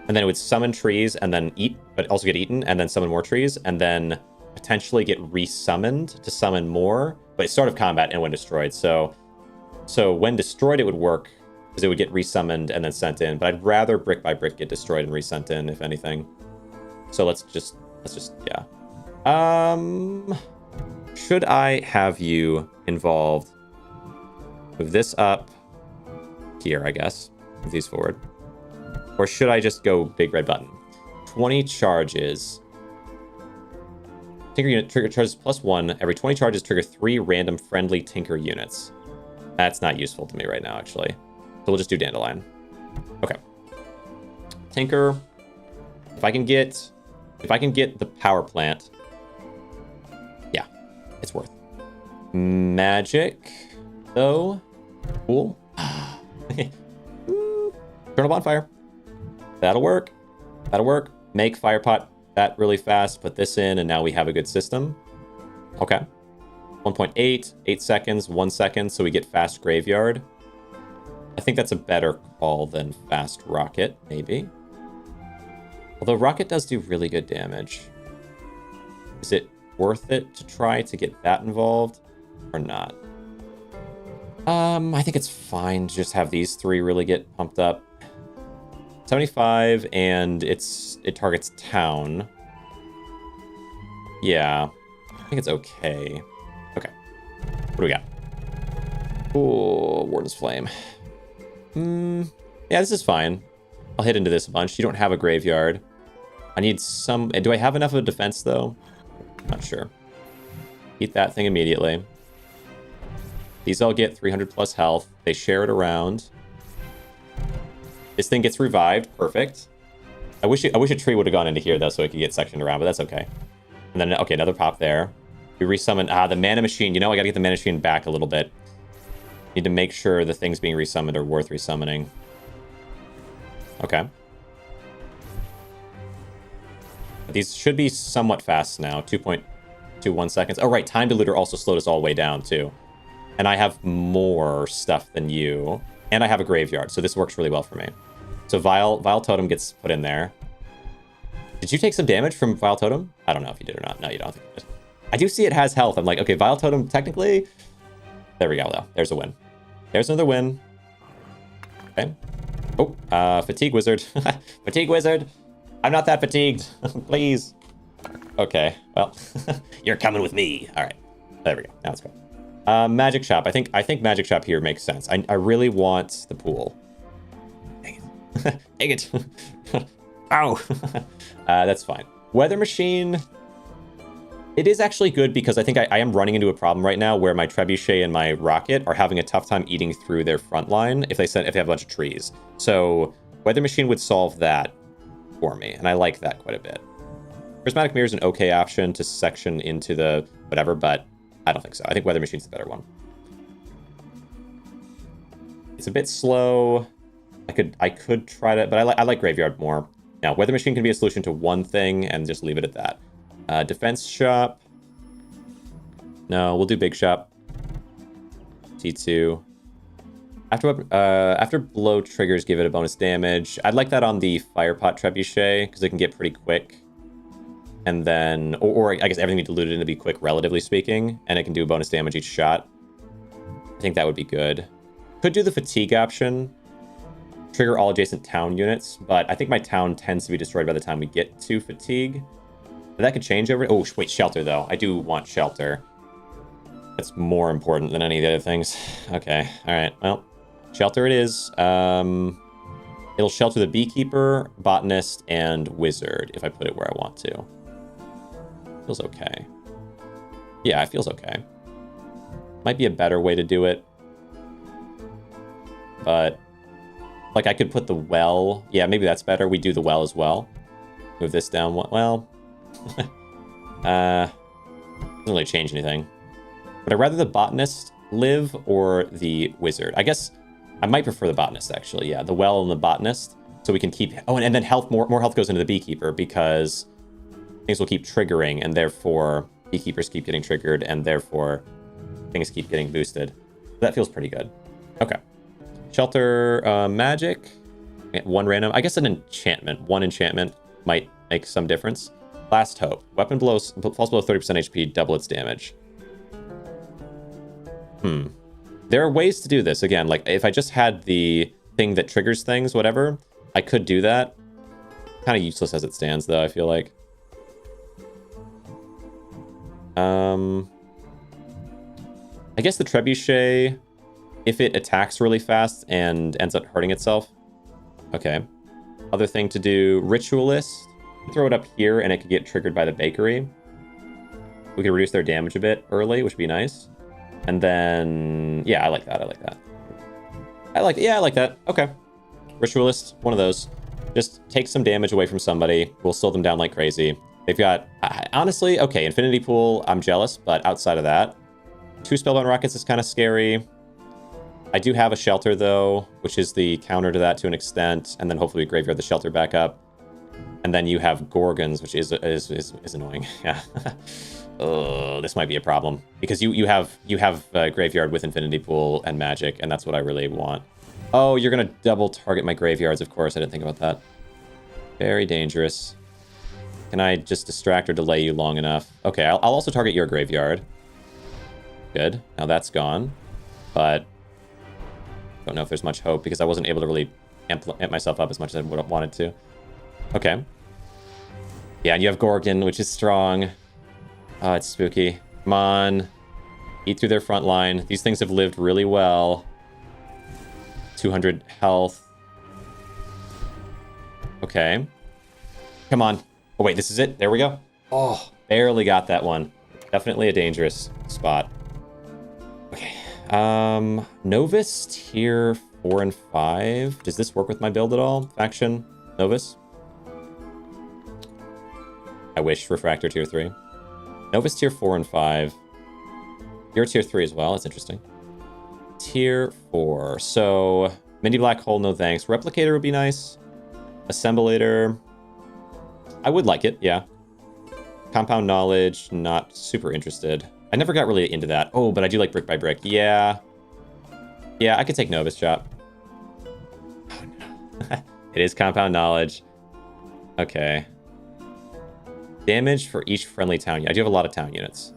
And then it would summon trees and then eat, but also get eaten, and then summon more trees, and then potentially get resummoned to summon more. But it's start of combat and when destroyed. So when destroyed, it would work, because it would get resummoned and then sent in. But I'd rather brick by brick get destroyed and resent in, if anything. So let's just, yeah. Should I have you involved? Move this up here, I guess. Move these forward. Or should I just go big red button? 20 charges. Tinker unit trigger charges +1. Every 20 charges trigger 3 random friendly Tinker units. That's not useful to me right now, actually. So we'll just do Dandelion. Okay. Tinker. If I can get the power plant, yeah, it's worth. Magic, though. Cool. Eternal Bonfire. That'll work. That'll work. Make Fire Pot that really fast. Put this in, and now we have a good system. Okay. 1.8, 8 seconds, 1 second, so we get Fast Graveyard. I think that's a better call than Fast Rocket, maybe. Although Rocket does do really good damage. Is it worth it to try to get that involved or not? I think it's fine to just have these 3 really get pumped up. 75, and it targets town. Yeah, I think it's okay. Okay, what do we got? Oh, Warden's Flame. Yeah, this is fine. I'll hit into this a bunch. You don't have a graveyard. I need some... Do I have enough of a defense, though? Not sure. Eat that thing immediately. These all get 300 plus health. They share it around. This thing gets revived. Perfect. I wish a tree would have gone into here, though, so it could get sectioned around, but that's okay. And then, okay, another pop there. We resummon... the mana machine. You know, I gotta get the mana machine back a little bit. Need to make sure the things being resummoned are worth resummoning. Okay. These should be somewhat fast now. 2.21 seconds. Oh, right. Time Diluter also slowed us all the way down, too. And I have more stuff than you. And I have a graveyard, so this works really well for me. So Vile Totem gets put in there. Did you take some damage from Vile Totem? I don't know if you did or not. No, you don't think you did. I do see it has health. I'm like, okay, Vile Totem, technically... There we go, though. There's a win. There's another win. Okay. Oh, Fatigue Wizard. Fatigue Wizard. I'm not that fatigued. Please. Okay, well, you're coming with me. All right. There we go. Now let's go. Magic Shop. I think Magic Shop here makes sense. I really want the pool. Dang it. Dang it. Ow. That's fine. Weather Machine. It is actually good because I think I am running into a problem right now where my Trebuchet and my Rocket are having a tough time eating through their front line if they have a bunch of trees. So Weather Machine would solve that for me, and I like that quite a bit. Prismatic Mirror is an okay option to section into the whatever, but I don't think so. I think Weather Machine's the better one. It's a bit slow. I could try to, but I like Graveyard more. Now, Weather Machine can be a solution to one thing and just leave it at that. Defense Shop. No, we'll do Big Shop. T2. After blow triggers, give it a bonus damage. I'd like that on the Firepot Trebuchet, because it can get pretty quick. And then, or I guess everything be diluted in to be quick, relatively speaking, and it can do bonus damage each shot. I think that would be good. Could do the Fatigue option. Trigger all adjacent town units, but I think my town tends to be destroyed by the time we get to Fatigue. That could change over... Oh, wait, Shelter, though. I do want Shelter. That's more important than any of the other things. Okay, all right. Well, Shelter it is. It'll shelter the Beekeeper, Botanist, and Wizard if I put it where I want to. Feels okay. Yeah, it feels okay. Might be a better way to do it. But, like, I could put the well... Yeah, maybe that's better. We do the well as well. Move this down. Well... doesn't really change anything. Would I rather the Botanist live or the Wizard? I guess I might prefer the Botanist, actually. Yeah, the Well and the Botanist. So we can keep... Oh, and then health, more health goes into the Beekeeper because things will keep triggering, and therefore Beekeepers keep getting triggered, and therefore things keep getting boosted. That feels pretty good. Okay. Shelter, Magic. One random. I guess an enchantment. One enchantment might make some difference. Last Hope. Weapon falls below 30% HP, double its damage. There are ways to do this. Again, like, if I just had the thing that triggers things, whatever, I could do that. Kind of useless as it stands, though, I feel like. I guess the Trebuchet, if it attacks really fast and ends up hurting itself. Okay. Other thing to do, Ritualist. Throw it up here and it could get triggered by the bakery. We could reduce their damage a bit early, which would be nice. And then, yeah, I like that. I like that. I like that. Okay. Ritualist, one of those. Just take some damage away from somebody. We'll slow them down like crazy. They've got, honestly, okay, Infinity Pool, I'm jealous, but outside of that, 2 Spellbound Rockets is kind of scary. I do have a Shelter, though, which is the counter to that to an extent, and then hopefully we graveyard the Shelter back up. And then you have Gorgons, which is annoying. Yeah. Oh, this might be a problem because you have graveyard with Infinity Pool and Magic, and that's what I really want. Oh, you're gonna double target my graveyards, of course. I didn't think about that. Very dangerous. Can I just distract or delay you long enough? Okay, I'll also target your graveyard. Good. Now that's gone, but don't know if there's much hope because I wasn't able to really amp myself up as much as I would have wanted to. Okay. Yeah, and you have Gorgon, which is strong. Oh, it's spooky. Come on. Eat through their front line. These things have lived really well. 200 health. Okay. Come on. Oh, wait, this is it? There we go. Oh, barely got that one. Definitely a dangerous spot. Okay. Novus tier 4 and 5. Does this work with my build at all? Faction Novus? I wish. Refractor tier 3. Novus tier 4 and 5. You're tier 3 as well. That's interesting. Tier 4. So, Mini Black Hole, no thanks. Replicator would be nice. Assemblator. I would like it, yeah. Compound Knowledge, not super interested. I never got really into that. Oh, but I do like Brick by Brick. Yeah. Yeah, I could take Novus Shop. Oh, no. It is Compound Knowledge. Okay. Damage for each friendly town. I do have a lot of town units.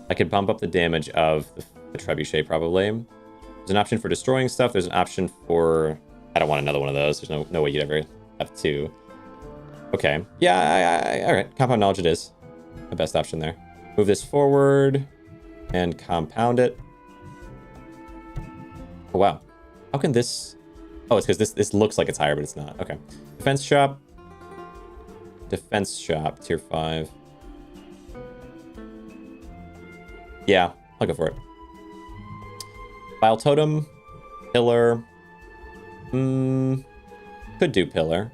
I could bump up the damage of the Trebuchet, probably. There's an option for destroying stuff. There's an option for... I don't want another one of those. There's no way you'd ever have 2. Okay. Yeah, all right. Compound Knowledge it is. The best option there. Move this forward and compound it. Oh, wow. How can this... Oh, it's because this looks like it's higher, but it's not. Okay. Defense Shop. Defense Shop, tier 5. Yeah, I'll go for it. Vile Totem. Pillar. Could do Pillar.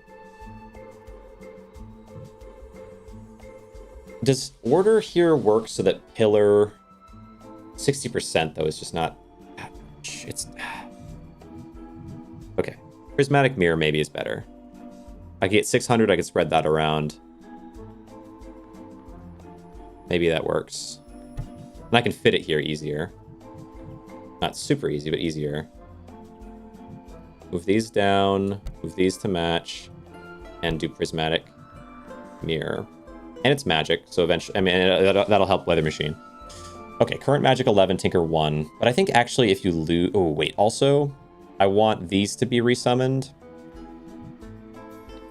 Does Order here work so that Pillar... 60% though is just not that much. It's... Okay. Prismatic Mirror maybe is better. I get 600, I could spread that around. Maybe that works. And I can fit it here easier. Not super easy, but easier. Move these down, move these to match, and do Prismatic Mirror. And it's magic, so eventually, I mean, that'll help Weather Machine. Okay, current magic 11, Tinker 1. But I think actually if you lose... Oh, wait, also, I want these to be resummoned.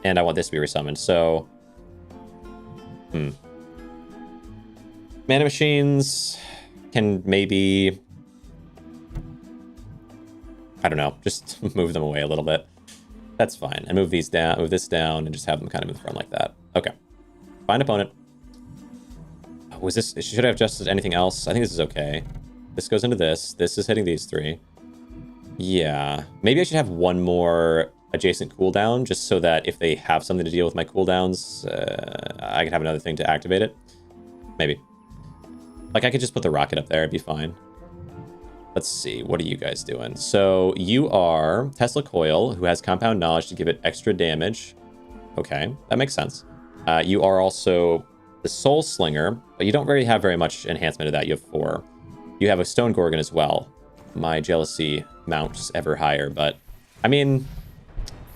And I want this to be resummoned, so... Mana Machines can maybe... I don't know, just move them away a little bit. That's fine. And move these down, move this down, and just have them kind of in the front like that. Okay. Find opponent. Was this... Should I have adjusted anything else? I think this is okay. This goes into this. This is hitting these 3. Yeah. Maybe I should have one more adjacent cooldown, just so that if they have something to deal with my cooldowns, I can have another thing to activate it. Maybe. Like, I could just put the rocket up there. It'd be fine. Let's see. What are you guys doing? So, you are Tesla Coil, who has Compound Knowledge to give it extra damage. Okay. That makes sense. You are also the Soul Slinger, but you don't really have very much enhancement of that. You have 4. You have a Stone Gorgon as well. My jealousy mounts ever higher, but I mean,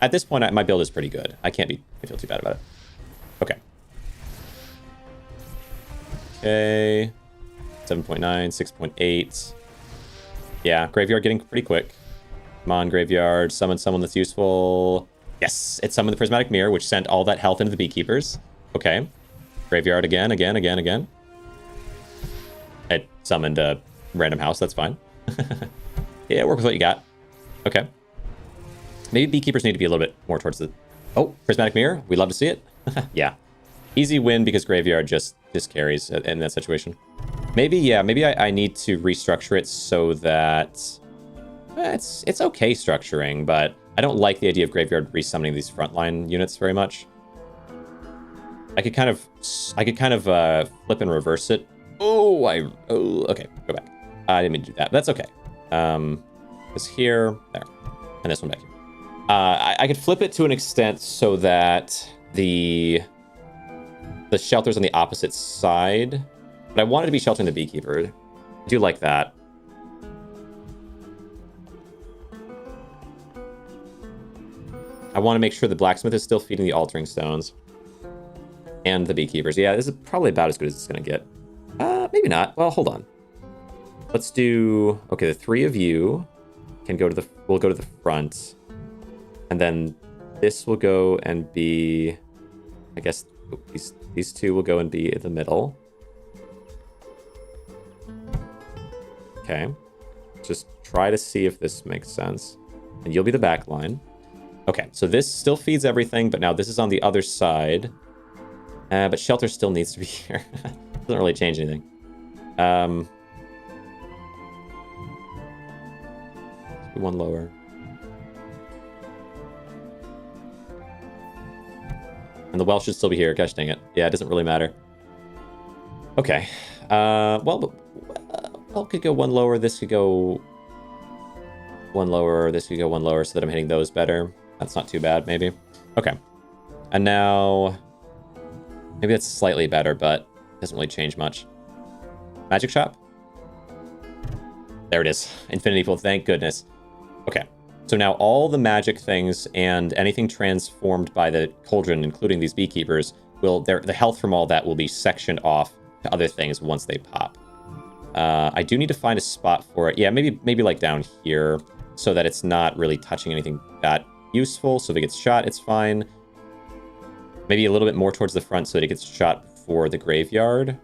at this point, my build is pretty good. I can't feel too bad about it. Okay. Okay. 7.9, 6.8. Yeah, Graveyard getting pretty quick. Come on, Graveyard. Summon someone that's useful. Yes, it summoned the Prismatic Mirror, which sent all that health into the Beekeepers. Okay. Graveyard again. It summoned a random house. That's fine. Yeah, work with what you got. Okay. Maybe Beekeepers need to be a little bit more towards the... Oh, Prismatic Mirror. We love to see it. Yeah. Easy win because Graveyard just carries in that situation. Maybe, yeah, maybe I need to restructure it so that... it's okay structuring, but I don't like the idea of Graveyard resummoning these frontline units very much. I could kind of flip and reverse it. Oh, okay, go back. I didn't mean to do that. That's okay. This here, there, and this one back here. I could flip it to an extent so that the shelter's on the opposite side, but I wanted to be sheltering the Beekeeper. I do like that. I want to make sure the Blacksmith is still feeding the Altering Stones. And the Beekeepers. Yeah, this is probably about as good as it's going to get. Maybe not. Well, hold on. Let's do... Okay, the 3 of you can go to the... We'll go to the front. And then this will go and be... I guess these 2 will go and be in the middle. Okay. Just try to see if this makes sense. And you'll be the back line. Okay, so this still feeds everything, but now this is on the other side. But Shelter still needs to be here. Doesn't really change anything. One lower. And the well should still be here. Gosh dang it. Yeah, it doesn't really matter. Okay. Well, could go 1 lower. This could go 1 lower. This could go 1 lower so that I'm hitting those better. That's not too bad, maybe. Okay. And now... Maybe that's slightly better, but it doesn't really change much. Magic Shop? There it is. Infinity Pool, thank goodness. Okay. So now all the magic things and anything transformed by the Cauldron, including these Beekeepers, the health from all that will be sectioned off to other things once they pop. I do need to find a spot for it. Yeah, maybe like down here so that it's not really touching anything that useful. So if it gets shot, it's fine. Maybe a little bit more towards the front so that it gets shot for the Graveyard.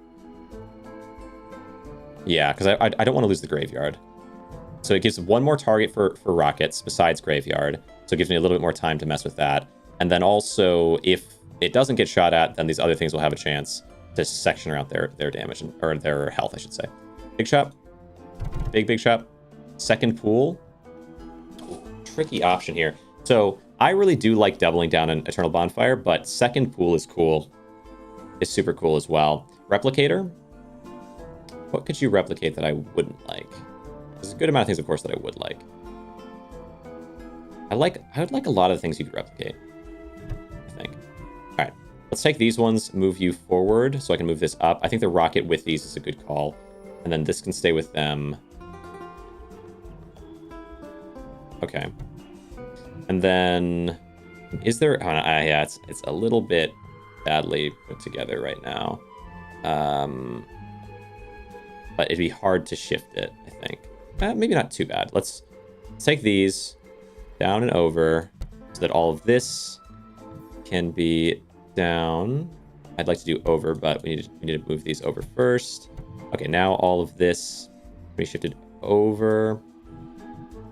Yeah, because I don't want to lose the Graveyard. So it gives 1 more target for rockets besides Graveyard. So it gives me a little bit more time to mess with that. And then also, if it doesn't get shot at, then these other things will have a chance to section around their damage, or their health, I should say. Big shop. Big shop. Second pool. Ooh, tricky option here. So... I really do like doubling down on Eternal Bonfire, but second pool is cool. Is super cool as well. Replicator? What could you replicate that I wouldn't like? There's a good amount of things, of course, that I would like. I would like a lot of the things you could replicate, I think. All right, let's take these ones, move you forward so I can move this up. I think the rocket with these is a good call. And then this can stay with them. Okay. And then, is there... Oh, yeah, it's a little bit badly put together right now. But it'd be hard to shift it, I think. Maybe not too bad. Let's take these down and over so that all of this can be down. I'd like to do over, but we need to move these over first. Okay, now all of this can be shifted over.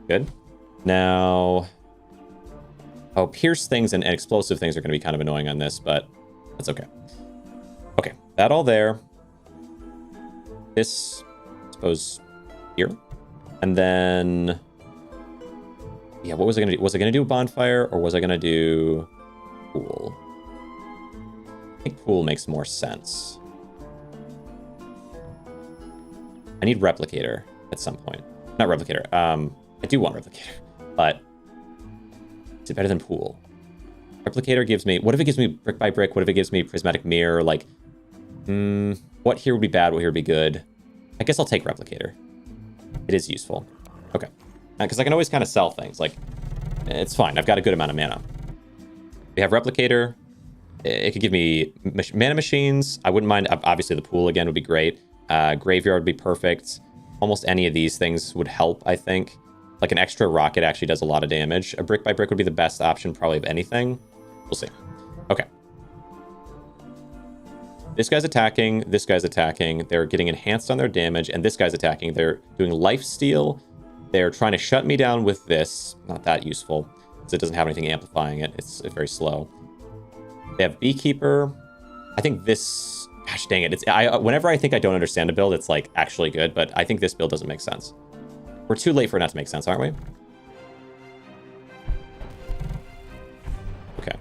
Good. Now... Oh, pierce things and explosive things are going to be kind of annoying on this, but that's okay. Okay, that all there. This, I suppose, here. And then... Yeah, what was I going to do? Was I going to do a bonfire, or was I going to do pool? I think pool makes more sense. I need replicator at some point. Not replicator. I do want replicator, but... Is it better than pool? Replicator gives me... What if it gives me brick by brick? What if it gives me prismatic mirror? Like, what here would be bad? What here would be good? I guess I'll take replicator. It is useful. Okay. Because I can always kind of sell things. Like, it's fine. I've got a good amount of mana. We have replicator. It could give me mana machines. I wouldn't mind. Obviously, the pool again would be great. Graveyard would be perfect. Almost any of these things would help, I think. Like an extra rocket actually does a lot of damage. A brick by brick would be the best option probably of anything. We'll see. Okay. This guy's attacking. This guy's attacking. They're getting enhanced on their damage. And this guy's attacking. They're doing lifesteal. They're trying to shut me down with this. Not that useful. because it doesn't have anything amplifying it. It's very slow. They have Beekeeper. I think this... Gosh dang it. Whenever I think I don't understand a build, it's like actually good, but I think this build doesn't make sense. We're too late for it not to make sense, aren't we? Okay. I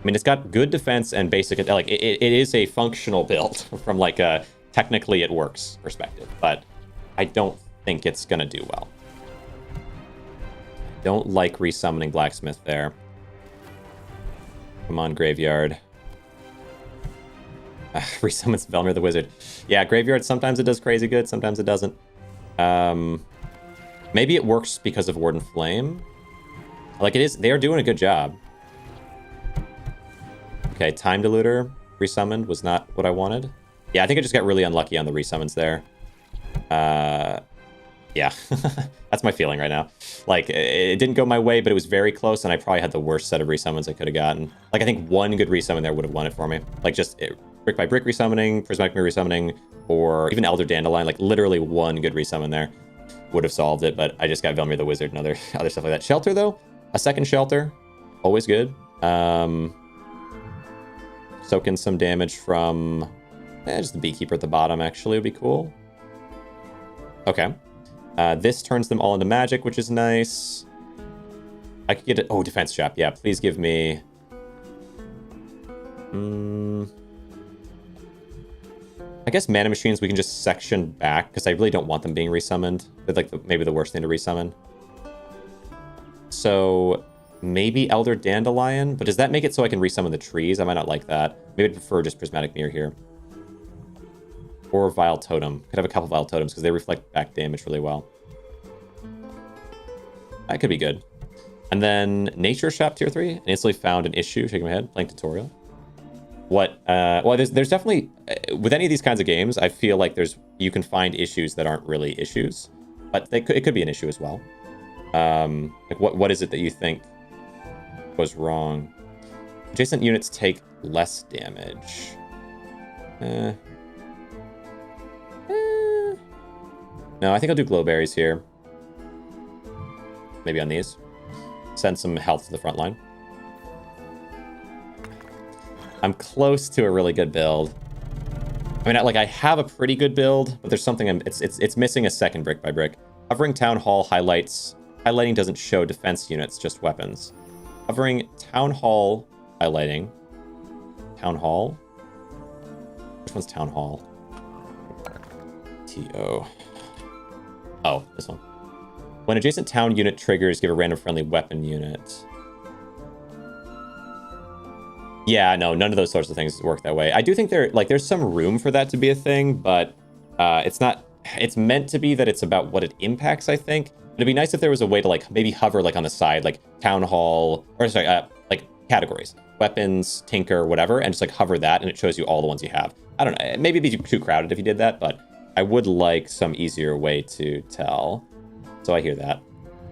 mean, it's got good defense and basic... Like, it is a functional build from, like, a technically it works perspective, but I don't think it's going to do well. Don't like resummoning Blacksmith there. Come on, Graveyard. Resummons Velmir the Wizard. Yeah, Graveyard, sometimes it does crazy good, sometimes it doesn't. Maybe it works because of Warden Flame. Like, it is... They are doing a good job. Okay, Time Diluter resummoned was not what I wanted. Yeah, I think I just got really unlucky on the resummons there. Yeah, that's my feeling right now. Like, it didn't go my way, but it was very close, and I probably had the worst set of resummons I could have gotten. Like, I think one good resummon there would have won it for me. Like, just brick by brick resummoning, prismatic mirror resummoning, or even Elder Dandelion. Like, literally one good resummon there would have solved it, but I just got Velmir the Wizard and other stuff like that. Shelter, though, a second Shelter, always good. Soak in some damage from... just the Beekeeper at the bottom, actually, would be cool. Okay. This turns them all into magic, which is nice. I could get it... Oh, Defense Trap. Yeah, please give me... I guess Mana Machines we can just section back, because I really don't want them being resummoned. They're like maybe the worst thing to resummon. So... Maybe Elder Dandelion, but does that make it so I can resummon the trees? I might not like that. Maybe I'd prefer just Prismatic Mirror here. Or Vile Totem. Could have a couple Vile Totems because they reflect back damage really well. That could be good. And then Nature Shop Tier 3. And instantly found an issue. Shaking my head. Playing tutorial. What? Well, there's definitely... with any of these kinds of games, I feel like you can find issues that aren't really issues. But it could be an issue as well. Like what is it that you think was wrong? Adjacent units take less damage. No, I think I'll do Glowberries here. Maybe on these. Send some health to the front line. I'm close to a really good build. I mean, I have a pretty good build, but there's something it's missing a second brick by brick. Hovering Town Hall highlighting doesn't show defense units, just weapons. Hovering Town Hall highlighting. Town Hall? Which one's Town Hall? TO. Oh, this one. When adjacent town unit triggers, give a random friendly weapon unit. Yeah, no, none of those sorts of things work that way. I do think there's some room for that to be a thing, but it's not. It's meant to be that it's about what it impacts, I think. It'd be nice if there was a way to like maybe hover like on the side, like Town Hall, or sorry, like categories, weapons, tinker, whatever, and just like hover that, and it shows you all the ones you have. I don't know. Maybe it'd be too crowded if you did that, but I would like some easier way to tell. So I hear that.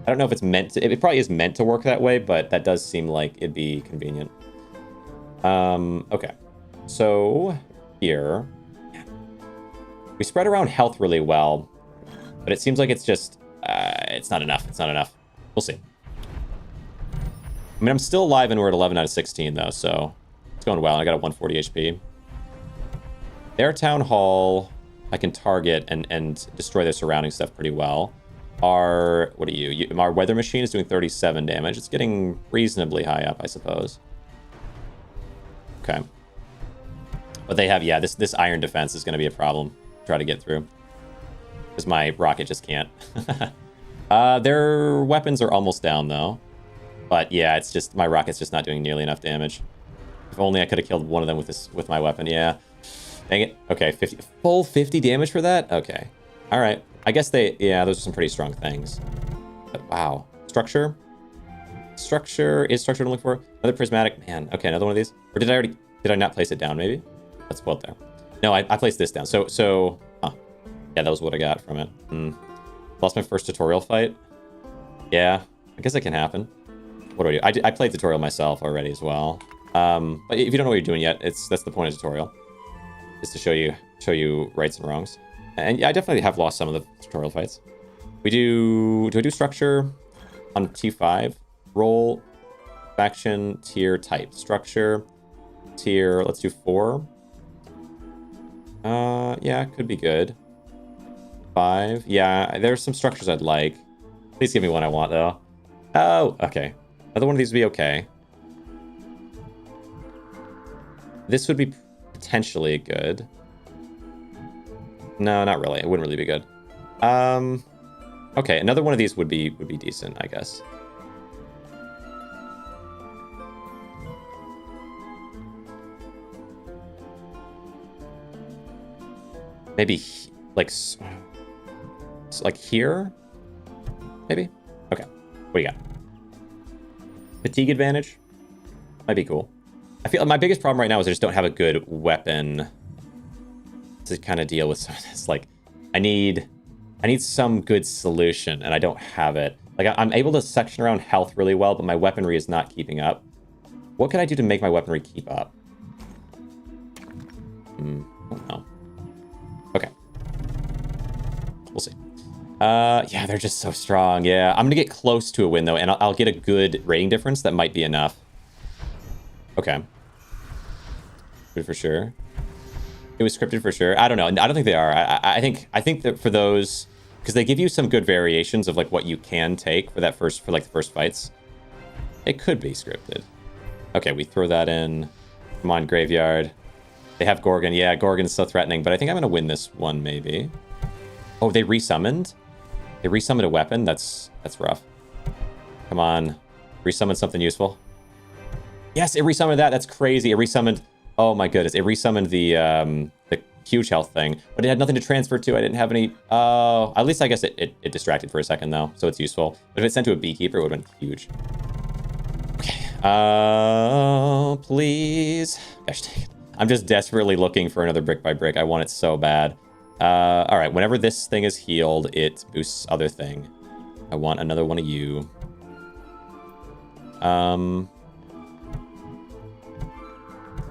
I don't know if it's meant to. It probably is meant to work that way, but that does seem like it'd be convenient. Okay. So here we spread around health really well, but it seems like it's just. It's not enough. It's not enough. We'll see. I mean, I'm still alive and we're at 11 out of 16, though, so it's going well. I got a 140 HP. Their Town Hall, I can target and destroy their surrounding stuff pretty well. Our Weather Machine is doing 37 damage. It's getting reasonably high up, I suppose. Okay. But they have, yeah, this Iron Defense is going to be a problem to try to get through. Because my rocket just can't. Their weapons are almost down, though. But yeah, it's just my rocket's just not doing nearly enough damage. If only I could have killed one of them with my weapon. Yeah. Dang it. Okay, full 50 damage for that? Okay. All right. I guess those are some pretty strong things. But wow. Structure? Structure what I'm looking for. Another prismatic. Man, okay, another one of these. Or did I not place it down, maybe? Let's pull it there. No, I placed this down. So, huh. Yeah, that was what I got from it. Lost my first tutorial fight. Yeah, I guess it can happen. What do I do? I played tutorial myself already as well. But if you don't know what you're doing yet, that's the point of tutorial. Is to show you rights and wrongs. And yeah, I definitely have lost some of the tutorial fights. Do I do structure? on T5. Role, faction, tier, type, structure, tier. Let's do 4. Yeah, could be good. 5. Yeah, there's some structures I'd like. Please give me one I want, though. Oh, okay. Another one of these would be okay. This would be potentially good. No, not really. It wouldn't really be good. Okay, another one of these would be decent, I guess. Maybe like here? Maybe? Okay. What do you got? Fatigue advantage? Might be cool. I feel like my biggest problem right now is I just don't have a good weapon to kind of deal with some of this. Like, I need some good solution, and I don't have it. Like, I'm able to section around health really well, but my weaponry is not keeping up. What can I do to make my weaponry keep up? I don't know. Okay. We'll see. Yeah, they're just so strong. Yeah, I'm gonna get close to a win, though, and I'll get a good rating difference. That might be enough. Okay. Good for sure. It was scripted for sure. I don't know. I don't think they are. I think that for those, because they give you some good variations of like what you can take for that first, for like the first fights. It could be scripted. Okay, we throw that in. Come on, Graveyard. They have Gorgon. Yeah, Gorgon's so threatening, but I think I'm gonna win this one maybe. Oh, they resummoned? They resummoned a weapon? That's rough. Come on. Resummon something useful. Yes, it resummoned that. That's crazy. It resummoned... Oh my goodness. It resummoned the huge health thing, but it had nothing to transfer to. I didn't have any... Oh, at least I guess it distracted for a second, though, so it's useful. But if it sent to a Beekeeper, it would have been huge. Okay. Please. Gosh dang it. I'm just desperately looking for another brick by brick. I want it so bad. All right. Whenever this thing is healed, it boosts other thing. I want another one of you.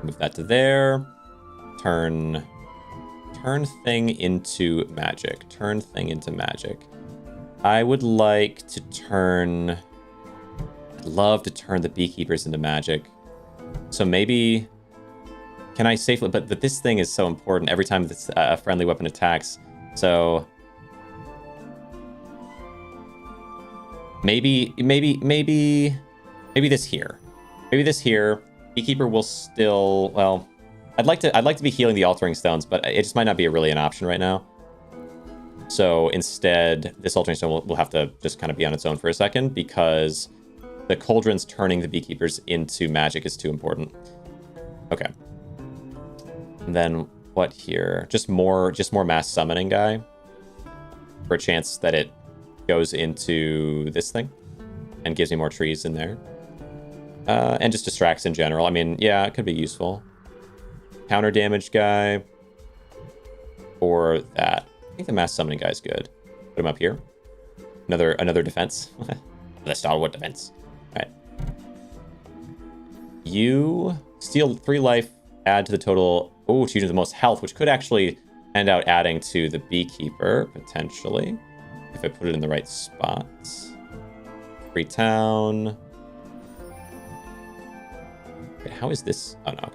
Move that to there. Turn thing into magic. Turn thing into magic. I would like to turn... I'd love to turn the Beekeepers into magic. So maybe... Can I safely... But this thing is so important every time this, a friendly weapon attacks. So... Maybe this here. Maybe this here. Beekeeper will still... Well... I'd like to be healing the Altering Stones, but it just might not be really an option right now. So instead, this Altering Stone will have to just kind of be on its own for a second, because the Cauldron's turning the Beekeepers into magic is too important. Okay. And then what here? Just more mass summoning guy. For a chance that it goes into this thing. And gives me more trees in there. And just distracts in general. I mean, yeah, it could be useful. Counter damage guy. Or that. I think the mass summoning guy is good. Put him up here. Another defense. The stalwart defense. Alright. You steal 3 life, add to the total. Oh, choosing the most health, which could actually end out adding to the Beekeeper, potentially. If I put it in the right spots. Free town. Okay, how is this? Oh no.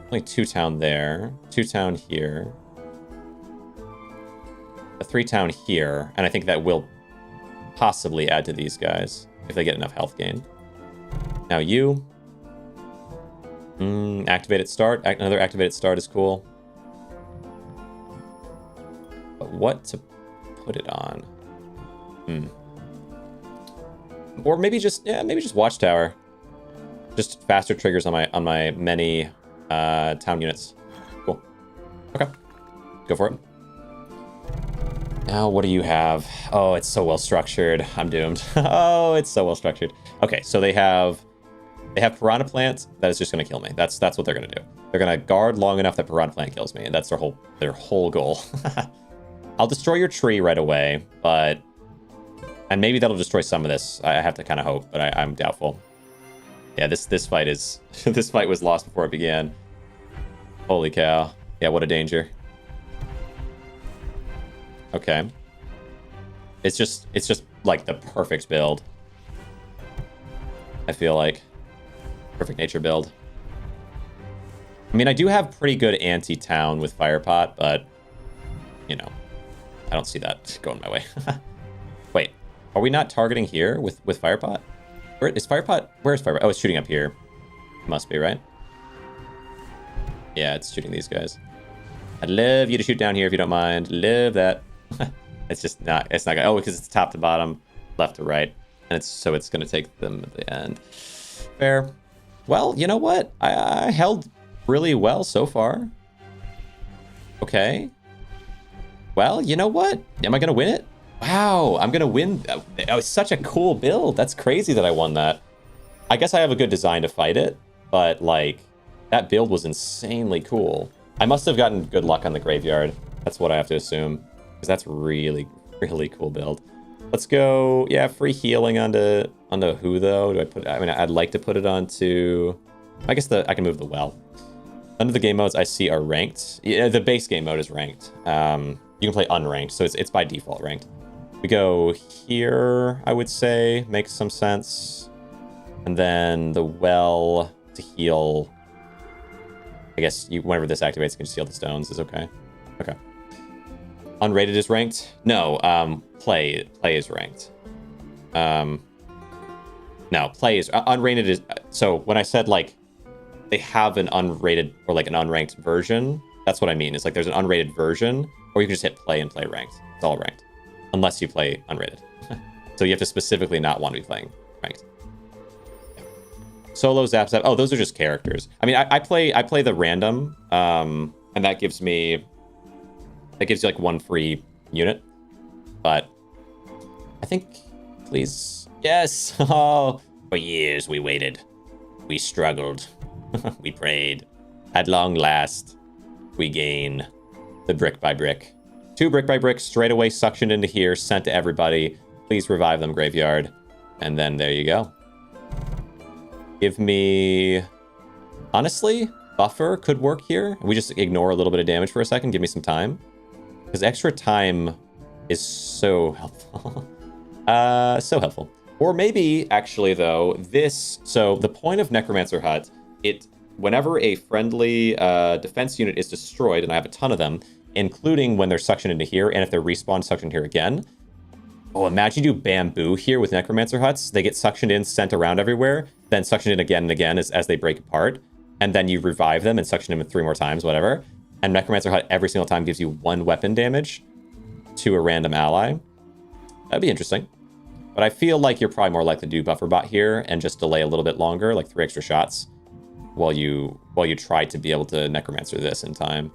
Only 2 town there. 2 town here. A 3 town here. And I think that will possibly add to these guys. If they get enough health gain. Now you. Activated start. Another activated start is cool. But what to put it on? Or maybe just Watchtower. Just faster triggers on my many town units. Cool. Okay. Go for it. Now, what do you have? Oh, it's so well structured. I'm doomed. Oh, it's so well structured. Okay, so they have Piranha Plant that is just going to kill me. That's what they're going to do. They're going to guard long enough that Piranha Plant kills me, and that's their whole goal. I'll destroy your tree right away, but... And maybe that'll destroy some of this. I have to kind of hope, but I'm doubtful. Yeah, this fight is... this fight was lost before it began. Holy cow. Yeah, what a danger. Okay. It's just like the perfect build. I feel like. Perfect nature build. I mean, I do have pretty good anti-town with Firepot, but, you know, I don't see that going my way. Wait, are we not targeting here with Firepot? Where is Firepot? Where's Firepot? Oh, it's shooting up here. Must be, right? Yeah, it's shooting these guys. I'd love you to shoot down here if you don't mind. Love that. It's just not, it's not gonna, oh, because it's top to bottom, left to right. And so it's gonna take them at the end. Fair. Well, you know what? I held really well so far. Okay. Well, you know what? Am I gonna win it? Wow, I'm gonna win. That was such a cool build. That's crazy that I won that. I guess I have a good design to fight it, but like, that build was insanely cool. I must have gotten good luck on the graveyard. That's what I have to assume, because that's really, really cool build. Let's go, yeah, free healing onto who though? Do I put? I mean, I'd like to put it onto. I guess I can move the well. None of the game modes I see are ranked. Yeah, the base game mode is ranked. You can play unranked, so it's by default ranked. We go here, I would say, makes some sense. And then the well to heal. I guess whenever this activates, you can just heal the stones. Is okay. Okay. Unrated is ranked? No, play is ranked. No, play is unrated is. So when I said like they have an unrated or like an unranked version, that's what I mean. It's like there's an unrated version, or you can just hit play and play ranked. It's all ranked, unless you play unrated. So you have to specifically not want to be playing ranked. Solo zap. Oh, those are just characters. I mean, I play the random, and that gives me. That gives you like one free unit, but I think, please, yes. Oh, for years we waited, we struggled, we prayed. At long last, we gain the brick by brick. 2 brick by brick straight away suctioned into here, sent to everybody. Please revive them, graveyard, and then there you go. Give me, honestly, buffer could work here. We just ignore a little bit of damage for a second. Give me some time. Because extra time is so helpful. So helpful. Or maybe, actually, though, this... So, the point of Necromancer Hut, whenever a friendly defense unit is destroyed, and I have a ton of them, including when they're suctioned into here, and if they're respawned, suctioned here again. Oh, imagine you do bamboo here with Necromancer Huts. They get suctioned in, sent around everywhere, then suctioned in again and again as they break apart. And then you revive them and suction them 3 more times, whatever. And Necromancer Hut every single time gives you 1 weapon damage to a random ally. That'd be interesting. But I feel like you're probably more likely to do Buffer Bot here and just delay a little bit longer, like 3 extra shots, while you try to be able to Necromancer this in time.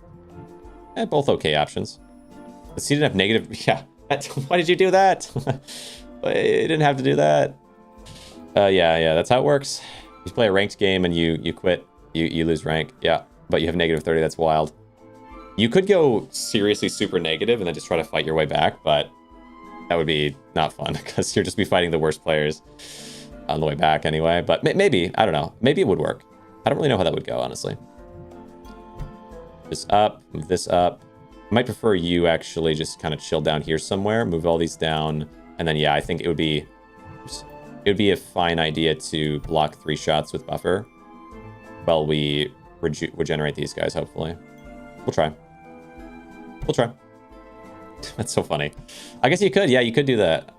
Both okay options. But he didn't have negative... Yeah. Why did you do that? You didn't have to do that. Yeah, that's how it works. You play a ranked game and you quit. You lose rank. Yeah, but you have negative 30. That's wild. You could go seriously super negative and then just try to fight your way back, but that would be not fun because you'll just be fighting the worst players on the way back anyway. But maybe, I don't know. Maybe it would work. I don't really know how that would go, honestly. This up, move this up. I might prefer you actually just kind of chill down here somewhere, move all these down, and then yeah, I think it would be a fine idea to block 3 shots with buffer while we regenerate these guys, hopefully. We'll try. We'll try. That's so funny. I guess you could. Yeah, you could do that.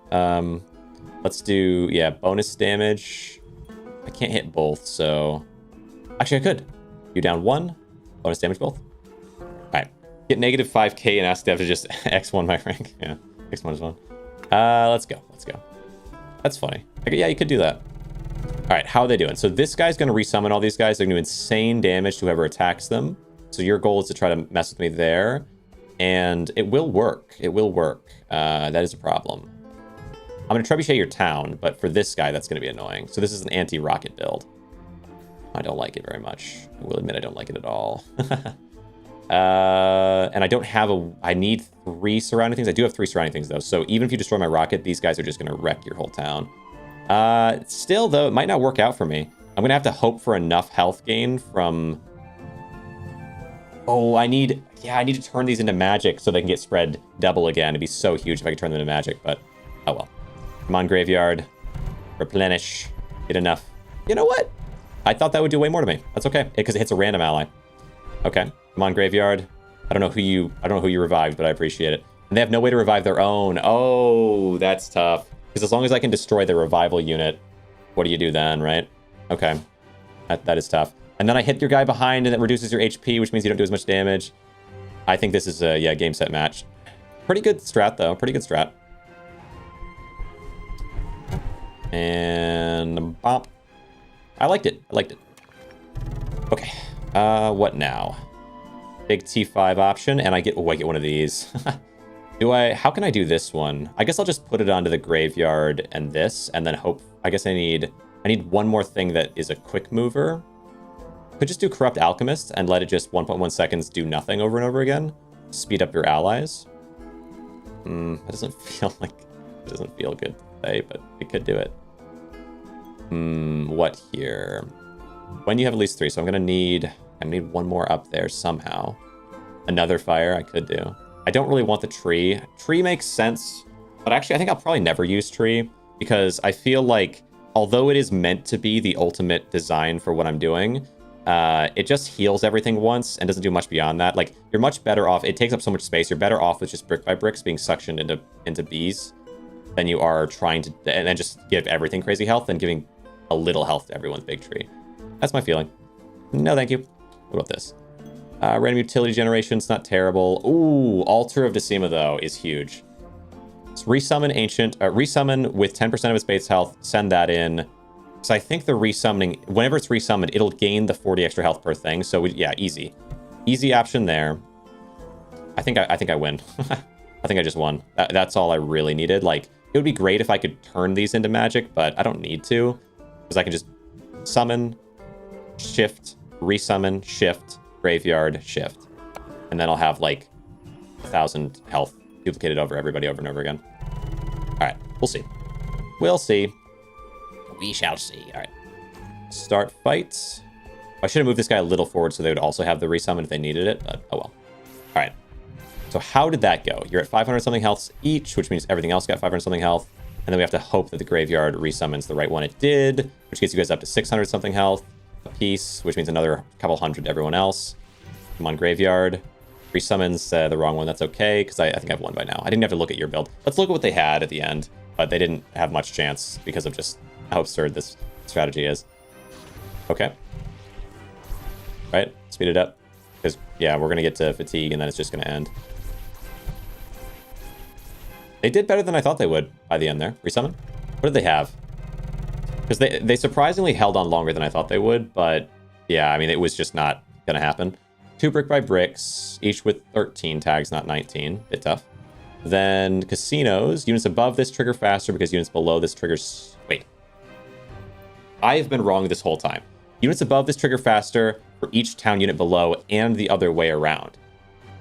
Let's do, yeah, bonus damage. I can't hit both, so... Actually, I could. You down 1. Bonus damage both. All right. Get negative 5k and ask Dev to just X1 my rank. Yeah, X1 is 1. Let's go. Let's go. That's funny. Okay, yeah, you could do that. All right, how are they doing? So this guy's going to resummon all these guys. They're going to do insane damage to whoever attacks them. So your goal is to try to mess with me there. And it will work. It will work. That is a problem. I'm going to trebuchet your town, but for this guy, that's going to be annoying. So this is an anti-rocket build. I don't like it very much. I will admit I don't like it at all. And I don't have I need 3 surrounding things. I do have 3 surrounding things, though. So even if you destroy my rocket, these guys are just going to wreck your whole town. Still, though, it might not work out for me. I'm going to have to hope for enough health gain from... Oh, I need to turn these into magic so they can get spread double again. It'd be so huge if I could turn them into magic, but oh well. Come on, graveyard. Replenish. Get enough You know what? I thought that would do way more to me. That's okay, because it hits a random ally. Okay, come on, Graveyard. I don't know who you revived, but I appreciate it. And they have no way to revive their own. Oh, that's tough. Because as long as I can destroy the revival unit, what do you do then, right? Okay, that is tough. And then I hit your guy behind, and it reduces your HP, which means you don't do as much damage. I think this is a, yeah, game, set, match. Pretty good strat, though. Pretty good strat. And bop. I liked it. I liked it. Okay. What now? Big T5 option, and I get one of these. How can I do this one? I guess I'll just put it onto the graveyard and this, and then hope. I guess I need one more thing that is a quick mover. Could just do Corrupt Alchemist and let it just 1.1 seconds do nothing over and over again. Speed up your allies. That doesn't feel like, it doesn't feel good to say, but it could do it. What here? When you have at least 3, so I need one more up there somehow. Another fire I could do. I don't really want the tree. Tree makes sense, but actually I think I'll probably never use tree because I feel like although it is meant to be the ultimate design for what I'm doing, it just heals everything once and doesn't do much beyond that. Like, you're much better off. It takes up so much space. You're better off with just brick by bricks being suctioned into bees than you are trying to and then just give everything crazy health and giving a little health to everyone's big tree. That's my feeling. No, thank you. What about this? Random utility generation's not terrible. Ooh, Altar of Decima, though, is huge. So resummon Ancient, resummon with 10% of its base health, send that in. So I think the resummoning, whenever it's resummoned, it'll gain the 40 extra health per thing. So yeah, easy. Easy option there. I think I win. I think I just won. That's all I really needed. Like, it would be great if I could turn these into magic, but I don't need to. Because I can just summon, shift, resummon, shift, graveyard, shift. And then I'll have like 1,000 health duplicated over everybody over and over again. Alright, we'll see. We'll see. We shall see. Alright. Start fight. I should have moved this guy a little forward so they would also have the resummon if they needed it, but oh well. Alright. So how did that go? You're at 500 something health each, which means everything else got 500 something health. And then we have to hope that the graveyard resummons the right one. It did, which gets you guys up to 600 something health apiece, which means another couple hundred to everyone else. Come on, graveyard. Resummons the wrong one. That's okay, because I think I've won by now. I didn't have to look at your build. Let's look at what they had at the end, but they didn't have much chance because of just how absurd this strategy is. Okay. Right? Speed it up. Because, yeah, we're going to get to fatigue, and then it's just going to end. They did better than I thought they would by the end there. Resummon? What did they have? Because they surprisingly held on longer than I thought they would, but yeah, I mean, it was just not going to happen. 2 brick by bricks, each with 13 tags, not 19. Bit tough. Then casinos. Units above this trigger faster because units below this triggers... Wait. I have been wrong this whole time. Units above this trigger faster for each town unit below and the other way around.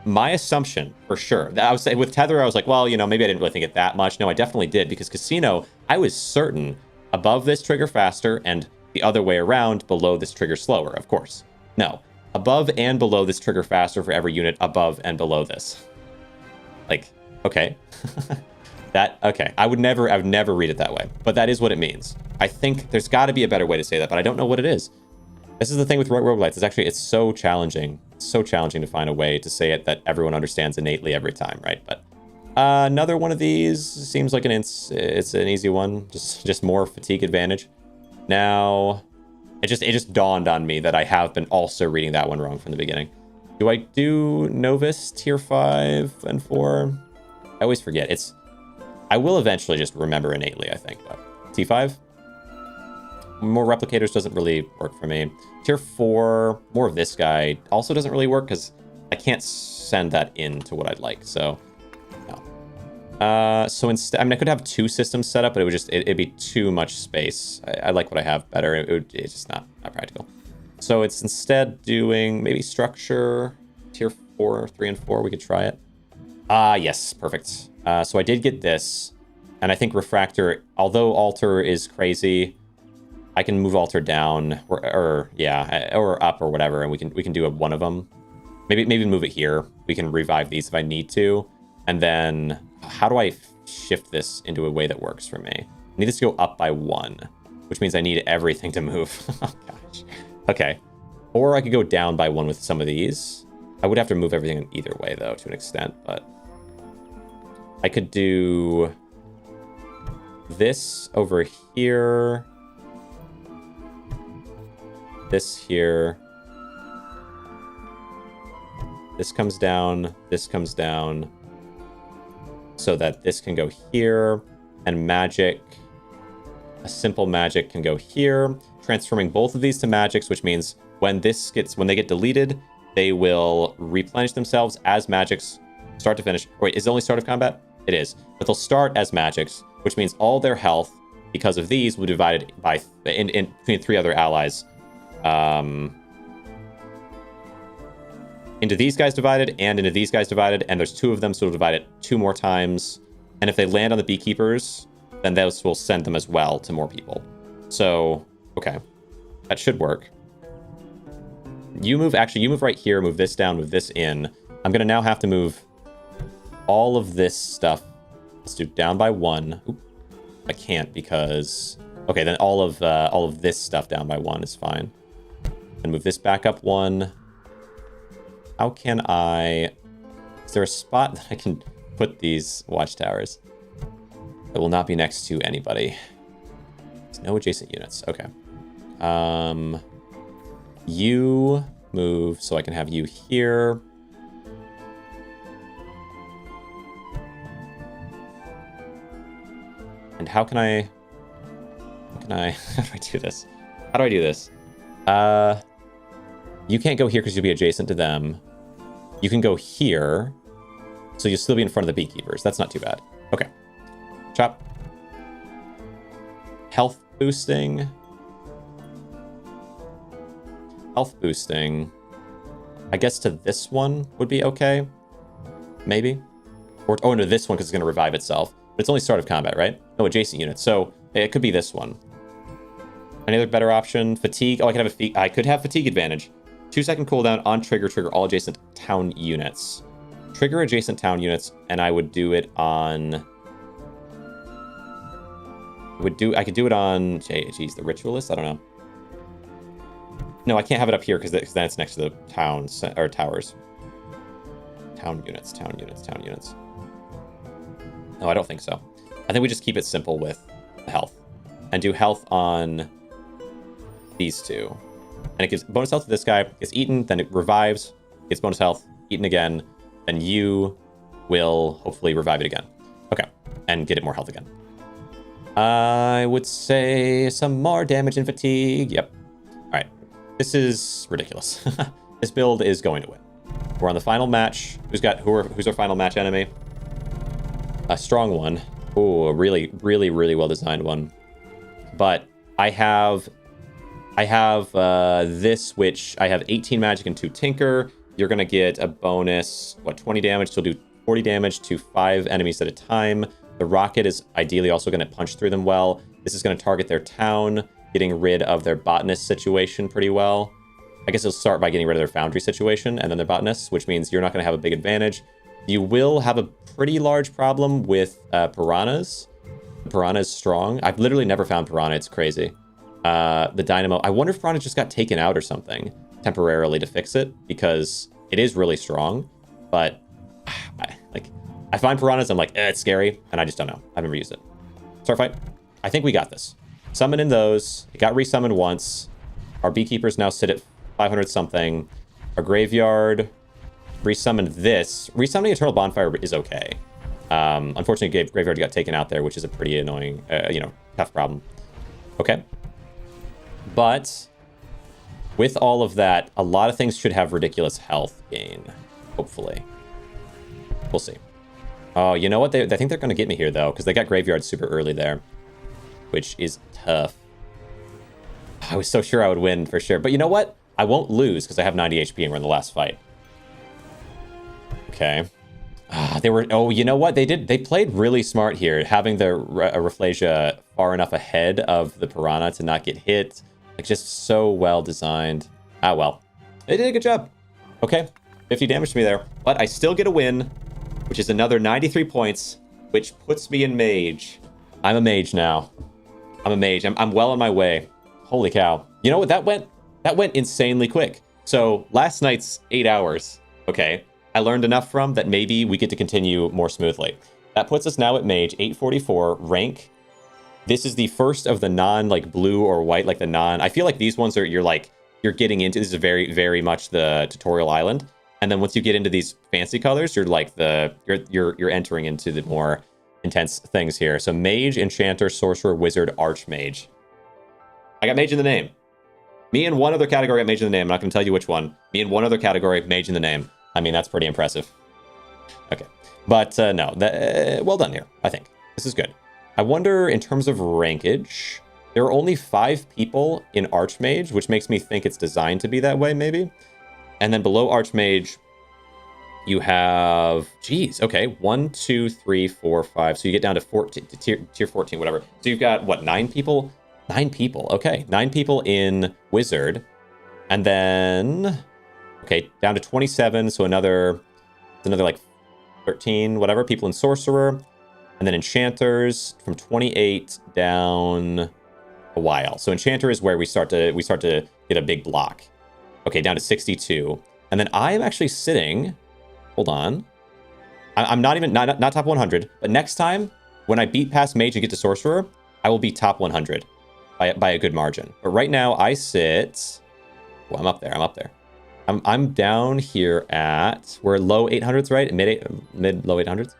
My assumption, for sure, that I was saying with Tether, I was like, well, you know, maybe I didn't really think it that much. No, I definitely did, because Casino, I was certain above this trigger faster and the other way around below this trigger slower, of course. No, above and below this trigger faster for every unit above and below this. Like, okay. Okay. I would never read it that way, but that is what it means. I think there's got to be a better way to say that, but I don't know what it is. This is the thing with roguelites. It's so challenging. It's so challenging to find a way to say it that everyone understands innately every time, right? But another one of these seems like it's an easy one. Just more fatigue advantage. Now, it just dawned on me that I have been also reading that one wrong from the beginning. Do I do Novus tier 5 and 4? I always forget. I will eventually just remember innately, I think. But T5? More replicators doesn't really work for me. Tier 4, more of this guy, also doesn't really work because I can't send that into what I'd like, so no. So instead, I mean, I could have 2 systems set up, but it'd be too much space. I like what I have better. It's just not practical. So it's instead doing maybe structure, tier 4, 3, and 4. We could try it. Yes, perfect. So I did get this, and I think Refractor, although Altar is crazy, I can move Altar down or up or whatever, and we can do one of them. Maybe move it here. We can revive these if I need to. And then how do I shift this into a way that works for me? I need this to go up by 1. which means I need everything to move. Oh, gosh. Okay. Or I could go down by 1 with some of these. I would have to move everything either way, though, to an extent, but... I could do... this over here. This here. This comes down. This comes down. So that this can go here. And magic... a simple magic can go here. Transforming both of these to magics, which means when they get deleted, they will replenish themselves as magics start to finish. Wait, is it only start of combat? It is. But they'll start as magics, which means all their health, because of these, will be divided by in between 3 other allies. Into these guys divided, and into these guys divided, and there's 2 of them, so we'll divide it 2 more times. And if they land on the beekeepers, then those will send them as well to more people. So, okay. That should work. You move right here, move this down, move this in. I'm going to now have to move all of this stuff. Let's do down by 1. Oop. I can't because... okay, then all of this stuff down by 1 is fine. And move this back up 1. How can I... is there a spot that I can put these watchtowers? That will not be next to anybody. There's no adjacent units. Okay. You move so I can have you here. And how can I how do I do this? How do I do this? You can't go here because you'll be adjacent to them. You can go here. So you'll still be in front of the beekeepers. That's not too bad. Okay. Chop. Health boosting. Health boosting. I guess to this one would be okay. Maybe. Or, oh, no, this one because it's going to revive itself. But it's only start of combat, right? No, adjacent units. So it could be this one. Any other better option? Fatigue. Oh, I could have fatigue advantage. 2-second cooldown on trigger all adjacent town units. Trigger adjacent town units, and I would do it on... I could do it on... geez, the ritualist? I don't know. No, I can't have it up here because then it's next to the towns or towers. Town units. No, I don't think so. I think we just keep it simple with health. And do health on these 2. And it gives bonus health to this guy. Gets eaten, then it revives. Gets bonus health. Eaten again. Then you will hopefully revive it again. Okay. And get it more health again. I would say some more damage and fatigue. Yep. All right. This is ridiculous. This build is going to win. We're on the final match. Who's our final match enemy? A strong one. Ooh, a really, really, really well designed one. But I have this, which I have 18 magic and 2 tinker. You're gonna get a bonus, 20 damage. So you'll do 40 damage to 5 enemies at a time. The rocket is ideally also gonna punch through them well. This is gonna target their town, getting rid of their botanist situation pretty well. I guess it'll start by getting rid of their foundry situation and then their botanists, which means you're not gonna have a big advantage. You will have a pretty large problem with piranhas. Piranha is strong. I've literally never found piranha. It's crazy. The dynamo. I wonder if piranha just got taken out or something temporarily to fix it because it is really strong. But I find piranhas. I'm like, it's scary, and I just don't know. I've never used it. Start fight. I think we got this. Summon in those. It got resummoned once. Our beekeepers now sit at 500 something. Our graveyard. Resummoned this. Resummoning Eternal Bonfire is okay. Unfortunately, Graveyard got taken out there, which is a pretty annoying, tough problem. Okay. But with all of that, a lot of things should have ridiculous health gain. Hopefully. We'll see. Oh, you know what? I think they're going to get me here, though, because they got Graveyard super early there, which is tough. I was so sure I would win for sure. But you know what? I won't lose because I have 90 HP and we're in the last fight. Okay. Oh, you know what? They played really smart here, having the Rafflesia far enough ahead of the Piranha to not get hit. Like, just so well designed. Ah, well. They did a good job. Okay. 50 damage to me there. But I still get a win, which is another 93 points, which puts me in Mage. I'm a Mage now. I'm a mage. I'm well on my way. Holy cow. You know what? That went insanely quick. So last night's 8 hours, okay, I learned enough from that maybe we get to continue more smoothly. That puts us now at mage, 844, rank. This is the first of the non, like, blue or white, like the non... I feel like these ones are, you're getting into... This is very, very much the tutorial island. And then once you get into these fancy colors, you're like you're entering into the more intense things here. So mage, enchanter, sorcerer, wizard, archmage. I got mage in the name. Me and one other category got mage in the name. I'm not going to tell you which one. Me and one other category, mage in the name. I mean, that's pretty impressive. Okay. But no, well done here, I think. This is good. I wonder, in terms of rankage, there are only 5 people in archmage, which makes me think it's designed to be that way, maybe. And then below archmage, you have, geez, okay, 1, 2, 3, 4, 5. So you get down to 14, to tier 14, whatever. So you've got, what, 9 people? 9 people, okay. 9 people in wizard. And then, okay, down to 27. So another like 13, whatever, people in sorcerer. And then enchanters from 28 down a while. So enchanter is where we start to get a big block. Okay, down to 62. And then I am actually sitting, hold on. I'm not even, not top 100, but next time when I beat past mage and get to sorcerer, I will be top 100 by a good margin. But right now I sit, well, I'm up there. I'm down here at, we're low 800s, right? Mid low 800s.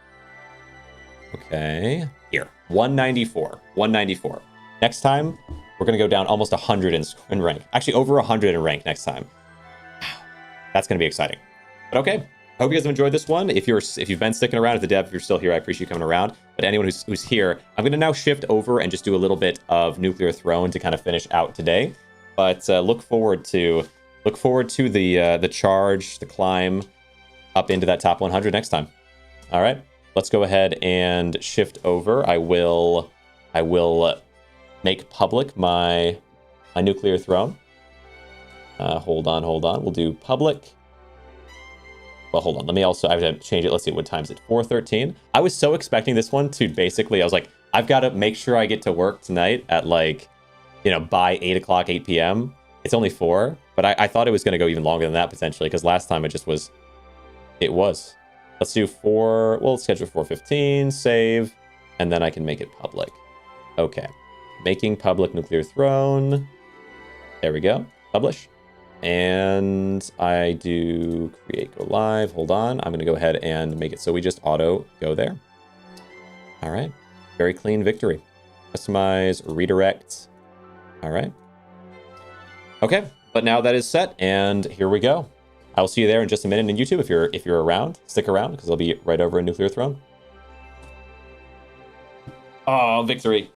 Okay, here, 194. Next time, we're gonna go down almost 100 in rank. Actually, over 100 in rank next time. That's gonna be exciting. But okay, I hope you guys have enjoyed this one. If you've been sticking around at the dev, if you're still here, I appreciate you coming around. But anyone who's here, I'm gonna now shift over and just do a little bit of Nuclear Throne to kind of finish out today. But look forward to the charge, the climb up into that top 100 next time. All right. Let's go ahead and shift over. I will make public my Nuclear Throne. Hold on. We'll do public. Well, hold on. I have to change it. Let's see, what time is it? 4:13. I was so expecting this one to basically, I was like, I've got to make sure I get to work tonight at like, by 8 o'clock, 8 p.m. It's only 4, but I thought it was going to go even longer than that potentially, because last time it was. Let's do 4, well, let's schedule 4:15, save, and then I can make it public. Okay, making public Nuclear Throne. There we go, publish. And I do create go live, hold on. I'm gonna go ahead and make it so we just auto go there. All right, very clean victory. Customize, redirect. All right. Okay, but now that is set, and here we go. I will see you there in just a minute in YouTube if you're around. Stick around, because I'll be right over in Nuclear Throne. Oh, victory.